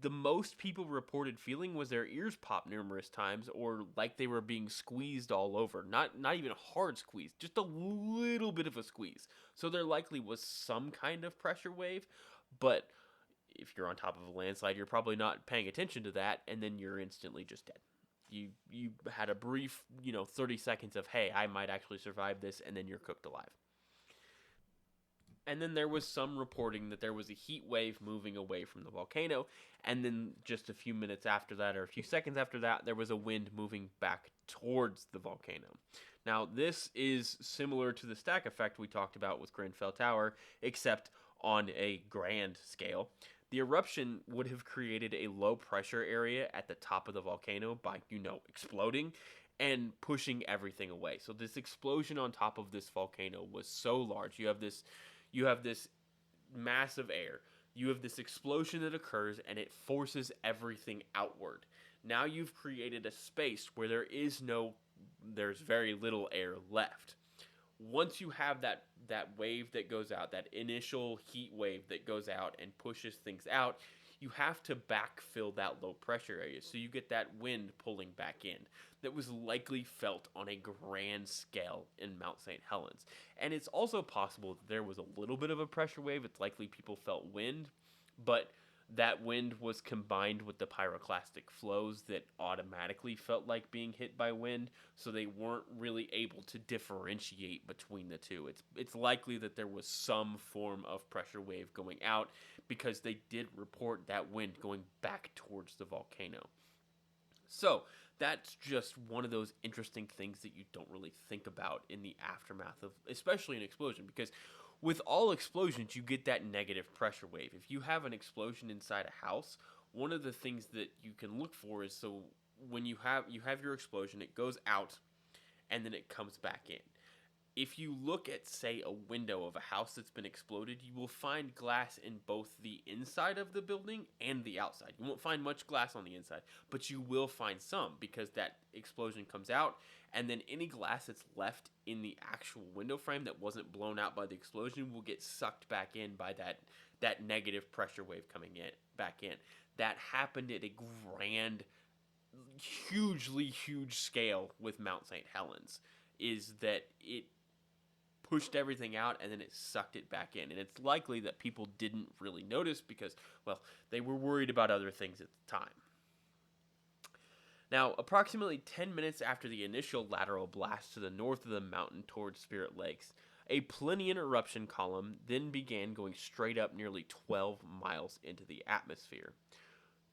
The most people reported feeling was their ears popped numerous times or like they were being squeezed all over. Not even a hard squeeze, just a little bit of a squeeze. So there likely was some kind of pressure wave, but if you're on top of a landslide, you're probably not paying attention to that, and then you're instantly just dead. You had a brief, 30 seconds of, hey, I might actually survive this, and then you're cooked alive. And then there was some reporting that there was a heat wave moving away from the volcano, and then just a few minutes after that, or a few seconds after that, there was a wind moving back towards the volcano. Now, this is similar to the stack effect we talked about with Grenfell Tower, except on a grand scale. The eruption would have created a low pressure area at the top of the volcano by, exploding and pushing everything away. So this explosion on top of this volcano was so large. You have this mass of air. You have this explosion that occurs and it forces everything outward. Now you've created a space where there is no there's very little air left. Once you have that wave that goes out, that initial heat wave that goes out and pushes things out, you have to backfill that low pressure area. So you get that wind pulling back in that was likely felt on a grand scale in Mount St. Helens. And it's also possible that there was a little bit of a pressure wave. It's likely people felt wind, but that wind was combined with the pyroclastic flows that automatically felt like being hit by wind, so they weren't really able to differentiate between the two. It's likely that there was some form of pressure wave going out, because they did report that wind going back towards the volcano. So that's just one of those interesting things that you don't really think about in the aftermath of, especially an explosion, because with all explosions, you get that negative pressure wave. If you have an explosion inside a house, one of the things that you can look for is, so when you have your explosion, it goes out and then it comes back in. If you look at, say, a window of a house that's been exploded, you will find glass in both the inside of the building and the outside. You won't find much glass on the inside, but you will find some, because that explosion comes out, and then any glass that's left in the actual window frame that wasn't blown out by the explosion will get sucked back in by that negative pressure wave coming in back in. That happened at a grand, hugely huge scale with Mount St. Helens, is that it pushed everything out and then it sucked it back in. And it's likely that people didn't really notice because, well, they were worried about other things at the time. Now, approximately 10 minutes after the initial lateral blast to the north of the mountain towards Spirit Lakes, a Plinian eruption column then began going straight up nearly 12 miles into the atmosphere.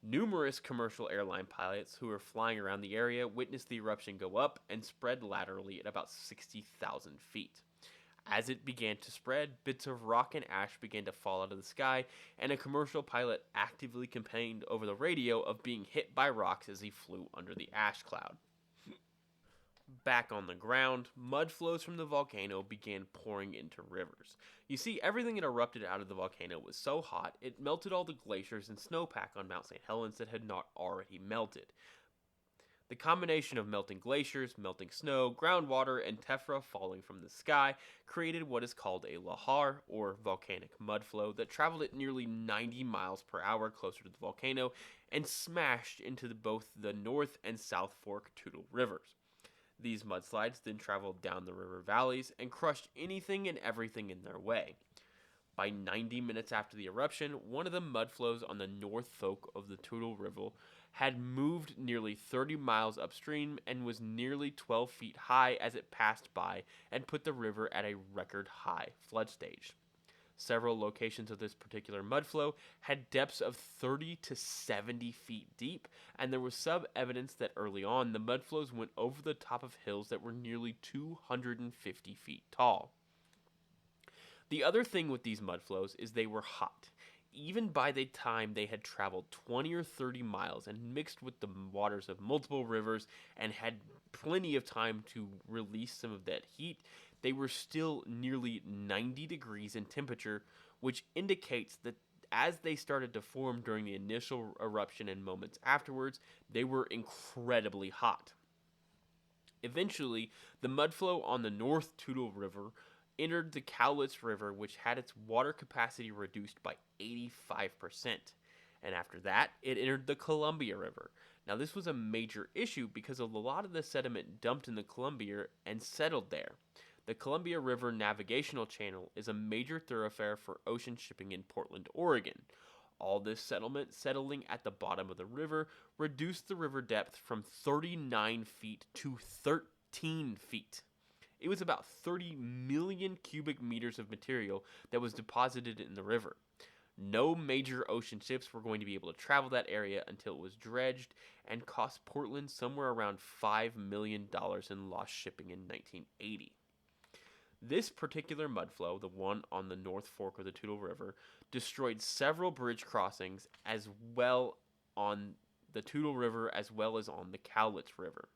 Numerous commercial airline pilots who were flying around the area witnessed the eruption go up and spread laterally at about 60,000 feet. As it began to spread, bits of rock and ash began to fall out of the sky, and a commercial pilot actively complained over the radio of being hit by rocks as he flew under the ash cloud. Back on the ground, mud flows from the volcano began pouring into rivers. You see, everything that erupted out of the volcano was so hot, it melted all the glaciers and snowpack on Mount St. Helens that had not already melted. The combination of melting glaciers, melting snow, groundwater, and tephra falling from the sky created what is called a lahar, or volcanic mudflow, that traveled at nearly 90 miles per hour closer to the volcano and smashed into both the North and South Fork Toutle rivers. These mudslides then traveled down the river valleys and crushed anything and everything in their way. By 90 minutes after the eruption, one of the mudflows on the north fork of the Toutle River had moved nearly 30 miles upstream and was nearly 12 feet high as it passed by and put the river at a record high flood stage. Several locations of this particular mudflow had depths of 30 to 70 feet deep, and there was some evidence that early on the mudflows went over the top of hills that were nearly 250 feet tall. The other thing with these mudflows is they were hot. Even by the time they had traveled 20 or 30 miles and mixed with the waters of multiple rivers and had plenty of time to release some of that heat, they were still nearly 90 degrees in temperature, which indicates that as they started to form during the initial eruption and moments afterwards, they were incredibly hot. Eventually, the mudflow on the North Toutle River entered the Cowlitz River, which had its water capacity reduced by 85%. And after that, it entered the Columbia River. Now, this was a major issue because of a lot of the sediment dumped in the Columbia and settled there. The Columbia River Navigational Channel is a major thoroughfare for ocean shipping in Portland, Oregon. All this settlement settling at the bottom of the river reduced the river depth from 39 feet to 13 feet. It was about 30 million cubic meters of material that was deposited in the river. No major ocean ships were going to be able to travel that area until it was dredged, and cost Portland somewhere around $5 million in lost shipping in 1980. This particular mudflow, the one on the North Fork of the Toutle River, destroyed several bridge crossings as well on the Toutle River as well as on the Cowlitz River.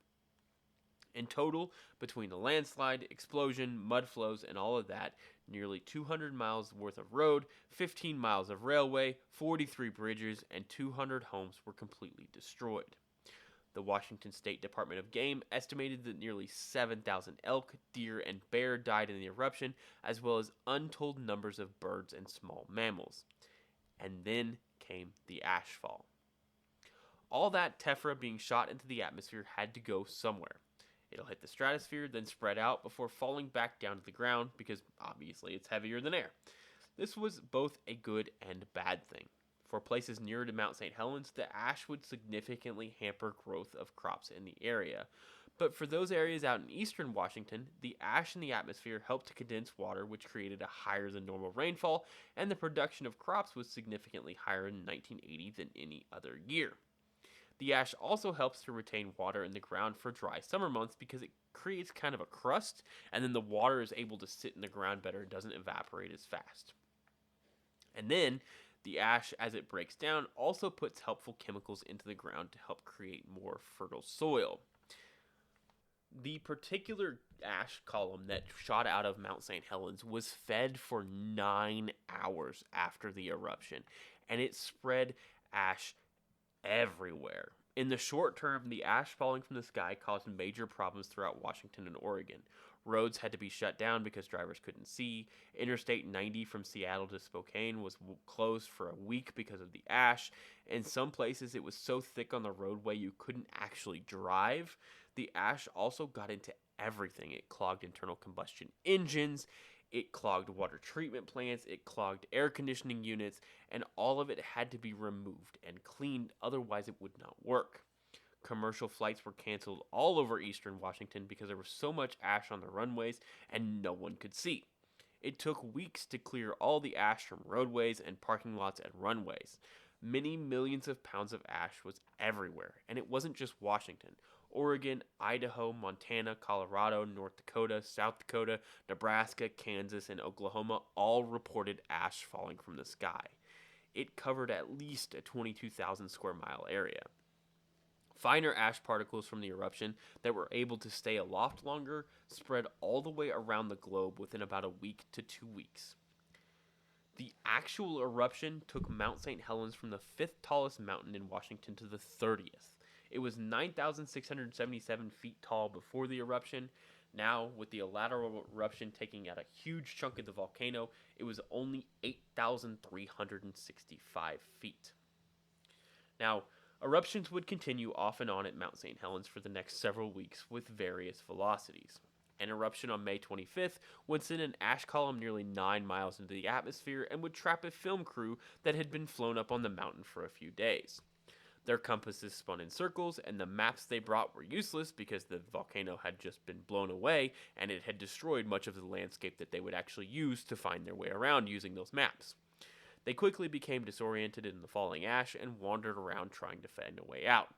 In total, between the landslide, explosion, mudflows, and all of that, nearly 200 miles worth of road, 15 miles of railway, 43 bridges, and 200 homes were completely destroyed. The Washington State Department of Game estimated that nearly 7,000 elk, deer, and bear died in the eruption, as well as untold numbers of birds and small mammals. And then came the ashfall. All that tephra being shot into the atmosphere had to go somewhere. It'll hit the stratosphere, then spread out before falling back down to the ground because obviously it's heavier than air. This was both a good and bad thing. For places nearer to Mount Saint Helens, the ash would significantly hamper growth of crops in the area. But for those areas out in eastern Washington, the ash in the atmosphere helped to condense water, which created a higher than normal rainfall, and the production of crops was significantly higher in 1980 than any other year. The ash also helps to retain water in the ground for dry summer months because it creates kind of a crust, and then the water is able to sit in the ground better and doesn't evaporate as fast. And then, the ash, as it breaks down, also puts helpful chemicals into the ground to help create more fertile soil. The particular ash column that shot out of Mount St. Helens was fed for 9 hours after the eruption, and it spread ash everywhere. In the short term, the ash falling from the sky caused major problems throughout Washington and Oregon. Roads had to be shut down because drivers couldn't see. Interstate 90 from Seattle to Spokane was closed for a week because of the ash. In some places, it was so thick on the roadway you couldn't actually drive. The ash also got into everything. It clogged internal combustion engines, it clogged water treatment plants, it clogged air conditioning units, and all of it had to be removed and cleaned, otherwise it would not work. Commercial flights were canceled all over eastern Washington because there was so much ash on the runways and no one could see. It took weeks to clear all the ash from roadways and parking lots and runways. Many millions of pounds of ash was everywhere, and it wasn't just Washington. Oregon, Idaho, Montana, Colorado, North Dakota, South Dakota, Nebraska, Kansas, and Oklahoma all reported ash falling from the sky. It covered at least a 22,000 square mile area. Finer ash particles from the eruption that were able to stay aloft longer spread all the way around the globe within about a week to 2 weeks. The actual eruption took Mount St. Helens from the 5th tallest mountain in Washington to the 30th. It was 9,677 feet tall before the eruption. Now, with the lateral eruption taking out a huge chunk of the volcano, it was only 8,365 feet. Now, eruptions would continue off and on at Mount St. Helens for the next several weeks with various velocities. An eruption on May 25th would send an ash column nearly 9 miles into the atmosphere and would trap a film crew that had been flown up on the mountain for a few days. Their compasses spun in circles, and the maps they brought were useless because the volcano had just been blown away and it had destroyed much of the landscape that they would actually use to find their way around using those maps. They quickly became disoriented in the falling ash and wandered around trying to find a way out.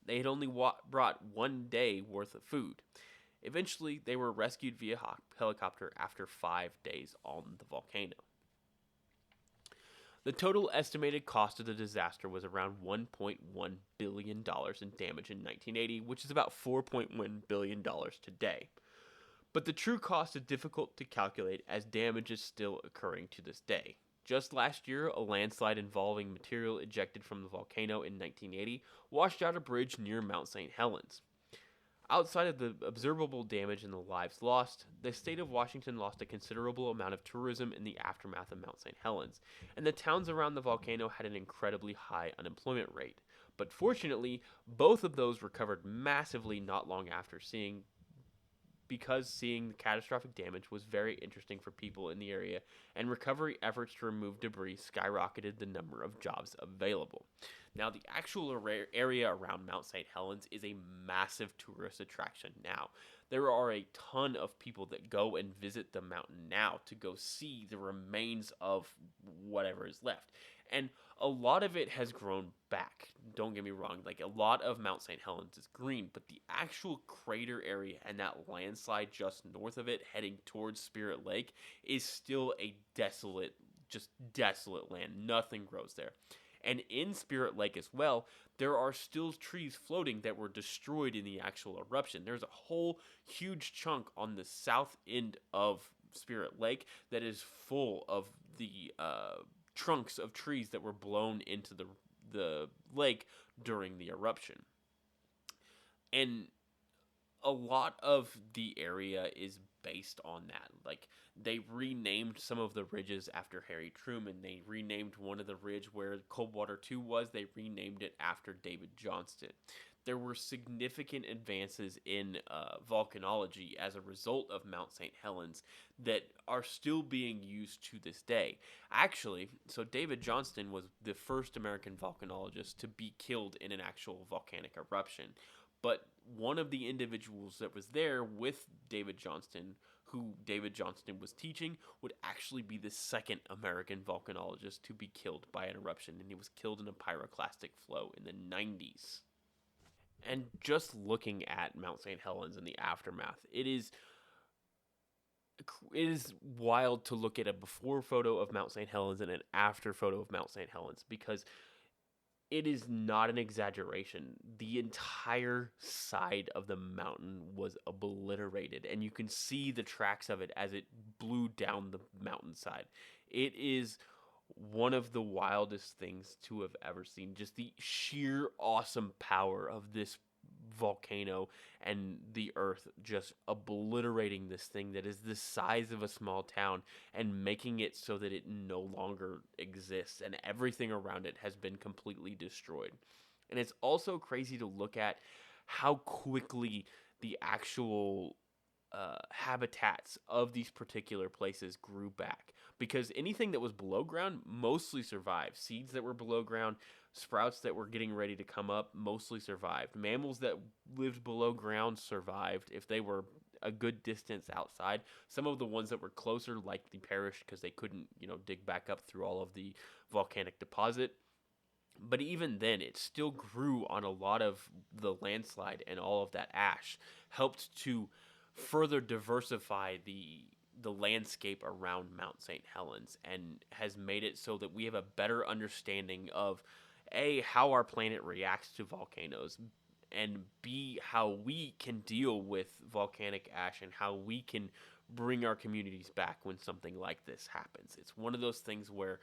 They had only brought 1 day worth of food. Eventually, they were rescued via helicopter after 5 days on the volcano. The total estimated cost of the disaster was around $1.1 billion in damage in 1980, which is about $4.1 billion today. But the true cost is difficult to calculate as damage is still occurring to this day. Just last year, a landslide involving material ejected from the volcano in 1980 washed out a bridge near Mount Saint Helens. Outside of the observable damage and the lives lost, the state of Washington lost a considerable amount of tourism in the aftermath of Mount St. Helens, and the towns around the volcano had an incredibly high unemployment rate. But fortunately, both of those recovered massively not long after because seeing the catastrophic damage was very interesting for people in the area, and recovery efforts to remove debris skyrocketed the number of jobs available. Now, the actual area around Mount St. Helens is a massive tourist attraction now. There are a ton of people that go and visit the mountain now to go see the remains of whatever is left. And a lot of it has grown back. Don't get me wrong, like a lot of Mount St. Helens is green, but the actual crater area and that landslide just north of it heading towards Spirit Lake is still a desolate land. Nothing grows there. And in Spirit Lake as well, there are still trees floating that were destroyed in the actual eruption. There's a whole huge chunk on the south end of Spirit Lake that is full of the trunks of trees that were blown into the lake during the eruption. And a lot of the area is based on that. Like, they renamed some of the ridges after Harry Truman. They renamed one of the ridge where Coldwater 2 was, they renamed it after David Johnston. There were significant advances in volcanology as a result of Mount St. Helens that are still being used to this day. Actually, so David Johnston was the first American volcanologist to be killed in an actual volcanic eruption. But one of the individuals that was there with David Johnston, who David Johnston was teaching, would actually be the second American volcanologist to be killed by an eruption, and he was killed in a pyroclastic flow in the 90s. And just looking at Mount St. Helens and the aftermath, it is wild to look at a before photo of Mount St. Helens and an after photo of Mount St. Helens, because it is not an exaggeration. The entire side of the mountain was obliterated, and you can see the tracks of it as it blew down the mountainside. It is one of the wildest things to have ever seen. Just the sheer awesome power of this volcano and the earth just obliterating this thing that is the size of a small town and making it so that it no longer exists, and everything around it has been completely destroyed. And it's also crazy to look at how quickly the actual habitats of these particular places grew back, because anything that was below ground mostly survived. Seeds that were below ground, sprouts that were getting ready to come up, mostly survived. Mammals that lived below ground survived if they were a good distance outside. Some of the ones that were closer likely perished because they couldn't, dig back up through all of the volcanic deposit. But even then, it still grew on a lot of the landslide, and all of that ash helped to further diversify the landscape around Mount St. Helens, and has made it so that we have a better understanding of A, how our planet reacts to volcanoes, and B, how we can deal with volcanic ash and how we can bring our communities back when something like this happens. It's one of those things where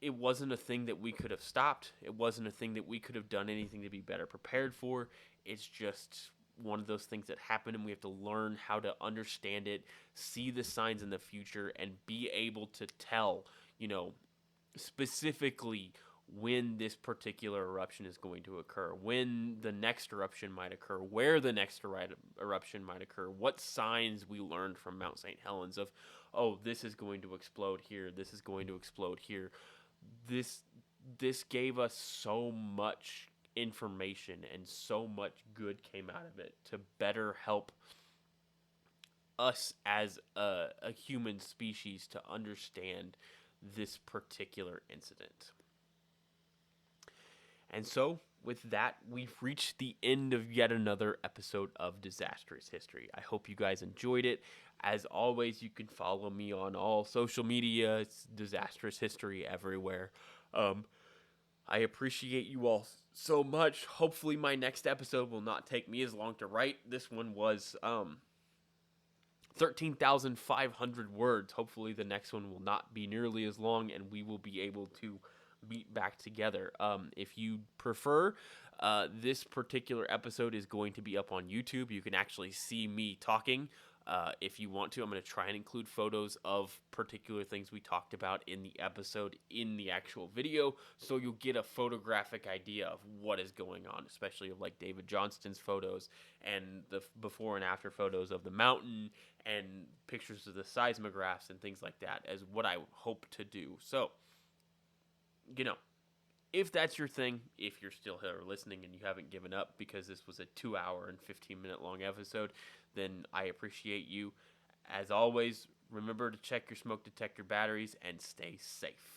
it wasn't a thing that we could have stopped. It wasn't a thing that we could have done anything to be better prepared for. It's just one of those things that happen, and we have to learn how to understand it, see the signs in the future, and be able to tell, specifically when this particular eruption is going to occur, when the next eruption might occur, where the next eruption might occur, what signs we learned from Mount St. Helens of, oh, this is going to explode here, this is going to explode here. This gave us so much information, and so much good came out of it to better help us as a human species to understand this particular incident. And so, with that, we've reached the end of yet another episode of Disastrous History. I hope you guys enjoyed it. As always, you can follow me on all social media. It's Disastrous History everywhere. I appreciate you all so much. Hopefully my next episode will not take me as long to write. This one was 13,500 words. Hopefully the next one will not be nearly as long, and we will be able to meet back together. If you prefer, this particular episode is going to be up on YouTube. You can actually see me talking. If you want to, I'm going to try and include photos of particular things we talked about in the episode in the actual video, so you'll get a photographic idea of what is going on, especially of like David Johnston's photos and the before and after photos of the mountain and pictures of the seismographs and things like that, as what I hope to do. So, if that's your thing, if you're still here listening and you haven't given up because this was a 2-hour and 15-minute long episode, then I appreciate you. As always, remember to check your smoke detector batteries and stay safe.